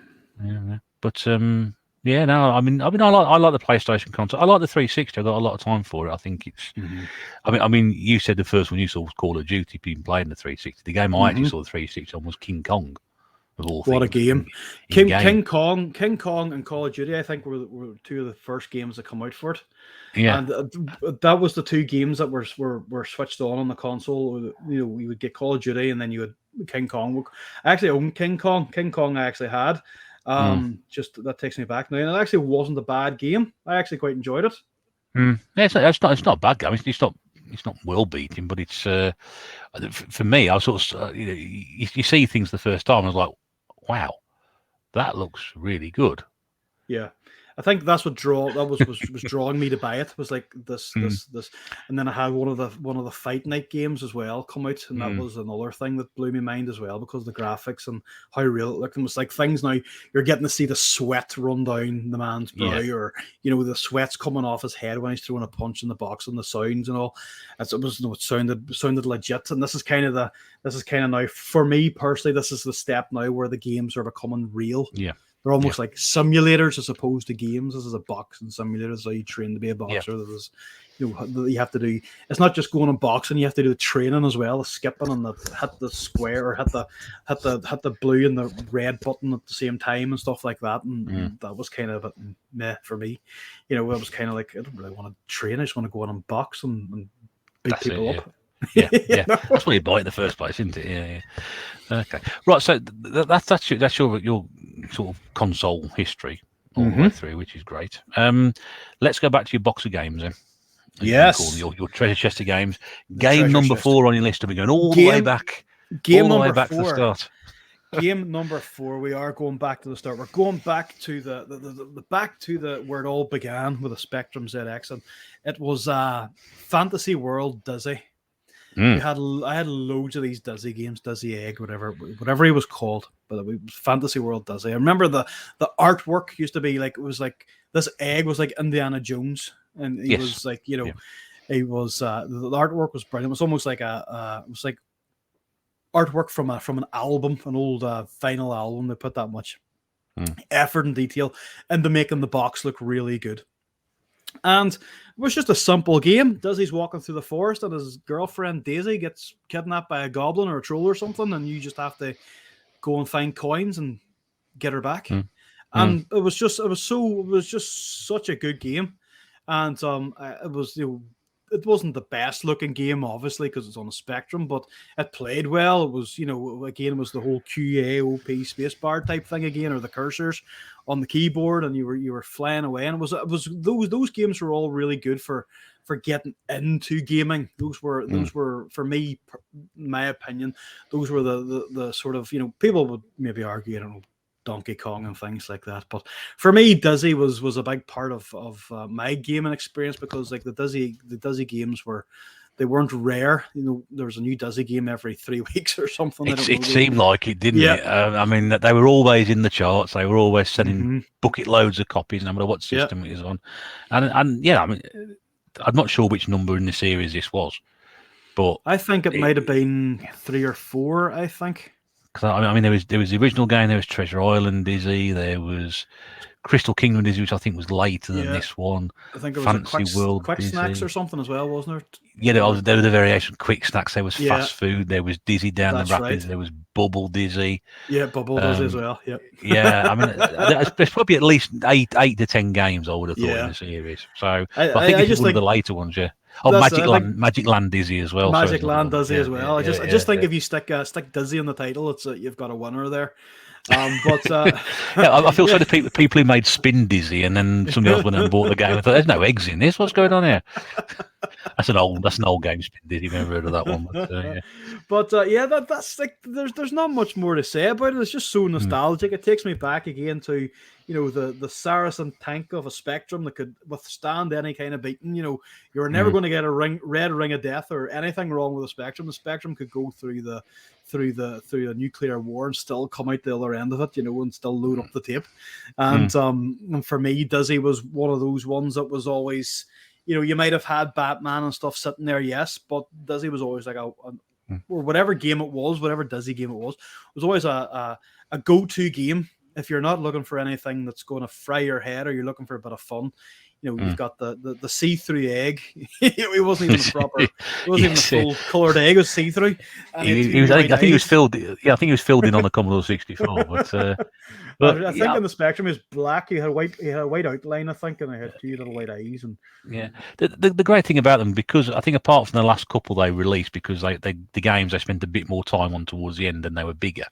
S1: But yeah, no, I mean, I like the PlayStation console. I like the 360. I got a lot of time for it. I think it's. I mean, you said the first one you saw was Call of Duty. Been playing the 360. The game I actually saw the 360 on was King Kong.
S2: What a game! King Kong, and Call of Duty. I think were two of the first games that come out for it.
S1: Yeah,
S2: and that was the two games that were switched on the console. We would get Call of Duty, and then you would King Kong. I actually owned King Kong. King Kong I actually had. Just that takes me back now, and it actually wasn't a bad game. I actually quite enjoyed it.
S1: Yeah, it's not a bad game. It's not world beating, but it's for me. I sort of you see things the first time. I was like, wow, that looks really good.
S2: Yeah, I think that's what was drawing me to buy it. Was like this, and then I had one of the Fight Night games as well come out, and that was another thing that blew my mind as well because of the graphics and how real it looked. And it was like things now you're getting to see the sweat run down the man's brow, or the sweat's coming off his head when he's throwing a punch in the box, and the sounds and all. It sounded legit, and this is kind of now for me personally. This is the step now where the games are becoming real.
S1: Yeah.
S2: They're almost like simulators as opposed to games. This is a boxing simulator, so you train to be a boxer. There's, you have to do. It's not just going and boxing. You have to do the training as well, the skipping and the hit the square or hit the blue and the red button at the same time and stuff like that. And that was kind of a bit meh for me. It was kind of like I don't really want to train. I just want to go on and box and beat people up.
S1: Yeah. That's what you buy in the first place, isn't it? Yeah. Okay, right. So that's your sort of console history all the way through, which is great. Let's go back to your box of games then.
S2: Yes,
S1: your treasure chest of games. Game number 4 on your list. Are we going all the way back?
S2: Game
S1: all the way
S2: number
S1: back
S2: 4.
S1: to the start.
S2: Game number 4. We are going back to the start. We're going back to the where it all began with the Spectrum ZX, and it was Fantasy World Dizzy. I had loads of these Dizzy games, Dizzy Egg, whatever he was called, but it was Fantasy World Dizzy. I remember the artwork used to be like, it was like this egg was like Indiana Jones, and he was like, he was the artwork was brilliant. It was almost like it was like artwork from an album, an old vinyl album. They put that much effort and detail into making the box look really good. And it was just a simple game. Dizzy's walking through the forest and his girlfriend Daisy gets kidnapped by a goblin or a troll or something, and you just have to go and find coins and get her back. And it was just such a good game. And it was it wasn't the best looking game, obviously, because it's on a Spectrum, but it played well. It was, again, it was the whole QAOP spacebar type thing again, or the cursors on the keyboard, and you were flying away. And it was those games were all really good for getting into gaming. Those were for me, in my opinion, those were the sort of, people would maybe argue, I don't know, Donkey Kong and things like that, but for me, Dizzy was a big part of my gaming experience, because like the Dizzy games they weren't rare. There was a new Dizzy game every 3 weeks or something.
S1: It seemed like it, didn't it? I mean, they were always in the charts. They were always selling bucket loads of copies, no matter what system it was on. And yeah, I mean, I'm not sure which number in the series this was, but
S2: I think it might have been 3 or 4. I think.
S1: I mean, there was the original game. There was Treasure Island Dizzy. There was Crystal Kingdom Dizzy, which I think was later than this one.
S2: I think it was
S1: Fantasy World
S2: Quick
S1: Dizzy.
S2: Snacks or something as well, wasn't there?
S1: Yeah, there were the variation. Quick Snacks. There was Fast Food. There was Dizzy Down the Rapids.
S2: Right.
S1: There was Bubble Dizzy.
S2: Yeah, Bubble Dizzy as well. Yeah.
S1: Yeah, I mean, there's probably at least 8 to 10 games I would have thought in the series. So I think it's one of the later ones. Yeah. Oh, Magic Land Dizzy as well.
S2: Magic Land Dizzy as well. I just think if you stick Dizzy in the title, it's you've got a winner there. But
S1: I feel sorry for people who made Spin Dizzy, and then somebody else went and bought the game. I thought, there's no eggs in this. What's going on here? That's an old game, Spin Dizzy. Never heard of that one. But
S2: that's like there's not much more to say about it. It's just so nostalgic. It takes me back again to the Saracen tank of a Spectrum that could withstand any kind of beating. You were never going to get a red ring of death or anything wrong with the Spectrum. The Spectrum could go through a nuclear war and still come out the other end of it, and still load up the tape. And for me, Dizzy was one of those ones that was always, you might have had Batman and stuff sitting there, yes, but Dizzy was always like or whatever game it was, whatever Dizzy game it was always a go-to game. If you're not looking for anything that's going to fry your head, or you're looking for a bit of fun, you've got the see-through egg. It wasn't even a proper, it wasn't even a full coloured egg. It was see-through.
S1: I think he was filled. Yeah, I think he was filled in on the Commodore 64. But
S2: I think in the Spectrum he was black. He had a white outline, I think, and he had 2 little white eyes. And
S1: the great thing about them, because I think apart from the last couple they released, because the games they spent a bit more time on towards the end and they were bigger.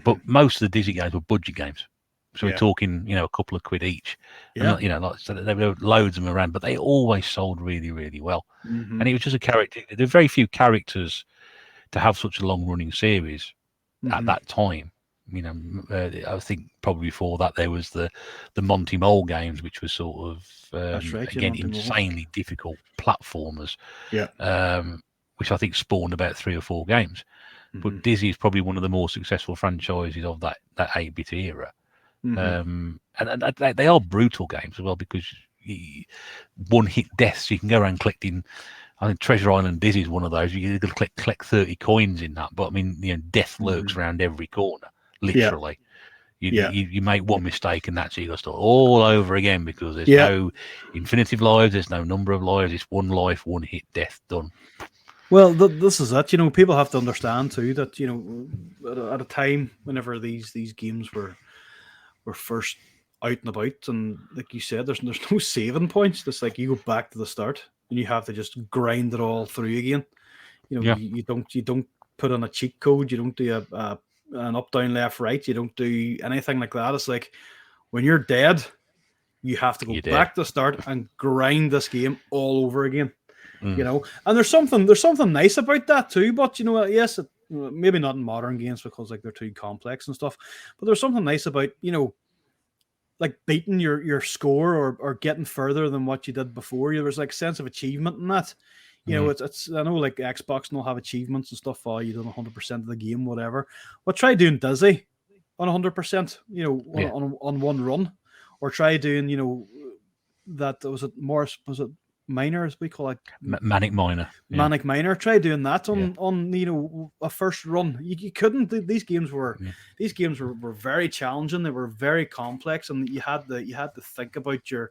S1: But most of the Dizzy games were budget games. So we're talking, a couple of quid each. And, so there were loads of them around, but they always sold really, really well. And it was just a character. There are very few characters to have such a long-running series at that time. I think probably before that there was the Monty Mole games, which was sort of
S2: That's right. You
S1: again
S2: want to know.
S1: insanely difficult platformers,
S2: Yeah.
S1: which I think spawned about 3 or 4 games. But Dizzy is probably one of the more successful franchises of that 8-bit era. And they are brutal games as well, because one hit deaths. You can go around collecting. I think Treasure Island Dizzy is one of those. You can collect 30 coins in that, but I mean, death lurks around every corner, literally. You make one mistake and that's it. You got to start all over again, because there's no infinitive lives, there's no number of lives. It's one life, one hit death, done.
S2: Well, this is it. People have to understand too that at a time whenever these games were first out and about, and like you said, there's no saving points. It's like you go back to the start and you have to just grind it all through again. You don't put on a cheat code. You don't do an up, down, left, right. You don't do anything like that. It's like when you're dead, you have to go back to the start and grind this game all over again. And there's something nice about that too. But yes, maybe not in modern games because like they're too complex and stuff. But there's something nice about like beating your score or getting further than what you did before. There's like a sense of achievement in that. It's I know like Xbox will have achievements and stuff. Oh, you done 100% of the game, whatever. But try doing Dizzy on 100%. On one run, or try doing that was it Morris was it Minor, as we call it,
S1: Manic Miner.
S2: Manic Miner. Try doing that on a first run. You couldn't. These games were very challenging. They were very complex, and you had to think about your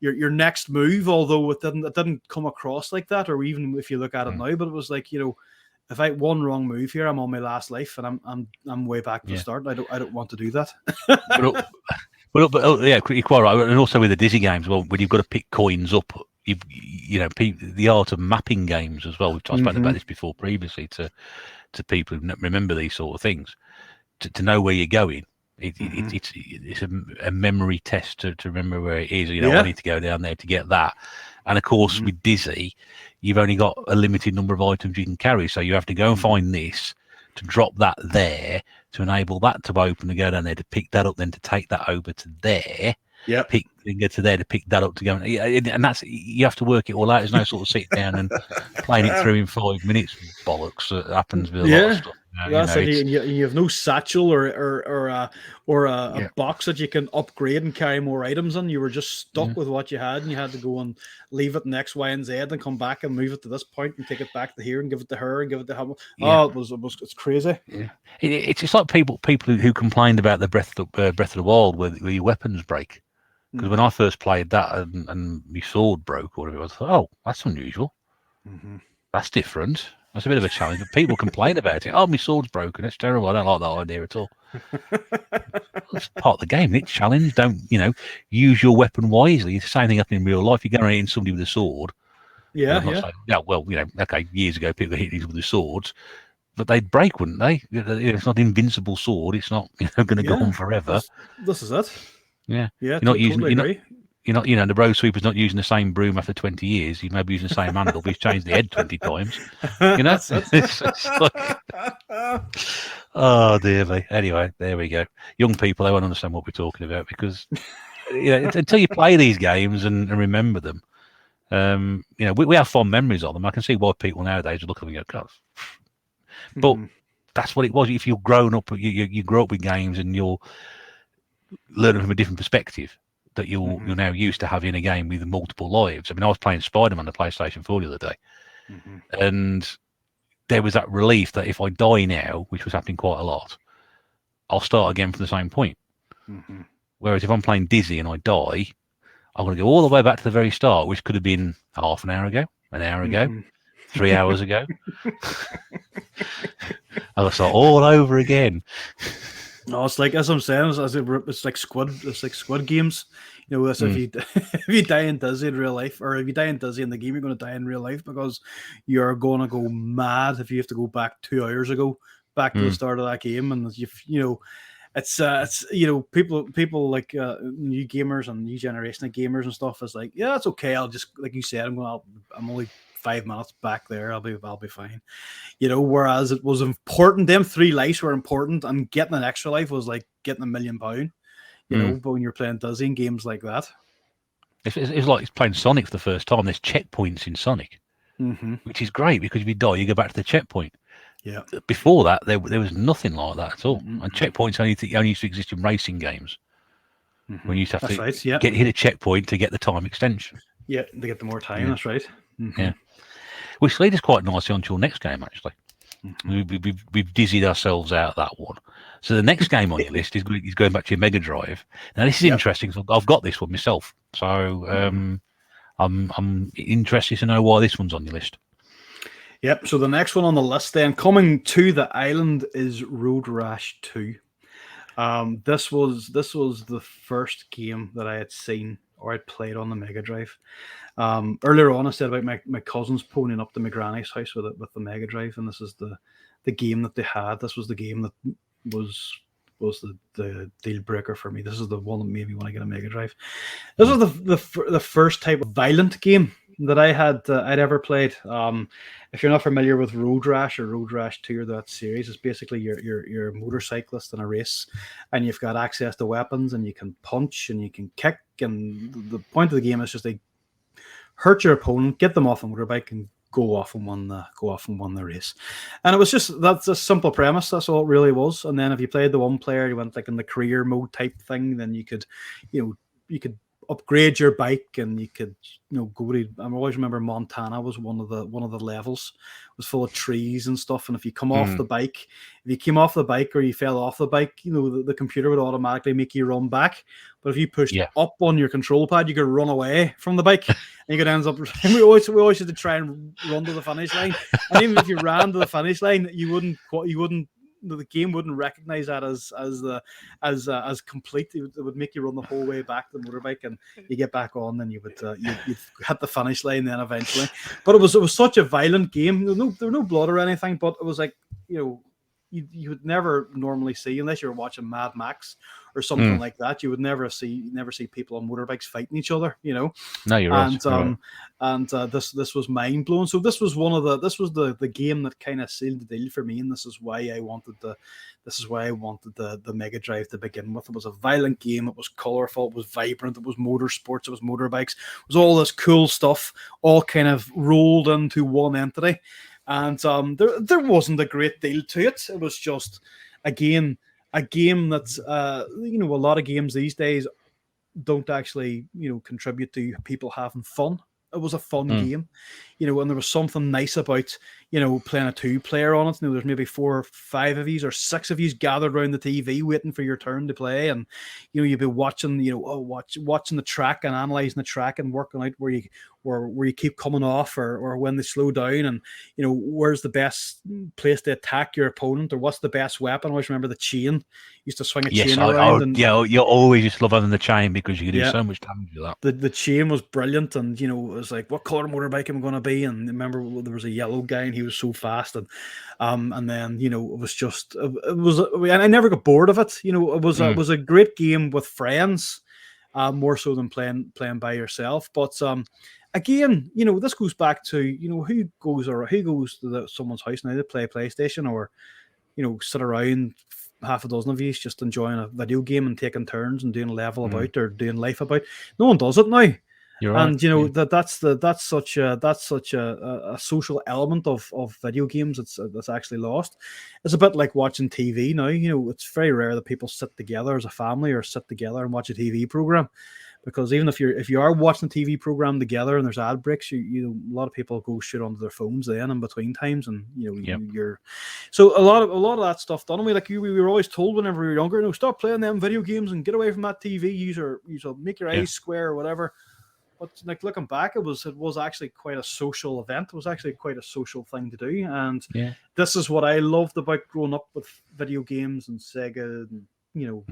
S2: next move. Although it didn't come across like that, or even if you look at it now, but it was like if I one wrong move here, I'm on my last life, and I'm way back to the start. I don't want to do that.
S1: But yeah, you're quite right. And also with the Dizzy games, well, when you've got to pick coins up. The art of mapping games as well. We've talked about this before previously to people who remember these sort of things. To know where you're going, it's a memory test to remember where it is. I need to go down there to get that. And of course, with Dizzy, you've only got a limited number of items you can carry, so you have to go and find this to drop that there to enable that to open and go down there to pick that up, then to take that over to there. Pick and go to there to pick that up to go, and that's you have to work it all out. There's no sort of sit down and playing it through in 5 minutes. Bollocks that happens with a lot of stuff.
S2: You have no satchel or a box that you can upgrade and carry more items in. You were just stuck with what you had, and you had to go and leave it in X, Y, and Z, and come back and move it to this point and take it back to here and give it to her and give it to him. It's crazy.
S1: Yeah, it's just like people who complained about the Breath of the Wild where your weapons break. Because when I first played that and my sword broke or whatever, I thought, oh, that's unusual. That's different. That's a bit of a challenge. But people complain about it. Oh, my sword's broken. It's terrible. I don't like that idea at all. It's part of the game. It's challenge. Don't, use your weapon wisely. It's the same thing happening in real life. You're going to hit somebody with a sword. Okay, years ago, people hit these with their swords. But they'd break, wouldn't they? It's not an invincible sword. It's not going to go on forever.
S2: This is it.
S1: Yeah.
S2: You're
S1: not using. You're not. The road sweeper's not using the same broom after 20 years. He may be using the same handle, but he's changed the head 20 times. It's like, oh dear me. Anyway, there we go. Young people, they won't understand what we're talking about because until you play these games and remember them, we have fond memories of them. I can see why people nowadays look at them and go, God. But that's what it was. If you're grown up, you grow up with games and you're learning from a different perspective that you're now used to having a game with multiple lives. I mean, I was playing Spider-Man on the PlayStation 4 the other day, and there was that relief that if I die now, which was happening quite a lot, I'll start again from the same point. Whereas if I'm playing Dizzy and I die, I'm going to go all the way back to the very start, which could have been half an hour ago, 3 hours ago. I'll start all over again.
S2: No, it's like as I'm saying, it's like Squid Games. If you die in Dizzy in real life, or if you die in Dizzy in the game, you're going to die in real life because you're going to go mad if you have to go back 2 hours ago, back to the start of that game, and it's people like new gamers and new generation of gamers and stuff is like, yeah, it's okay. I'll just, like you said, I'm only 5 minutes back there, I'll be fine. Whereas it was important, them 3 lives were important, and getting an extra life was like getting £1 million, but when you're playing dizzying games like that.
S1: It's like it's playing Sonic for the first time. There's checkpoints in Sonic, which is great because if you die, you go back to the checkpoint.
S2: Yeah.
S1: Before that, there was nothing like that at all. And checkpoints only used to exist in racing games. When you used to have to hit a checkpoint to get the time extension.
S2: Yeah, to get the more time. That's right.
S1: Yeah. Which leads us quite nicely onto your next game, actually. We've dizzied ourselves out that one. So the next game on your list is going back to your Mega Drive. Now this is interesting. I've got this one myself, so I'm interested to know why this one's on your list.
S2: Yep. So the next one on the list, then, coming to the island, is Road Rash 2. This was the first game that I had seen or I'd played on the Mega Drive. Earlier on, I said about my cousins ponying up to my granny's house with the Mega Drive, and this is the game that they had. This was the game that was the deal breaker for me. This is the one that made me want to get a Mega Drive. This was the first type of violent game that I'd ever played. If you're not familiar with Road Rash or Road Rash 2 or that series, it's basically you're a motorcyclist in a race, and you've got access to weapons, and you can punch and you can kick, and the point of the game is just to hurt your opponent, get them off a motorbike, and go off and win the race. And it was that's a simple premise. That's all it really was. And then if you played the one player, you went like in the career mode type thing, then you could upgrade your bike, and you could go to. I always remember Montana was one of the levels. It was full of trees and stuff. And if you come off the bike, if you came off the bike or you fell off the bike, the computer would automatically make you run back. But if you pushed up on your control pad, you could run away from the bike, and you could end up. We always had to try and run to the finish line. And even if you ran to the finish line, you wouldn't. The game wouldn't recognize that as complete. It would make you run the whole way back to the motorbike, and you get back on, and you'd hit the finish line then eventually. But it was such a violent game. There were no blood or anything, but it was like you would never normally see, unless you were watching Mad Max or something like that. You would never see people on motorbikes fighting each other. No, you're right. And this was mind blowing. So this was the game that kind of sealed the deal for me, and this is why I wanted the Mega Drive to begin with. It was a violent game. It was colorful. It was vibrant. It was motorsports. It was motorbikes. It was all this cool stuff, all kind of rolled into one entity. And there wasn't a great deal to it. It was just a game that's a lot of games these days don't actually contribute to people having fun. It was a fun game, and there was something nice about playing a 2-player on it. There's maybe 4 or 5 of you or 6 of you gathered around the TV waiting for your turn to play, and you'd be watching watching the track and analyzing the track and working out where you keep coming off or when they slow down, and where's the best place to attack your opponent, or what's the best weapon. I always remember the chain. Used to swing a chain around.
S1: You always used to love having the chain because you could do so much damage with that.
S2: The chain was brilliant, and it was like, what color motorbike am I going to be? And remember, there was a yellow guy, and he was so fast, and then it was just and I never got bored of it. It was a great game with friends, more so than playing by yourself. But again, this goes back to who goes to someone's house now to play PlayStation, or sit around half a dozen of you just enjoying a video game and taking turns and doing level about or doing life about. No one does it now.
S1: You're right.
S2: And that's such a social element of video games that's actually lost. It's a bit like watching TV now. It's very rare that people sit together as a family or sit together and watch a TV program. Because even if you are watching a TV program together and there's ad breaks, a lot of people go shit onto their phones then in between times, and you're so a lot of that stuff done. We were always told whenever we were younger, stop playing them video games and get away from that TV. You make your eyes square or whatever. But like looking back, it was actually quite a social event. It was actually quite a social thing to do, and this is what I loved about growing up with video games and Sega and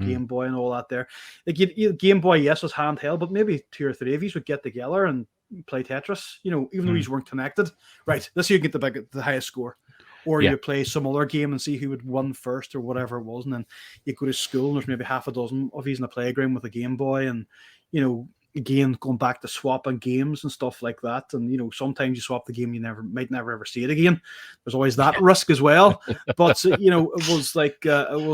S2: Game Boy and all that there. Like Game Boy, yes, was handheld, but maybe 2 or 3 of you would get together and play Tetris, even though you weren't connected. Right, this you get the highest score. Or you play some other game and see who would win first or whatever it was. And then you go to school and there's maybe half a dozen of you in the playground with a Game Boy, and again, going back to swapping games and stuff like that, and sometimes you swap the game, you might never ever see it again. There's always that risk as well. But it was like it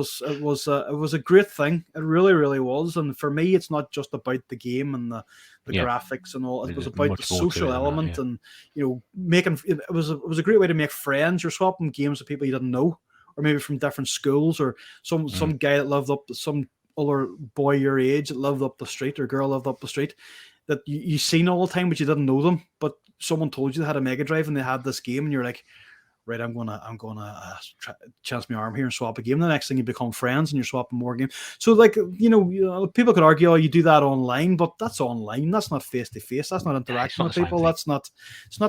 S2: was a great thing. It really, really was. And for me, it's not just about the game and the graphics and all. It was about the social element and making. It was a great way to make friends. You're swapping games with people you didn't know, or maybe from different schools, or some guy that lived up some other boy your age that lived up the street, or girl lived up the street, that you seen all the time, but you didn't know them. But someone told you they had a Mega Drive and they had this game, and you're like, right, I'm gonna chance my arm here and swap a game. The next thing, you become friends and you're swapping more games. So like people could argue, oh, you do that online, but that's online. That's not face to face. That's not interacting with people. It's not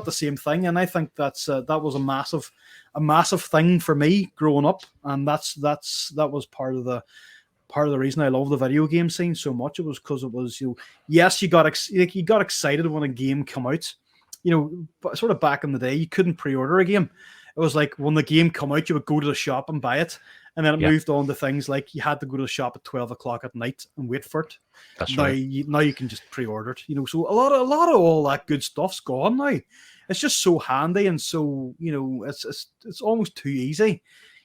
S2: the same thing. And I think that was a massive thing for me growing up, and that was part of the reason I love the video game scene so much. It was because it was, yes, you got excited when a game came out. Sort of back in the day, you couldn't pre-order a game. It was like when the game come out, you would go to the shop and buy it, and then it moved on to things like you had to go to the shop at 12 o'clock at night and wait for it.
S1: That's
S2: now,
S1: right.
S2: Now you can just pre-order it. So a lot of all that good stuff's gone now. It's just so handy, and so it's almost too easy.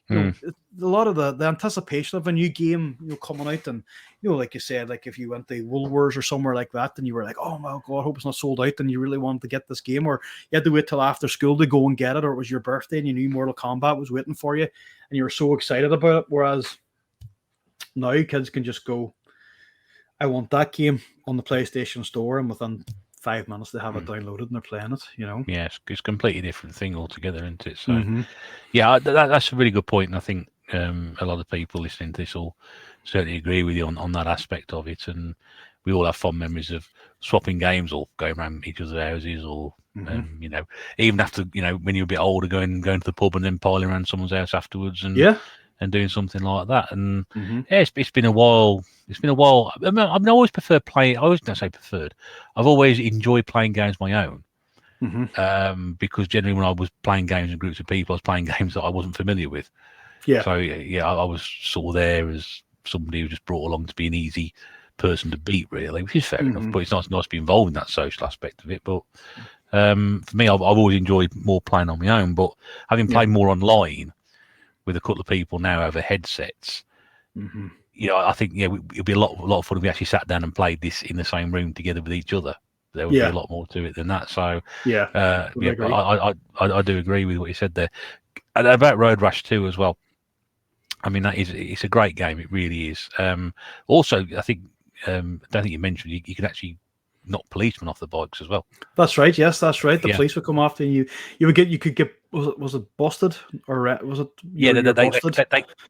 S2: A lot of the anticipation of a new game, coming out, and like you said, like if you went to Woolworths or somewhere like that, and you were like, oh my god, I hope it's not sold out, and you really wanted to get this game, or you had to wait till after school to go and get it, or it was your birthday and you knew Mortal Kombat was waiting for you, and you were so excited about it. Whereas now kids can just go, I want that game on the PlayStation Store, and within 5 minutes they have it downloaded and they're playing it.
S1: Yeah, it's a completely different thing altogether, isn't it? So yeah, that's a really good point, and I think a lot of people listening to this will certainly agree with you on that aspect of it. And we all have fond memories of swapping games or going around each other's houses, or even after when you're a bit older, going to the pub and then piling around someone's house afterwards, and doing something like that. And it's been a while. It's been a while. I mean, I've always preferred playing. I always don't say preferred. I've always enjoyed playing games my own. Because generally when I was playing games in groups of people, I was playing games that I wasn't familiar with. Yeah. So I was sort of there as somebody who just brought along to be an easy person to beat, really, which is fair enough. But it's nice to be involved in that social aspect of it. But for me, I've always enjoyed more playing on my own. But having played more online with a couple of people now over headsets, I think it'd be a lot of fun if we actually sat down and played this in the same room together with each other. There would be a lot more to it than that. So I do agree with what you said there. And about Road Rash 2 as well. I mean, it's a great game. It really is. Also, I think I don't think you mentioned you can actually knock policemen off the bikes as well.
S2: That's right. Yes, that's right. The police would come after you. You could get. Was it busted or was it?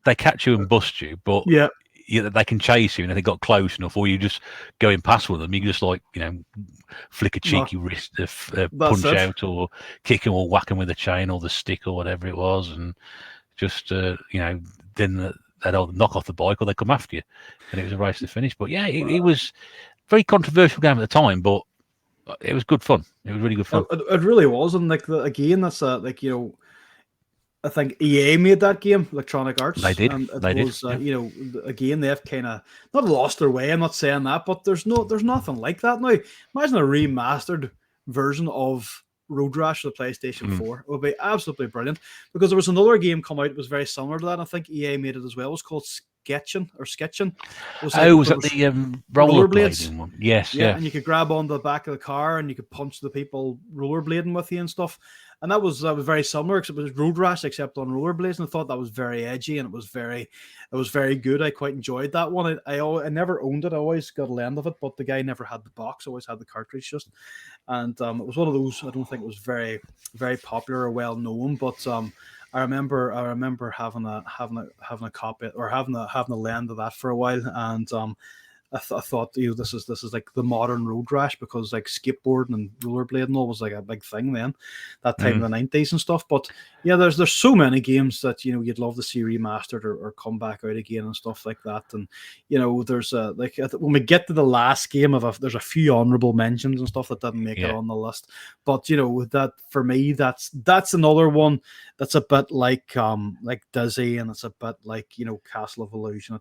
S1: They catch you and bust you, but they can chase you, and if they got close enough, or you just going past with them, you can just flick a cheeky wrist, punch out, or kick them, or whack them with a chain or the stick or whatever it was, and just then they'd either knock off the bike or they come after you, and it was a race to finish. But it was a very controversial game at the time, but it was good fun. It was really good fun.
S2: It really was, and again, that's I think EA made that game, Electronic Arts.
S1: They did.
S2: And again, they've kind of not lost their way. I'm not saying that, but there's nothing like that now. Imagine a remastered version of Road Rash for the PlayStation 4. It would be absolutely brilliant, because there was another game come out that was very similar to that. I think EA made it as well. It was called Sketching. Was that the
S1: rollerblading one? Yes,
S2: yeah. And you could grab on the back of the car and you could punch the people rollerblading with you and stuff. And that was very similar, because it was Road Rash except on rollerblades, and I thought that was very edgy, and it was very good. I quite enjoyed that one. I never owned it. I always got a lend of it, but the guy never had the box. I always had the cartridge just, and it was one of those. I don't think it was very, very popular or well known, but I remember having a copy, or having a lend of that for a while, and I thought this is like the modern Road Rash, because like skateboarding and rollerblading all was like a big thing then, that time in the 90s and stuff. But yeah, there's so many games that you'd love to see remastered or come back out again and stuff like that. And there's when we get to the last game there's a few honorable mentions and stuff that didn't make it on the list. But that for me, that's another one that's a bit like Dizzy, and it's a bit like Castle of Illusion.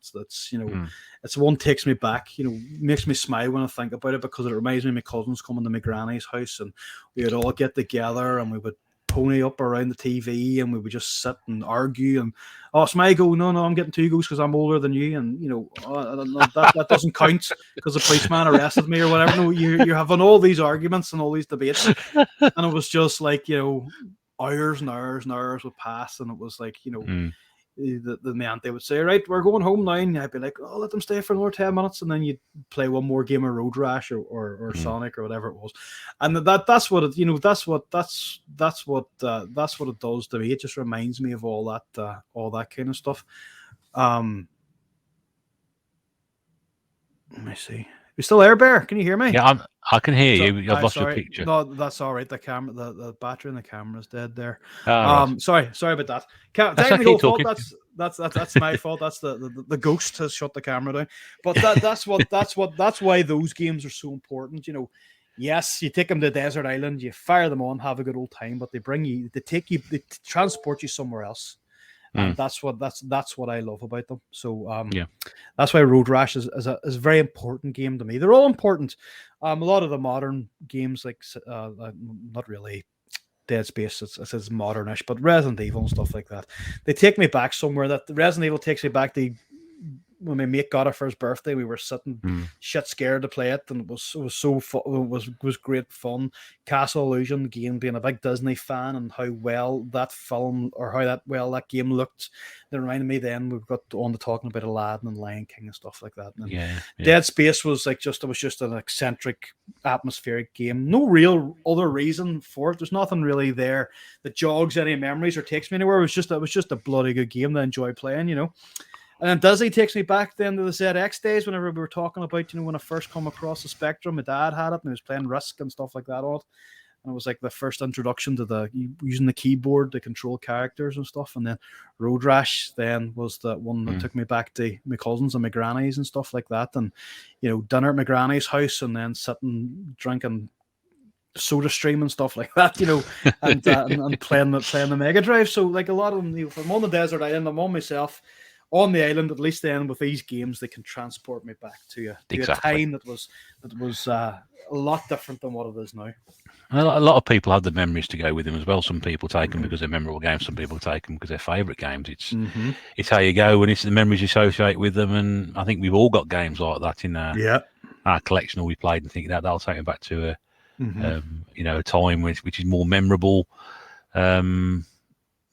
S2: It's one takes me back back, makes me smile when I think about it, because it reminds me of my cousins coming to my granny's house, and we would all get together and we would pony up around the TV and we would just sit and argue, and Smile go, no, I'm getting 2 goes because I'm older than you, and that doesn't count because the policeman arrested me or whatever. No, you're having all these arguments and all these debates, and it was just like, hours and hours and hours would pass, and it was like, the man, they would say, right, we're going home now, and I'd be like, oh, let them stay for another 10 minutes, and then you'd play one more game of Road Rash or Sonic or whatever it was, and that's what it that's what it does to me. It just reminds me of all that kind of stuff. Let me see. You still there, Bear? Can you hear me?
S1: Yeah, I can hear you. I've lost your picture.
S2: No, that's all right. The camera, the battery in the camera is dead there.
S1: Right.
S2: Sorry about that. Technical fault. That's my fault. That's the ghost has shut the camera down. But that's why those games are so important. Yes, you take them to a desert island, you fire them on, have a good old time, but they transport you somewhere else. And that's what I love about them. So that's why Road Rash is a very important game to me. They're all important. A lot of the modern games, like not really Dead Space, it's modernish, but Resident Evil and stuff like that, they take me back somewhere. That Resident Evil takes me back to when my mate got it for his birthday. We were sitting shit scared to play it, and it was so fun. It was great fun. Castle Illusion, again, being a big Disney fan, and how well that film or that game looked. That reminded me. Then we got on to talking about Aladdin and Lion King and stuff like that. And Dead Space was just an eccentric, atmospheric game. No real other reason for it. There's nothing really there that jogs any memories or takes me anywhere. It was just a bloody good game that I enjoy playing. And then Disney takes me back then to the ZX days, whenever we were talking about, when I first come across the Spectrum. My dad had it, and he was playing Risk and stuff like that on it. And it was like the first introduction to using the keyboard to control characters and stuff. And then Road Rash then was the one that took me back to my cousins and my grannies and stuff like that. And, dinner at my granny's house, and then sitting, drinking Soda Stream and stuff like that, and playing the Mega Drive. So like a lot of them, if I'm on the desert island, I'm on myself, on the island, at least then with these games, they can transport me back to a time that was a lot different than what it is now.
S1: A lot of people have the memories to go with them as well. Some people take them because they're memorable games. Some people take them because they're favourite games. It's how you go, and it's the memories you associate with them. And I think we've all got games like that in our collection, or we played and think that'll take me back to a time which is more memorable.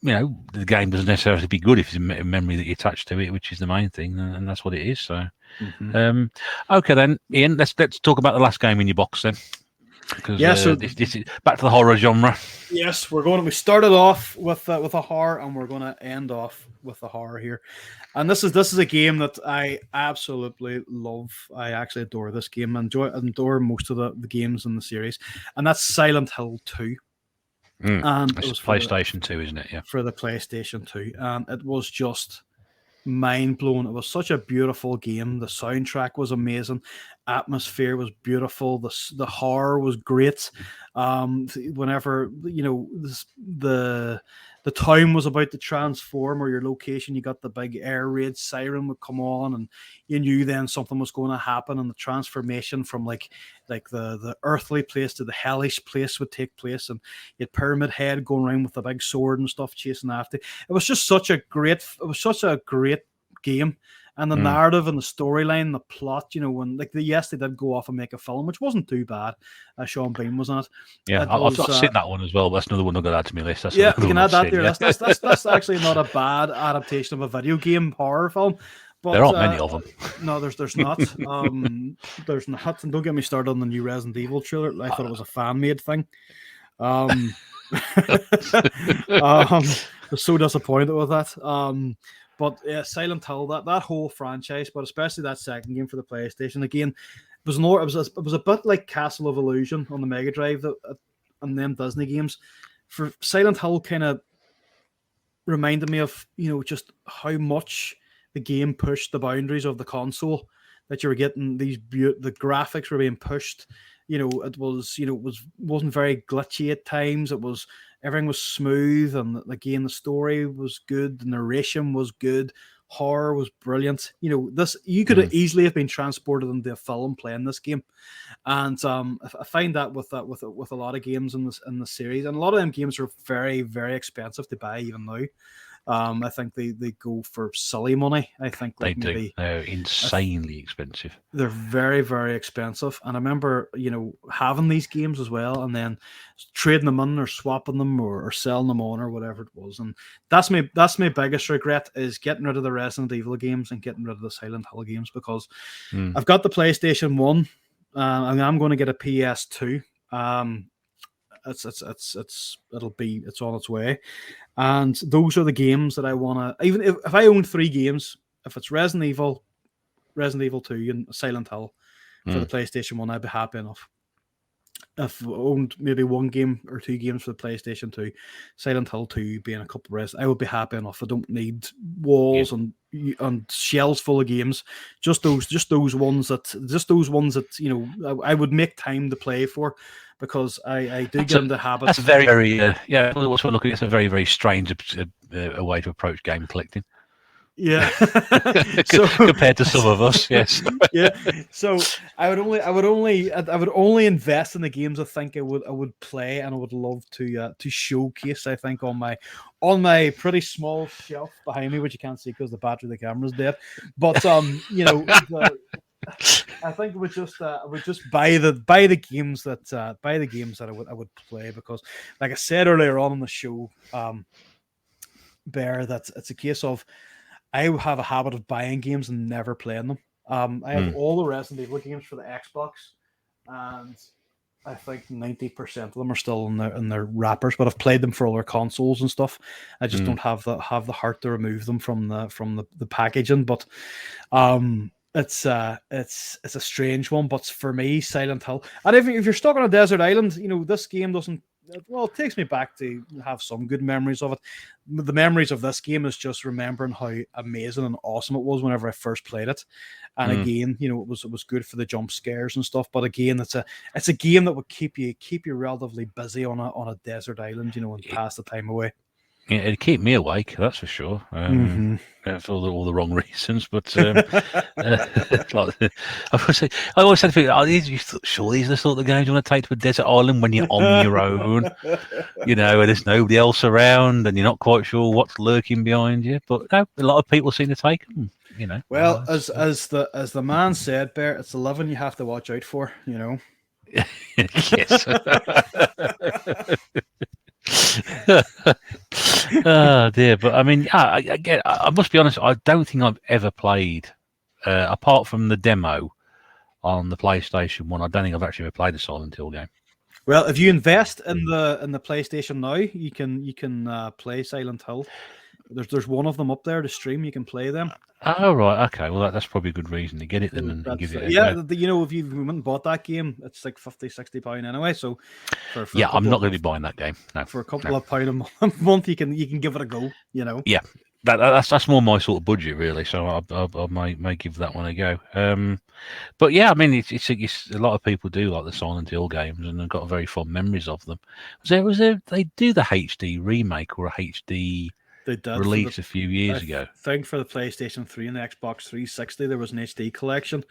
S1: The game doesn't necessarily be good if it's a memory that you attach to it, which is the main thing, and that's what it is. So, okay then, Ian, let's talk about the last game in your box then. Because so this is back to the horror genre.
S2: Yes, we started off with a horror, and we're going to end off with a horror here. And this is a game that I absolutely love. I actually adore this game. I adore most of the games in the series, and that's Silent Hill 2. And it was
S1: PlayStation 2, isn't it? Yeah,
S2: for the PlayStation 2, and it was just mind blowing. It was such a beautiful game. The soundtrack was amazing. Atmosphere was beautiful. The horror was great. Whenever the town was about to transform, or your location, you got the big air raid siren would come on, and you knew then something was going to happen, and the transformation from like the earthly place to the hellish place would take place, and you had Pyramid Head going around with the big sword and stuff chasing after. It was just such a great game. And the narrative and the storyline, the plot, when they did go off and make a film, which wasn't too bad. Sean Bean was on it.
S1: Yeah, I've seen that one as well. But that's another one I've got to add to my list.
S2: You can add that to your list. That's actually not a bad adaptation of a video game horror film. But
S1: there aren't many of them.
S2: No, there's not. There's not. And don't get me started on the new Resident Evil trailer. I thought it was a fan-made thing. I was so disappointed with that. But Silent Hill, that whole franchise, but especially that second game for the PlayStation, again, it was a bit like Castle of Illusion on the Mega Drive and them Disney games. For Silent Hill, kind of reminded me of just how much the game pushed the boundaries of the console. That you were getting the graphics were being pushed. It wasn't very glitchy at times. Everything was smooth, and again, the story was good, the narration was good, horror was brilliant. You know, this you could have easily have been transported into a film playing this game, and I find that with a lot of games in the series, and a lot of them games are very, very expensive to buy even now. I think they go for silly money. I think
S1: They
S2: like
S1: do.
S2: maybe
S1: They're insanely expensive.
S2: they're very, very expensive. And I remember, you know, having these games as well and then trading them in or swapping them or selling them on or whatever it was. And that's my biggest regret is getting rid of the Resident Evil games and getting rid of the Silent Hill games, because I've got the PlayStation 1 and I'm going to get a PS2. It's on its way. And those are the games that I want to, even if I own 3 games, if it's Resident Evil 2 and Silent Hill for the PlayStation 1, I'd be happy enough. If I owned maybe 1 game or 2 games for the PlayStation 2, Silent Hill 2 being a couple of rest, I would be happy enough. I don't need walls and shelves full of games. Just those ones that you know I would make time to play for, because I do get into habits.
S1: That's very, very yeah. What's we're looking at, it's a very, very strange a way to approach game collecting.
S2: Yeah.
S1: So, compared to some of us, yes.
S2: Yeah. So I would only invest in the games I think I would play and I would love to showcase. I think on my pretty small shelf behind me, which you can't see because the battery of the camera's dead. But you know, I think we just buy the games that I would play, because, like I said earlier on in the show, Bear, that it's a case of I have a habit of buying games and never playing them. I have all the Resident Evil games for the Xbox, and I think 90% of them are still in their wrappers. But I've played them for other consoles and stuff. I just don't have the heart to remove them from the packaging. But it's a strange one. But for me, Silent Hill, and if you're stuck on a desert island, you know this game doesn't. Well, it takes me back to have some good memories of it. The memories of this game is just remembering how amazing and awesome it was whenever I first played it. And again, you know, it was good for the jump scares and stuff. But again, it's a game that would keep you relatively busy on a desert island, you know, and pass the time away.
S1: Yeah, it'd keep me awake, that's for sure. For all the wrong reasons, but I always said to people, sure these are the sort of games you want to take to a desert island when you're on your own, you know, and there's nobody else around and you're not quite sure what's lurking behind you. But no, a lot of people seem to take them, you know.
S2: Well, as the man said, Bear, it's the living you have to watch out for, you know.
S1: Yes. Oh dear, but I mean, I must be honest. I don't think I've ever played, apart from the demo on the PlayStation 1. I don't think I've actually ever played a Silent Hill game.
S2: Well, if you invest in the PlayStation now, you can play Silent Hill. There's one of them up there to stream. You can play them.
S1: Oh right, okay. Well, that's probably a good reason to get it then and give it.
S2: You know, if you went and bought that game, it's like £50-60 anyway. So,
S1: I'm not going to be buying that game. No,
S2: for a couple of pound a month, you can give it a go. You know.
S1: Yeah, that's more my sort of budget really. So I may give that one a go. But yeah, I mean, it's a lot of people do like the Silent Hill games and have got very fond memories of them. Was there they do the HD remake or a HD?
S2: They did
S1: released a few years ago.
S2: I think for the PlayStation 3 and the Xbox 360, there was an HD collection.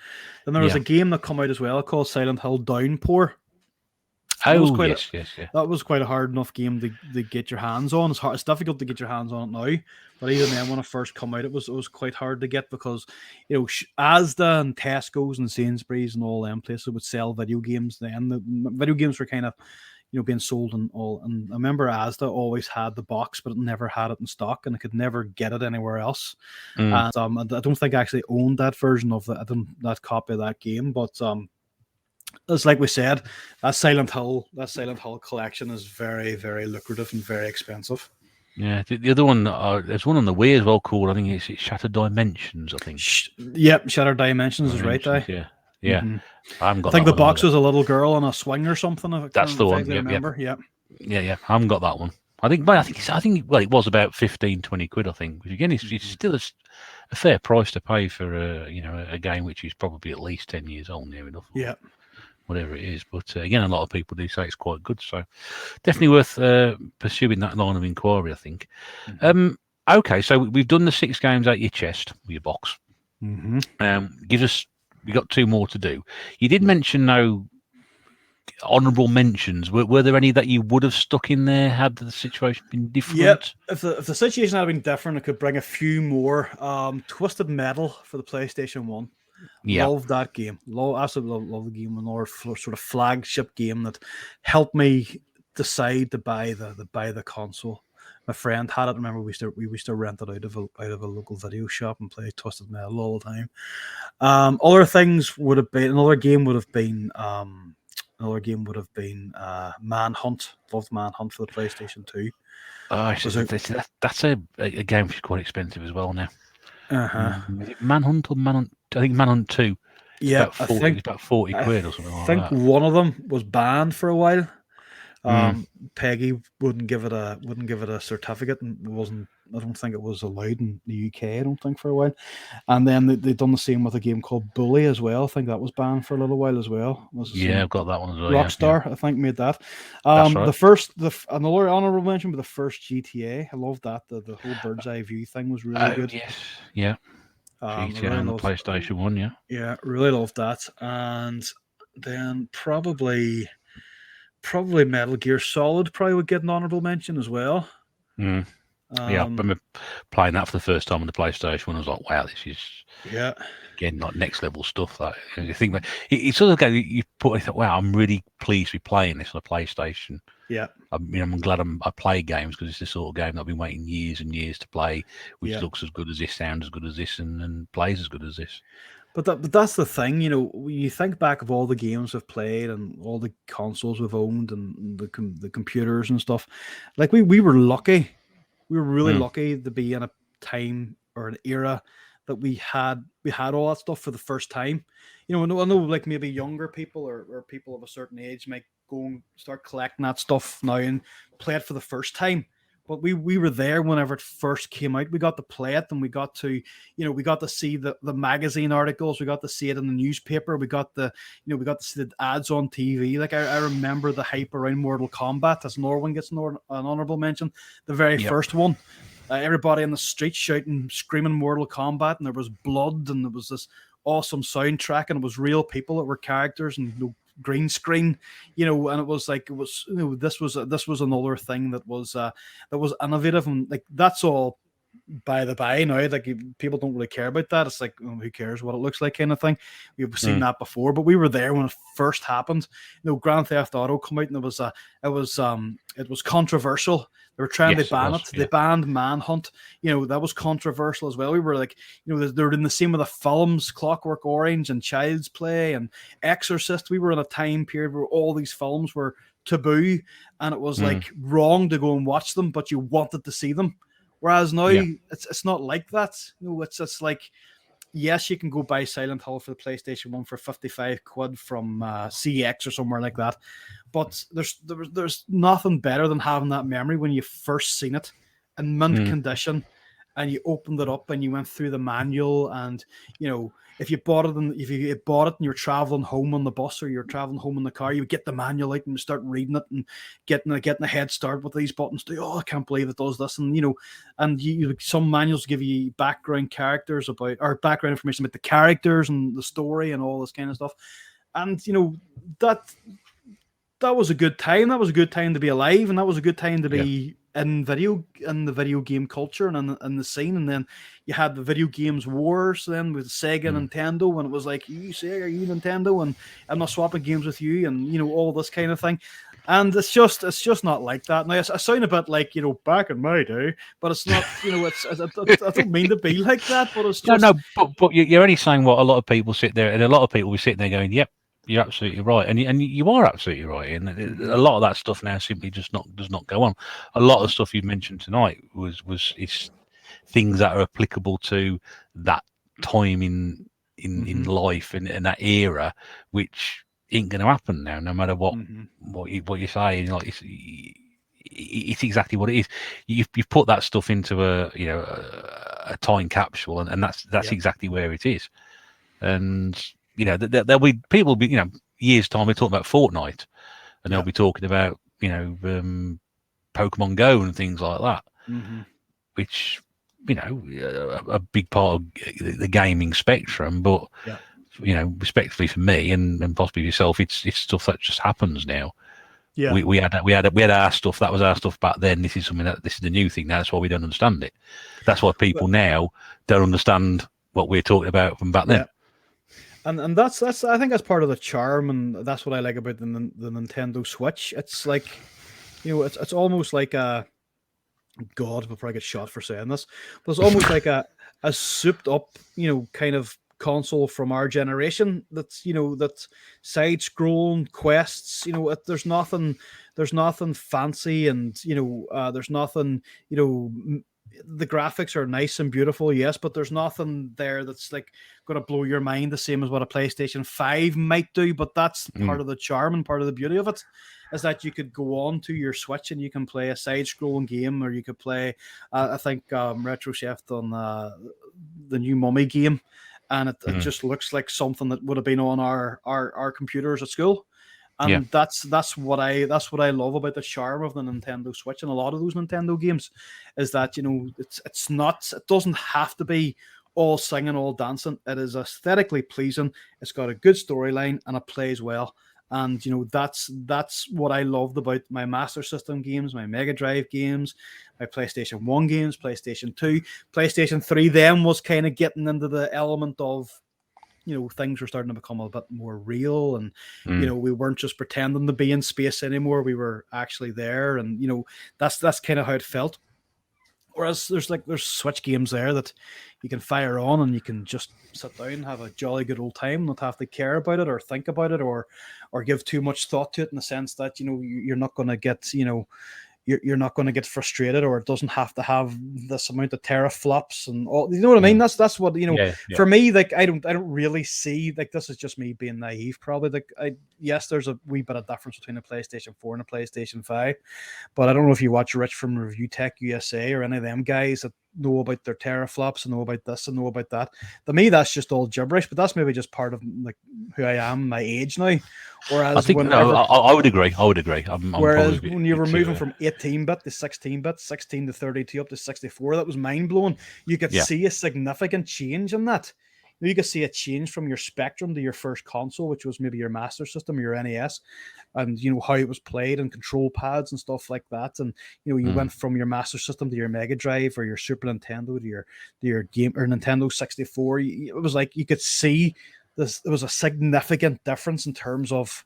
S2: Then there was a game that come out as well called Silent Hill Downpour.
S1: Yes.
S2: That was quite a hard enough game to get your hands on. It's difficult to get your hands on it now, but even then, when it first come out, it was quite hard to get, because you know Asda and Tesco's and Sainsbury's and all them places would sell video games. Then the video games were kind of, you know, being sold and all. And I remember Asda always had the box, but it never had it in stock, and I could never get it anywhere else. And I don't think I actually owned that version of that copy of that game. But it's like we said, that Silent Hill collection is very, very lucrative and very expensive.
S1: Yeah, the other one, there's one on the Wii as well called, I think it's Shattered Dimensions, I think.
S2: Shattered Dimensions is right there.
S1: Yeah.
S2: I haven't got. I think the box was a little girl on a swing or something.
S1: That's the one.
S2: Remember?
S1: Yeah. I haven't got that one. I think it was about 15-20 quid. I think, which again, it's still a fair price to pay for a game which is probably at least 10 years old, near enough.
S2: Yeah.
S1: Whatever it is, but again, a lot of people do say it's quite good. So definitely worth pursuing that line of inquiry, I think. Okay, so we've done the 6 games out your chest, your box.
S2: Mm-hmm.
S1: Give us. We got 2 more to do. You did mention no honourable mentions. Were there any that you would have stuck in there had the situation been
S2: Yep.
S1: different?
S2: If the situation had been different, I could bring a few more. Twisted Metal for the PlayStation 1.
S1: Yeah.
S2: Love that game. Absolutely love the game. Another sort of flagship game that helped me decide to buy the console. My friend had it. Remember, we used to rent it out of a local video shop and play Twisted Metal all the time. Other things would have been Manhunt. Loved Manhunt for the PlayStation 2.
S1: Oh,
S2: Was it?
S1: that's a game which is quite expensive as well now.
S2: Uh-huh.
S1: Is it Manhunt or Manhunt? I think Manhunt 2. It's
S2: Yeah,
S1: about 40. It's about 40 quid or something
S2: I
S1: like
S2: think
S1: that.
S2: one of them was banned for a while.
S1: Mm.
S2: Peggy wouldn't give it a certificate, and wasn't. I don't think it was allowed in the UK. I don't think for a while, and then they done the same with a game called Bully as well. I think that was banned for a little while as well. Was the
S1: Yeah,
S2: same?
S1: I've got that one as well. Yeah,
S2: Rockstar, I think, made that.
S1: that's right.
S2: Another honorable mention, but the first GTA. I love that. The whole bird's eye view thing was really
S1: Oh
S2: good.
S1: yes, yeah.
S2: I
S1: GTA
S2: really
S1: on the
S2: loved.
S1: PlayStation 1. Yeah.
S2: Yeah, really loved that. And then probably Metal Gear Solid probably would get an honorable mention as well.
S1: Mm. Yeah, I remember playing that for the first time on the PlayStation 1. I was like, wow, this is again like next level stuff. That you think that it's sort of go you put. I thought, wow, I'm really pleased to be playing this on a PlayStation.
S2: Yeah,
S1: I'm glad I play games because it's the sort of game that I've been waiting years and years to play, which
S2: yeah.
S1: looks as good as this, sounds as good as this, and plays as good as this.
S2: But that's the thing, when you think back of all the games we've played and all the consoles we've owned and the computers and stuff, like we were lucky. We were really lucky to be in a time or an era that we had all that stuff for the first time. I know like maybe younger people or people of a certain age might go and start collecting that stuff now and play it for the first time. But we were there whenever it first came out. We got to play it, and we got to see the magazine articles. We got to see it in the newspaper. We got to see the ads on TV. Like I remember the hype around Mortal Kombat, as Norwin gets an honorable mention. The very first one, everybody in the street shouting, screaming Mortal Kombat, and there was blood, and there was this awesome soundtrack, and it was real people that were characters, and green screen, and it was like this was another thing that was innovative, and like that's all by the by now. Like people don't really care about that. It's like, who cares what it looks like, kind of thing. We've seen that before, but we were there when it first happened. Grand Theft Auto come out, and it was controversial. They were trying to ban it. They banned Manhunt. That was controversial as well. We were like, they're in the same with the films, Clockwork Orange and Child's Play and Exorcist. We were in a time period where all these films were taboo, and it was like wrong to go and watch them, but you wanted to see them. Whereas now it's not like that. It's like, yes, you can go buy Silent Hill for the PlayStation 1 for 55 quid from CX or somewhere like that. But there's nothing better than having that memory when you first seen it in mint condition, and you opened it up and you went through the manual, and if you bought it and you're traveling home on the bus or you're traveling home in the car, you would get the manual out and start reading it and getting a head start with these buttons. I can't believe it does this, and some manuals give you background information about the characters and the story and all this kind of stuff, and that was a good time. That was a good time to be alive, and that was a good time to be in the video game culture and in the scene. And then you had the video games wars then with Sega and Nintendo, and it was like, you Sega, you Nintendo, and I'm not swapping games with you, and all this kind of thing. And it's just not like that. Now I sound a bit like back in my day, but it's not. I don't mean to be like that, but it's just
S1: but you're only saying what a lot of people sit there, and a lot of people will be sitting there going, "Yep, you're absolutely right," and you are absolutely right. And a lot of that stuff now simply just does not go on. A lot of stuff you mentioned tonight is things that are applicable to that time in life and that era, which ain't going to happen now, no matter what you say. It's exactly what it is. You've put that stuff into a time capsule, and that's exactly where it is. And there'll be people years time we're talking about Fortnite, and they'll be talking about Pokemon Go and things like that, which a big part of the gaming spectrum, but respectfully for me and possibly yourself, it's stuff that just happens now.
S2: Yeah,
S1: we had our stuff. That was our stuff back then. This is the new thing now. That's why we don't understand it. That's why people now don't understand what we're talking about from back then.
S2: And that's I think that's part of the charm, and that's what I like about the Nintendo Switch. It's like, it's almost like a God, we'll probably get shot for saying this, but it's almost like a souped up, kind of console from our generation. That's that's side scrolling quests. There's nothing fancy, and there's nothing. The graphics are nice and beautiful, yes, but there's nothing there that's like going to blow your mind the same as what a PlayStation 5 might do. But that's part of the charm and part of the beauty of it, is that you could go on to your Switch and you can play a side-scrolling game, or you could play, I think Retro Chef done the new Mummy game, and it just looks like something that would have been on our computers at school. And that's what I love about the charm of the Nintendo Switch and a lot of those Nintendo games, is that it doesn't have to be all singing, all dancing. It is aesthetically pleasing. It's got a good storyline and it plays well. And that's what I loved about my Master System games, my Mega Drive games, my PlayStation 1 games, PlayStation 2, PlayStation 3. Then was kind of getting into the element of, things were starting to become a bit more real, and we weren't just pretending to be in space anymore. We were actually there, and that's kind of how it felt. Whereas there's Switch games there that you can fire on and you can just sit down and have a jolly good old time, not have to care about it or think about it or give too much thought to it, in the sense that you're not going to get you're not going to get frustrated, or it doesn't have to have this amount of teraflops and all. You know what I mean? That's what For me, like I don't really see, like, this is just me being naive, probably. Like, yes, there's a wee bit of difference between a PlayStation 4 and a PlayStation 5, but I don't know if you watch Rich from Review Tech USA or any of them guys that know about their teraflops and know about this and know about that. To me, that's just all gibberish, but that's maybe just part of like who I am, my age now. Whereas
S1: I think I would agree.
S2: Whereas when you were moving from 18-bit to 16-bit, 16 to 32 up to 64, that was mind-blowing. You could see a significant change in that. You could see a change from your Spectrum to your first console, which was maybe your Master System or your NES, and how it was played and control pads and stuff like that. And you went from your Master System to your Mega Drive or your Super Nintendo to your game or Nintendo 64. It was like you could see this. There was a significant difference in terms of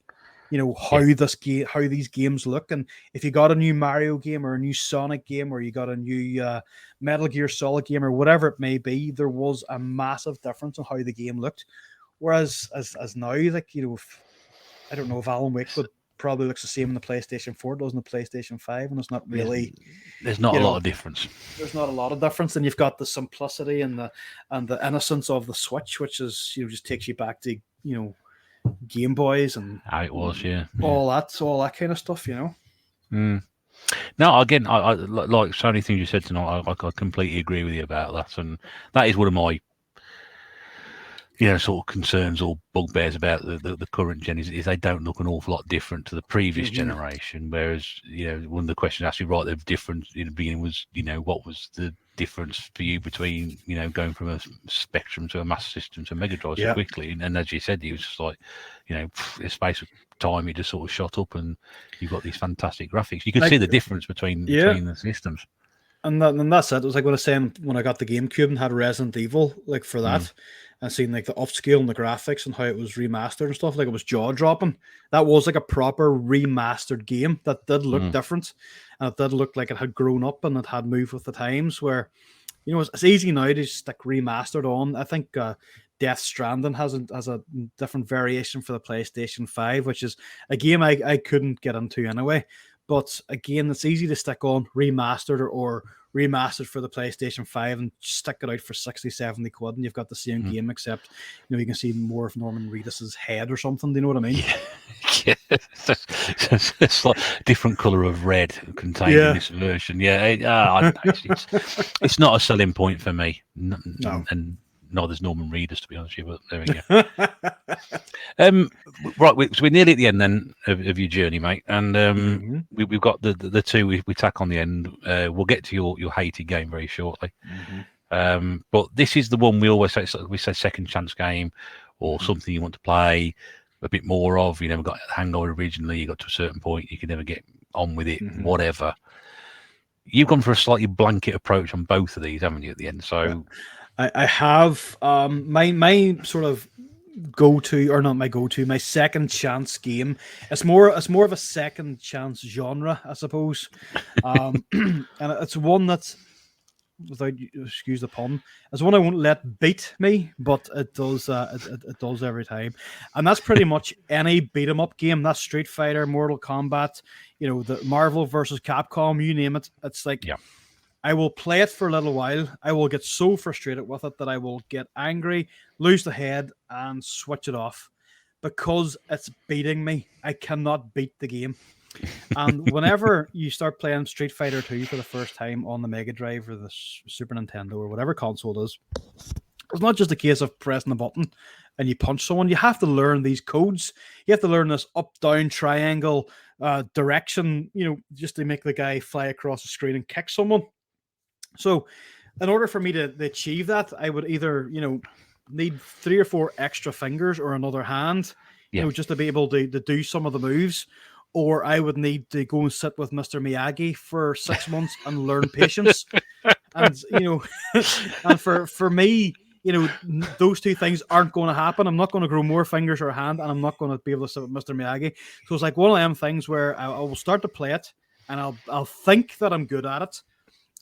S2: how these games look. And if you got a new Mario game or a new Sonic game, or you got a new Metal Gear Solid game or whatever it may be, there was a massive difference in how the game looked. Whereas as now, like, I don't know if Alan Wake would probably looks the same in the PlayStation 4 does in the PlayStation 5, and it's not really.
S1: There's not a lot of difference.
S2: There's not a lot of difference, and you've got the simplicity and the innocence of the Switch, which is just takes you back to Game Boys and
S1: how it was,
S2: all that kind of stuff,
S1: No, again, I like so many things you said tonight. I completely agree with you about that, and that is one of my sort of concerns or bugbears about the current gen is they don't look an awful lot different to the previous generation. Whereas one of the questions asked you right the difference in the beginning was what was the difference for you between going from a Spectrum to a Master System to a Mega Drive so quickly, and as you said, it was just like a space of time it just sort of shot up, and you've got these fantastic graphics. You could see the difference between the systems.
S2: And that's it. It was like what I was saying when I got the GameCube and had Resident Evil, like for that, and seeing like the upscale and the graphics and how it was remastered and stuff, like it was jaw dropping. That was like a proper remastered game that did look different, and it did look like it had grown up and it had moved with the times. Where it's easy now to stick remastered on. I think Death Stranding has a different variation for the PlayStation 5, which is a game I couldn't get into anyway. But again, it's easy to stick on remastered or remastered for the PlayStation 5 and stick it out for 60, 70 quid, and you've got the same game, except you can see more of Norman Reedus's head or something. Do you know what I mean?
S1: Yeah. It's like a different colour of red contained in this version. Yeah, it's not a selling point for me.
S2: No.
S1: And neither's Norman Reedus, to be honest with you, but there we go. Right, so we're nearly at the end then of your journey, mate, and we've got the two we tack on the end. We'll get to your hated game very shortly. But this is the one we always say. We say second chance game, or something you want to play a bit more of. You never got a hang of it originally. You got to a certain point, you can never get on with it. Whatever. You've gone for a slightly blanket approach on both of these, haven't you? At the end, so
S2: I have my sort of go-to, or not my go-to, my second chance game. It's more of a second chance genre, I suppose, and it's one that's, without excuse the pun, it's one I won't let beat me, but it does it does every time, and that's pretty much any beat 'em up game. That's Street Fighter, Mortal Kombat, the Marvel versus Capcom, you name it. It's like, I will play it for a little while. I will get so frustrated with it that I will get angry, lose the head, and switch it off because it's beating me. I cannot beat the game. And whenever you start playing Street Fighter 2 for the first time on the Mega Drive or the Super Nintendo or whatever console it is, it's not just a case of pressing a button and you punch someone. You have to learn these codes. You have to learn this up, down, triangle, direction, just to make the guy fly across the screen and kick someone. So in order for me to achieve that, I would either, need 3 or 4 extra fingers or another hand, just to be able to do some of the moves. Or I would need to go and sit with Mr. Miyagi for 6 months and learn patience. And, and for me, those two things aren't going to happen. I'm not going to grow more fingers or a hand, and I'm not going to be able to sit with Mr. Miyagi. So it's like one of them things where I will start to play it, and I'll think that I'm good at it.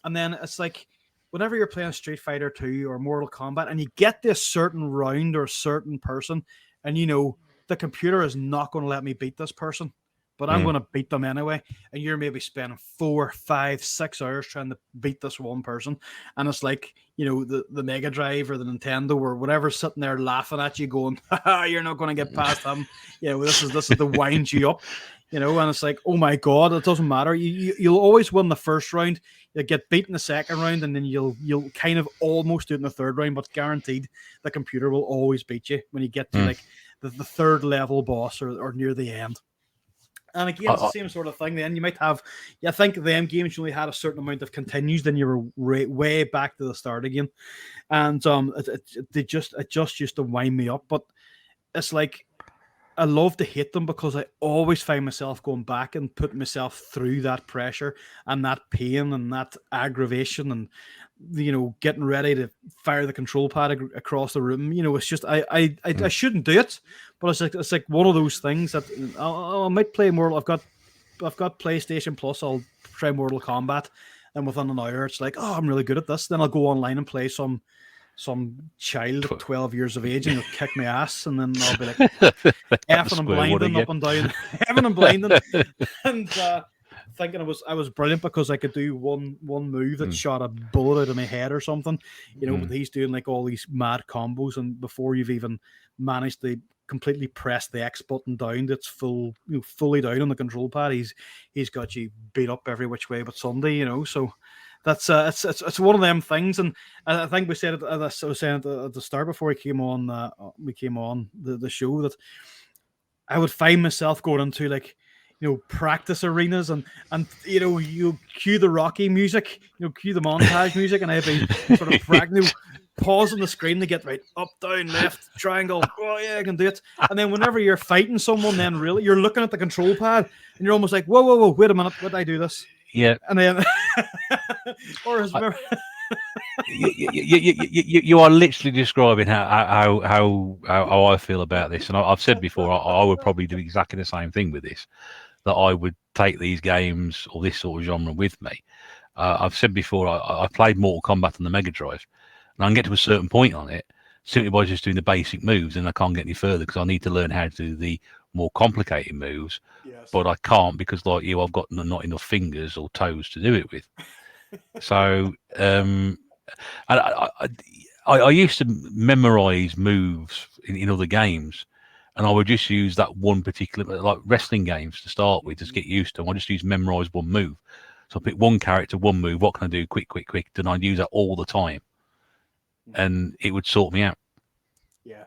S2: And then it's like, whenever you're playing Street Fighter 2 or Mortal Kombat, and you get this certain round or a certain person, and the computer is not going to let me beat this person, but I'm going to beat them anyway. And you're maybe spending 4, 5, 6 hours trying to beat this one person. And it's like, the Mega Drive or the Nintendo or whatever sitting there laughing at you going, you're not going to get past them. This is to wind you up. And it's like, oh my God, it doesn't matter. You'll always win the first round. You'll get beaten the second round, and then you'll kind of almost do it in the third round, but guaranteed the computer will always beat you when you get to like the third level boss or near the end. And again, it's the same sort of thing. Then you might have, I think the end games only had a certain amount of continues, then you were way back to the start again, and it just used to wind me up. But it's like, I love to hate them because I always find myself going back and putting myself through that pressure and that pain and that aggravation and getting ready to fire the control pad across the room. It's just I shouldn't do it, but it's like one of those things that I might play more. I've got PlayStation Plus. I'll try Mortal Kombat, and within an hour, it's like, oh, I'm really good at this. Then I'll go online and play some child at 12 years of age, and he'll kick my ass, and then I'll be like effing and blinding up and down, effing and blinding, and thinking I was brilliant because I could do one move that shot a bullet out of my head or something, but he's doing like all these mad combos, and before you've even managed to completely press the X button down, that's fully down on the control pad, he's got you beat up every which way but Sunday, so. That's it's one of them things, and I think we said it. I was saying at the start before we came on the show that I would find myself going into like practice arenas and you cue the Rocky music, cue the montage music, and I'd be sort of pausing the screen to get right up, down, left, triangle. Oh yeah, I can do it. And then whenever you're fighting someone, then really you're looking at the control pad and you're almost like, whoa, wait a minute, would I do this?
S1: Yeah,
S2: and then
S1: you are literally describing how I feel about this, and I've said before I would probably do exactly the same thing with this. That I would take these games or this sort of genre with me. I've said before I played Mortal Kombat on the Mega Drive, and I can get to a certain point on it simply by just doing the basic moves, and I can't get any further because I need to learn how to do the more complicated moves. Yes. But I can't because, like you, I've got not enough fingers or toes to do it with. So I used to memorize moves in other games, and I would just use that one particular, like wrestling games to start with, just get used to them. I just use memorize one move. So I pick one character, one move. What can I do? Quick. Then I'd use that all the time. and it would sort me out.
S2: Yeah.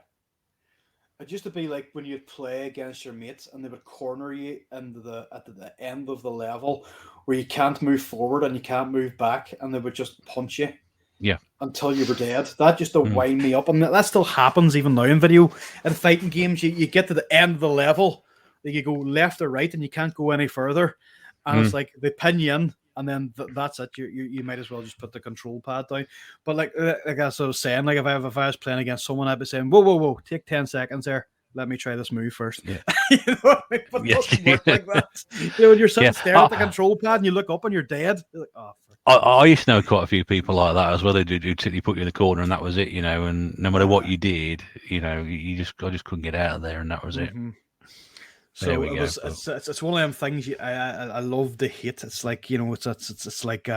S2: It used to be like when you'd play against your mates and they would corner you into the end of the level where you can't move forward and you can't move back, and they would just punch you
S1: Yeah.
S2: until you were dead. That used to
S1: Mm.
S2: wind me up. And that still happens even now in video and fighting games. You get to the end of the level, you go left or right, and you can't go any further. And it's like they pin you in, and then that's it. You might as well just put the control pad down. But like as I was saying, like if I was playing against someone, I'd be saying, whoa, take 10 seconds there. Let me try this move first.
S1: Yeah.
S2: You know what I mean? But it doesn't work like that. You know, when you're sitting staring at the control pad and you look up and you're dead. You're like, oh,
S1: I used to know quite a few people like that as well. They do typically put you in the corner and that was it, you know. And no matter what you did, you know, I just couldn't get out of there, and that was it.
S2: So it's one of them things I love to hate. It's like, you know, it's like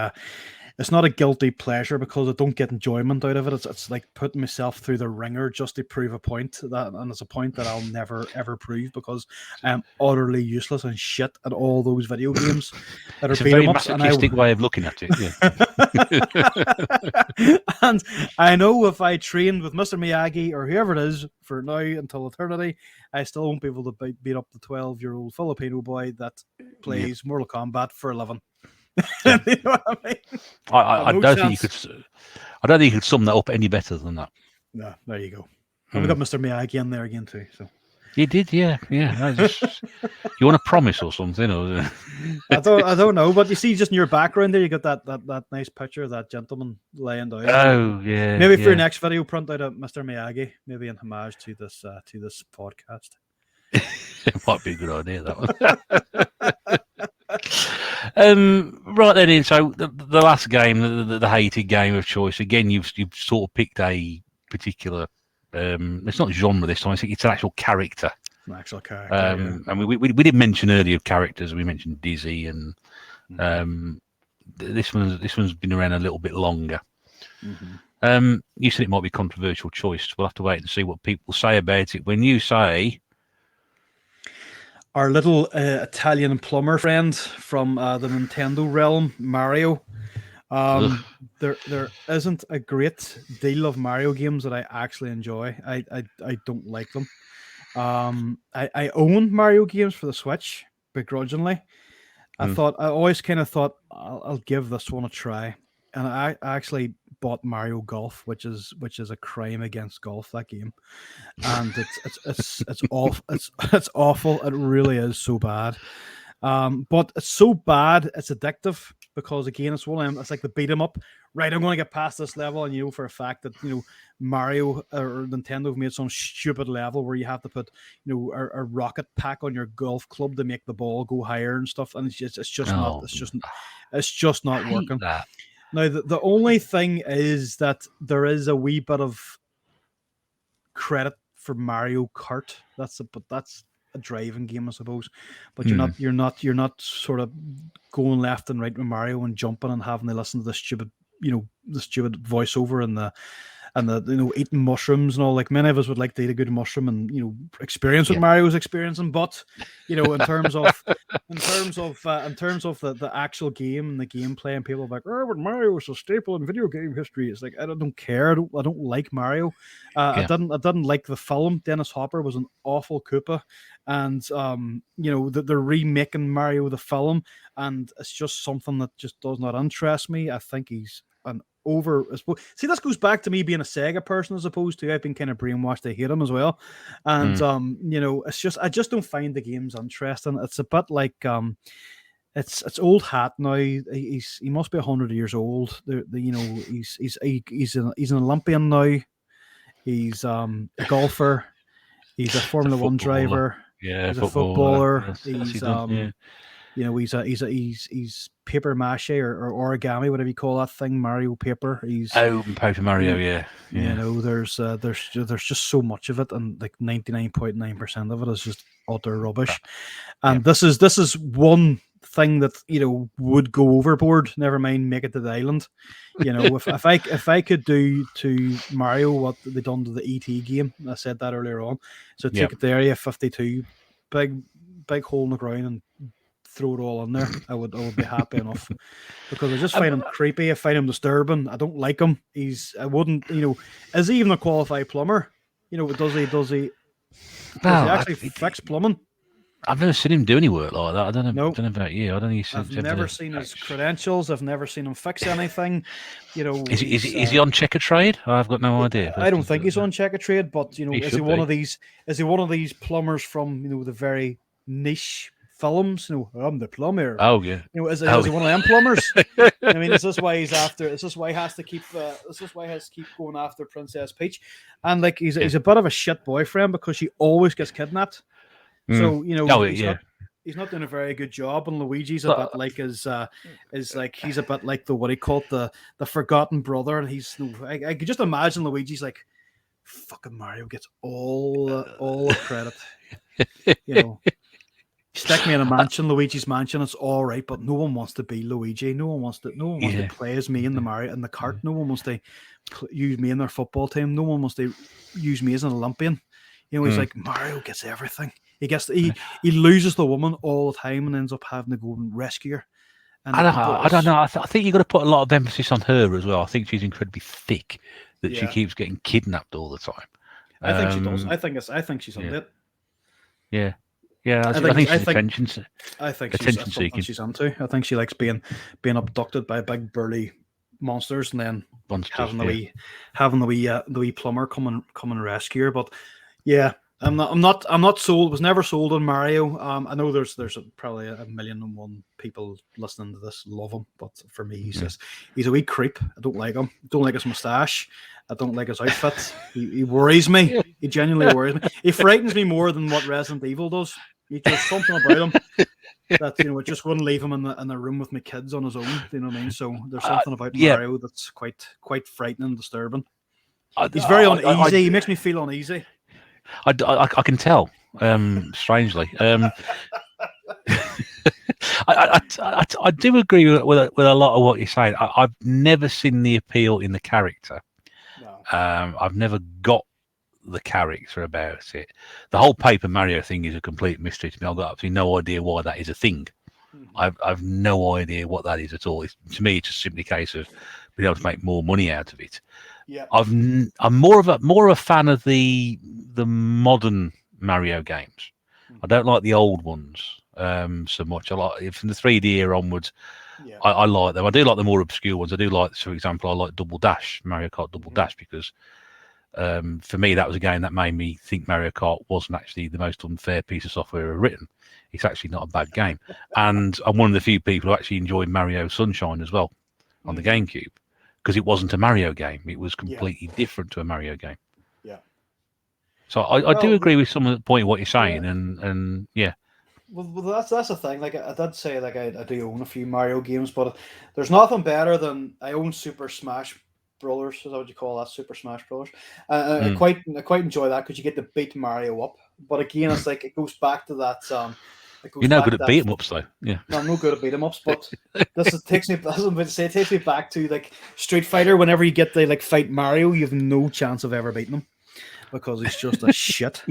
S2: it's not a guilty pleasure because I don't get enjoyment out of it. It's like putting myself through the ringer just to prove a point, and it's a point that I'll never ever prove because I'm utterly useless and shit at all those video games that
S1: it's
S2: are
S1: a very
S2: 'em ups.
S1: masochistic way of looking at it.
S2: Yeah. And I know if I trained with Mr. Miyagi or whoever it is for now until eternity, I still won't be able to beat up the 12-year-old Filipino boy that plays Mortal Kombat for a living. You know what I mean?
S1: I don't think you could sum that up any better than that.
S2: No, there you go. And we got Mr. Miyagi in there again too. So
S1: you did, yeah. You want a promise or something? Or...
S2: I don't know, but you see, just in your background there, you got that nice picture of that gentleman laying down.
S1: Oh yeah.
S2: Maybe for your next video, print out a Mr. Miyagi, maybe in homage to this podcast.
S1: It might be a good idea, that one. Right then, so the last game, the hated game of choice. Again, you've sort of picked a particular. It's not genre this time. It's an actual character.
S2: An actual character.
S1: And we did mention earlier characters. We mentioned Dizzy, and this one's been around a little bit longer. You said it might be a controversial choice. We'll have to wait and see what people say about it. When you say.
S2: Our little Italian plumber friend from the Nintendo realm, Mario. There isn't a great deal of Mario games that I actually enjoy. I don't like them. I own Mario games for the Switch begrudgingly. I always kind of thought I'll give this one a try, and I actually bought Mario Golf, which is a crime against golf, that game, and it's awful. It's awful. It really is so bad. But it's so bad it's addictive because again it's one of them. It's like the beat 'em up. Right, I'm going to get past this level, and you know for a fact that Mario or Nintendo have made some stupid level where you have to put a rocket pack on your golf club to make the ball go higher and stuff, and it's just not working. Now, the only thing is that there is a wee bit of credit for Mario Kart. That's a driving game, I suppose. But you're not sort of going left and right with Mario and jumping and having to listen to the stupid voiceover and the eating mushrooms and all. Like many of us would like to eat a good mushroom and experience what Mario's experiencing, but in terms of the actual game and the gameplay, and people are like, oh, but Mario is a staple in video game history. It's like I don't care. I don't like Mario. I didn't like the film. Dennis Hopper was an awful Koopa, and they're remaking Mario the film, and it's just something that just does not interest me. I think he's an over. See, this goes back to me being a Sega person as opposed to I've been kind of brainwashed to hate him as well, and it's just I just don't find the games interesting. It's a bit like it's old hat now. He must be 100 years old. He's an Olympian now. He's a golfer. He's a Formula One driver.
S1: Yeah,
S2: he's a footballer.
S1: Yes,
S2: He's paper mache or origami, whatever you call that thing. Mario paper.
S1: Paper Mario. Yeah.
S2: There's just so much of it, and like 99.9% of it is just utter rubbish. And this is one thing that would go overboard. Never mind make it to the island. If I could do to Mario what they done to the ET game, I said that earlier on. So take it to Area 52, big hole in the ground, and throw it all in there. I would be happy enough, because I just find him creepy. I find him disturbing. I don't like him. I wouldn't, is he even a qualified plumber? Does he actually fix plumbing?
S1: I've never seen him do any work like that. I don't know.
S2: Nope.
S1: I don't know about you. I don't think
S2: I've never seen his credentials. I've never seen him fix anything.
S1: Is he on Checker Trade? I've got no idea.
S2: I don't think he's on Checker Trade, but is he one of these? Is he one of these plumbers from the very niche films? I'm the plumber.
S1: Oh yeah.
S2: Is he one of them plumbers? I mean, is this why he's after? Is this why he has to keep? Is this why he has to keep going after Princess Peach? And like he's a bit of a shit boyfriend, because she always gets kidnapped. So he's not doing a very good job, and Luigi's a bit like he's a bit like what he called the forgotten brother, and I could just imagine Luigi's like, fucking Mario gets all the credit. Stick me in a mansion, Luigi's mansion, it's all right, but no one wants to be Luigi. No one wants to play as me in the Mario in the cart. No one wants to use me in their football team. No one wants to use me as an Olympian. He's like, Mario gets everything. He loses the woman all the time and ends up having to go and rescue her. And I
S1: don't know. I think you've got to put a lot of emphasis on her as well. I think she's incredibly thick, that she keeps getting kidnapped all the time.
S2: I think she does. I think she's on it.
S1: Yeah. Yeah, I think she's attention seeking.
S2: She's onto. I think she likes being abducted by big burly monsters, and then having the wee plumber come and rescue her. But yeah, I'm not sold. Was never sold on Mario. I know there's probably a million and one people listening to this love him, but for me, he's a wee creep. I don't like him. I don't like his moustache. I don't like his outfit. He worries me. He genuinely worries me. He frightens me more than what Resident Evil does. There's something about him that it just wouldn't leave him in the room with my kids on his own. You know what I mean? So there's something about Mario that's quite frightening and disturbing. He's very uneasy. He makes me feel uneasy.
S1: I can tell. Strangely, I do agree with a lot of what you're saying. I've never seen the appeal in the character.
S2: No.
S1: I've never got the character about it. The whole Paper Mario thing is a complete mystery to me. I've got absolutely no idea why that is a thing. Mm-hmm. I've no idea what that is at all. To me, it's just simply a case of being able to make more money out of it.
S2: Yeah,
S1: I'm more of a fan of the modern Mario games. I don't like the old ones so much. I like from the 3D era onwards. Yeah. I like them. I do like the more obscure ones. I do like, for example, I like Double Dash, Mario Kart Double Dash, because for me that was a game that made me think Mario Kart wasn't actually the most unfair piece of software ever written. It's actually not a bad game, and I'm one of the few people who actually enjoyed Mario Sunshine as well on the GameCube, because it wasn't a Mario game. It was completely different to a Mario game.
S2: Yeah.
S1: So I do agree with some of the point of what you're saying, and yeah.
S2: Well, that's the thing. Like I did say, like I do own a few Mario games, but there's nothing better than I own Super Smash Brothers. Is that what you call that? Super Smash Brothers. I quite enjoy that, because you get to beat Mario up. But again, it's like it goes back to that.
S1: You're no good at beat 'em ups, though. Yeah.
S2: No, I'm no good at beat 'em ups, but it takes me back to like Street Fighter. Whenever you get to fight Mario, you have no chance of ever beating him, because he's just a shit.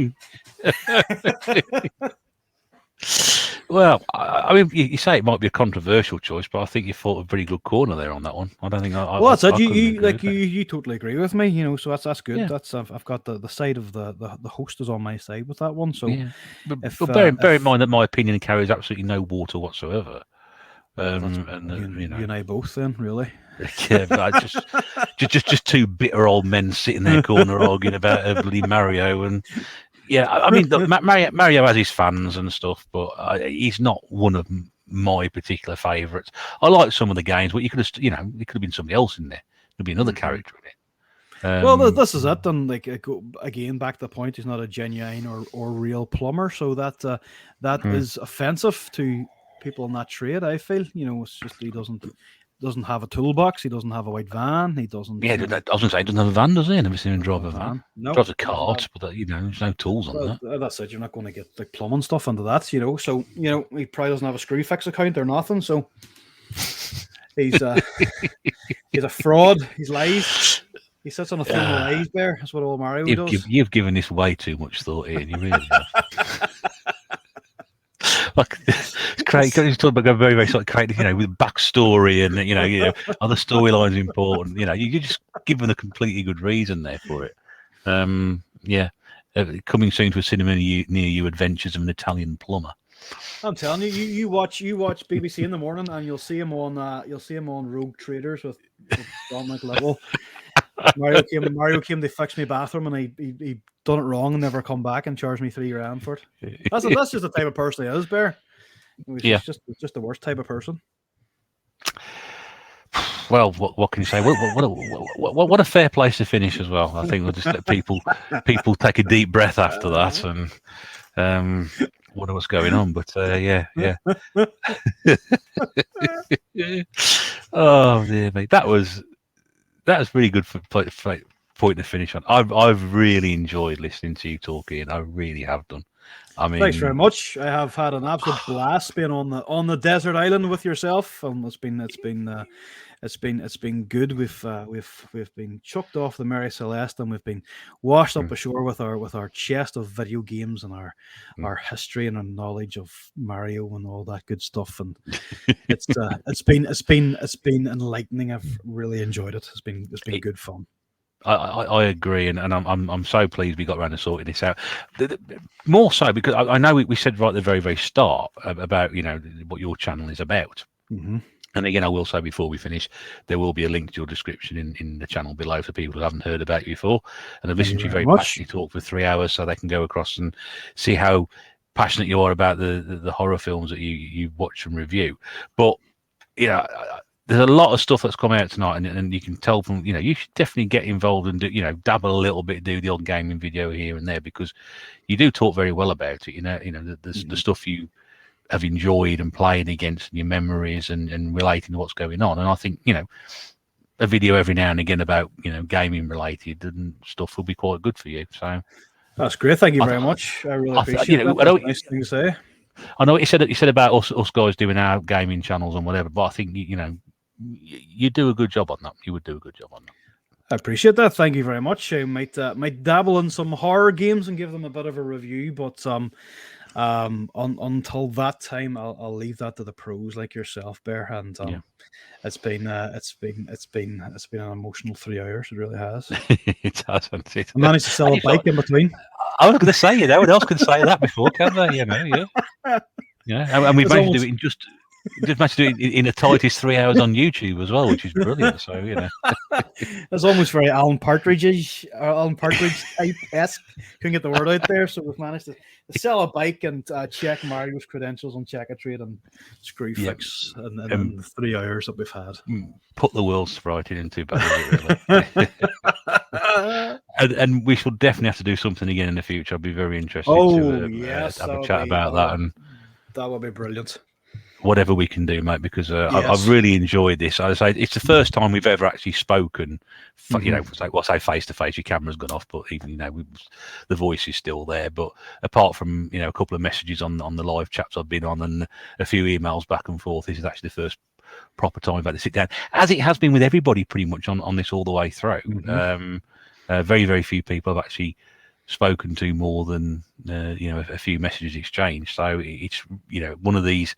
S1: Well, I mean, you say it might be a controversial choice, but I think you fought a pretty good corner there on that one. I don't think
S2: well, that's it. You totally agree with me, so that's good. Yeah. That's I've got the side of the host is on my side with that one. So,
S1: yeah. But bear in mind that my opinion carries absolutely no water whatsoever.
S2: You and I both, then, really.
S1: Yeah, but just two bitter old men sitting in their corner arguing about bloody Mario. And yeah, I mean, look, Mario has his fans and stuff, but he's not one of my particular favourites. I like some of the games, but you could have, there could have been somebody else in there. There'd be another character in it.
S2: Well, this is it. And again, back to the point, he's not a genuine or real plumber, so that is offensive to people in that trade. I feel, it's just he doesn't have a toolbox. He doesn't have a white van. He doesn't. Yeah,
S1: I was going to say, he doesn't have a van, does he? I never seen him drive a van.
S2: No,
S1: drives a cart, but there's no tools on that.
S2: That's it. You're not going to get the plumbing stuff into that, So he probably doesn't have a Screwfix account or nothing. So he's a fraud. He's lies. He sits on a throne of lies. There, that's what old Mario does.
S1: You've given this way too much thought, Ian. You really have. like it's great. He's talking about very, very sort of creative, with backstory and other storylines important. You just give them a completely good reason there for it. Yeah, coming soon to a cinema near you, Adventures of an Italian Plumber.
S2: I'm telling you, you watch BBC in the morning, and you'll see him on Rogue Traders with Dominic Level. Mario came to fix my bathroom, and he done it wrong and never come back and charged me $3,000 for it. That's just the type of person he is, Bear. He's just the worst type of person.
S1: Well, what can you say? What a fair place to finish as well. I think we'll just let people take a deep breath after that and wonder what's going on. But yeah. Oh dear me, that was really good for point to finish on. I've really enjoyed listening to you talk, Ian. I really have done. I mean,
S2: thanks very much. I have had an absolute blast being on the desert island with yourself, and it's been good. We've been chucked off the Mary Celeste, and we've been washed up ashore with our chest of video games and our history and our knowledge of Mario and all that good stuff. And it's been enlightening. I've really enjoyed it. It's been good fun.
S1: I agree, and I'm so pleased we got around to sorting this out. More so because I know we said right at the very, very start about what your channel is about.
S2: Mm-hmm.
S1: And again, I will say before we finish, there will be a link to your description in the channel below for people who haven't heard about you before and have listened to you very passionately talk for 3 hours, so they can go across and see how passionate you are about the horror films that you watch and review. But there's a lot of stuff that's come out tonight, and you can tell from you should definitely get involved and do dabble a little bit, do the odd gaming video here and there, because you do talk very well about it. The stuff you have enjoyed and playing against, and your memories and relating to what's going on. And I think a video every now and again about gaming related and stuff will be quite good for you. So
S2: that's great. Thank you very much. I really appreciate that. That's a nice thing to say.
S1: I know what you said about us guys doing our gaming channels and whatever, but I think you do a good job on that. You would do a good job on that.
S2: I appreciate that. Thank you very much. I might dabble in some horror games and give them a bit of a review, but until that time, I'll leave that to the pros like yourself, Bear. And it's been an emotional 3 hours. It really has.
S1: It has. I
S2: managed to sell a bike in between.
S1: I was going to say, no one else could say that before, can they? And we've managed to do it in just managed to do it in the tightest 3 hours on YouTube as well, which is brilliant. So
S2: it's almost very Alan Partridge type-esque. Couldn't get the word out there, so we've managed to sell a bike and check Mario's credentials on Check a Trade and screw fix in the 3 hours that we've had.
S1: Put the world sprite in too bad, really. And we shall definitely have to do something again in the future. I'd be very interested to have a chat about that, and
S2: that would be brilliant.
S1: Whatever we can do, mate, because I've really enjoyed this. I say it's the first time we've ever actually spoken. Say face to face. Your camera's gone off, but even the voice is still there. But apart from a couple of messages on the live chats I've been on and a few emails back and forth, this is actually the first proper time I've had to sit down, as it has been with everybody pretty much on this all the way through. Very, very few people have actually spoken to more than a few messages exchanged. So it's one of these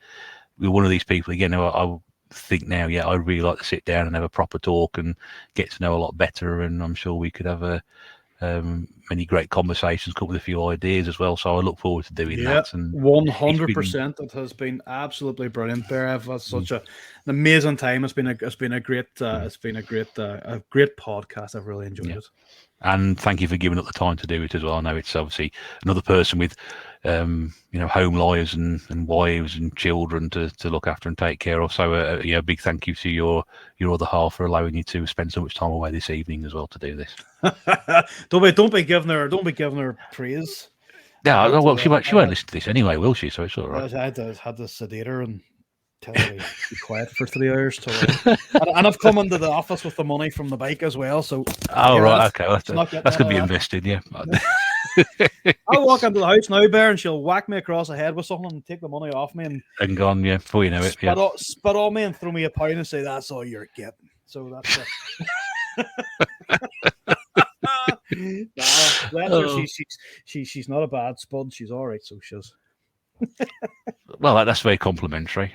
S1: people again. I think now, I really like to sit down and have a proper talk and get to know a lot better. And I'm sure we could have many great conversations, come with a few ideas as well. So I look forward to doing that. And
S2: 100%, it has been absolutely brilliant. There, I've had such an amazing time. It's been a great podcast. I've really enjoyed it.
S1: And thank you for giving up the time to do it as well. I know it's obviously another person with, home lives and wives and children to look after and take care of. So, a big thank you to your other half for allowing you to spend so much time away this evening as well to do this.
S2: Don't be giving her praise.
S1: Yeah, well, she won't listen to this anyway, will she? So it's all right.
S2: I had to sedate her and tell her to be quiet for 3 hours. And I've come into the office with the money from the bike as well. So
S1: right, okay, that's going to be invested, yeah.
S2: I'll walk into the house now, Bear, and she'll whack me across the head with something and take the money off me
S1: and gone, before you know it.
S2: Spit on me and throw me a pound and say that's all you're getting. So that's it. She's not a bad spud. She's all right. So she's.
S1: Well, that's very complimentary.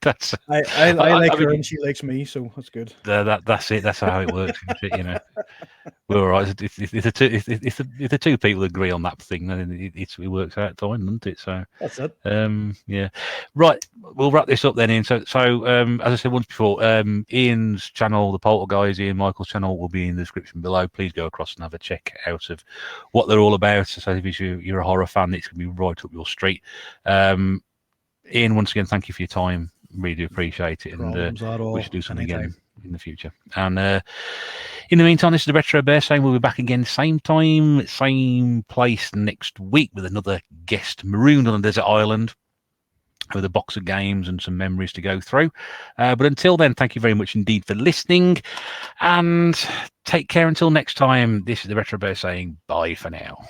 S1: That's.
S2: I like
S1: I
S2: her
S1: mean,
S2: and she likes me, so that's good.
S1: that's it. That's how it works. Isn't it? We're all right. If the two people agree on that thing, then it works out fine, doesn't it? So
S2: That's it.
S1: yeah. Right. We'll wrap this up then, Ian. So as I said once before, Ian's channel, the Polterguys, Ian Michael's channel, will be in the description below. Please go across and have a check out of what they're all about. So if you're a horror fan, it's going to be right up your street. Ian, once again, thank you for your time. Really do appreciate it,
S2: Problems at all.
S1: we should do something
S2: Anytime.
S1: again in the future. And in the meantime, this is the Retro Bear saying we'll be back again same time, same place next week with another guest marooned on a desert island with a box of games and some memories to go through. But until then, thank you very much indeed for listening, and take care until next time. This is the Retro Bear saying bye for now.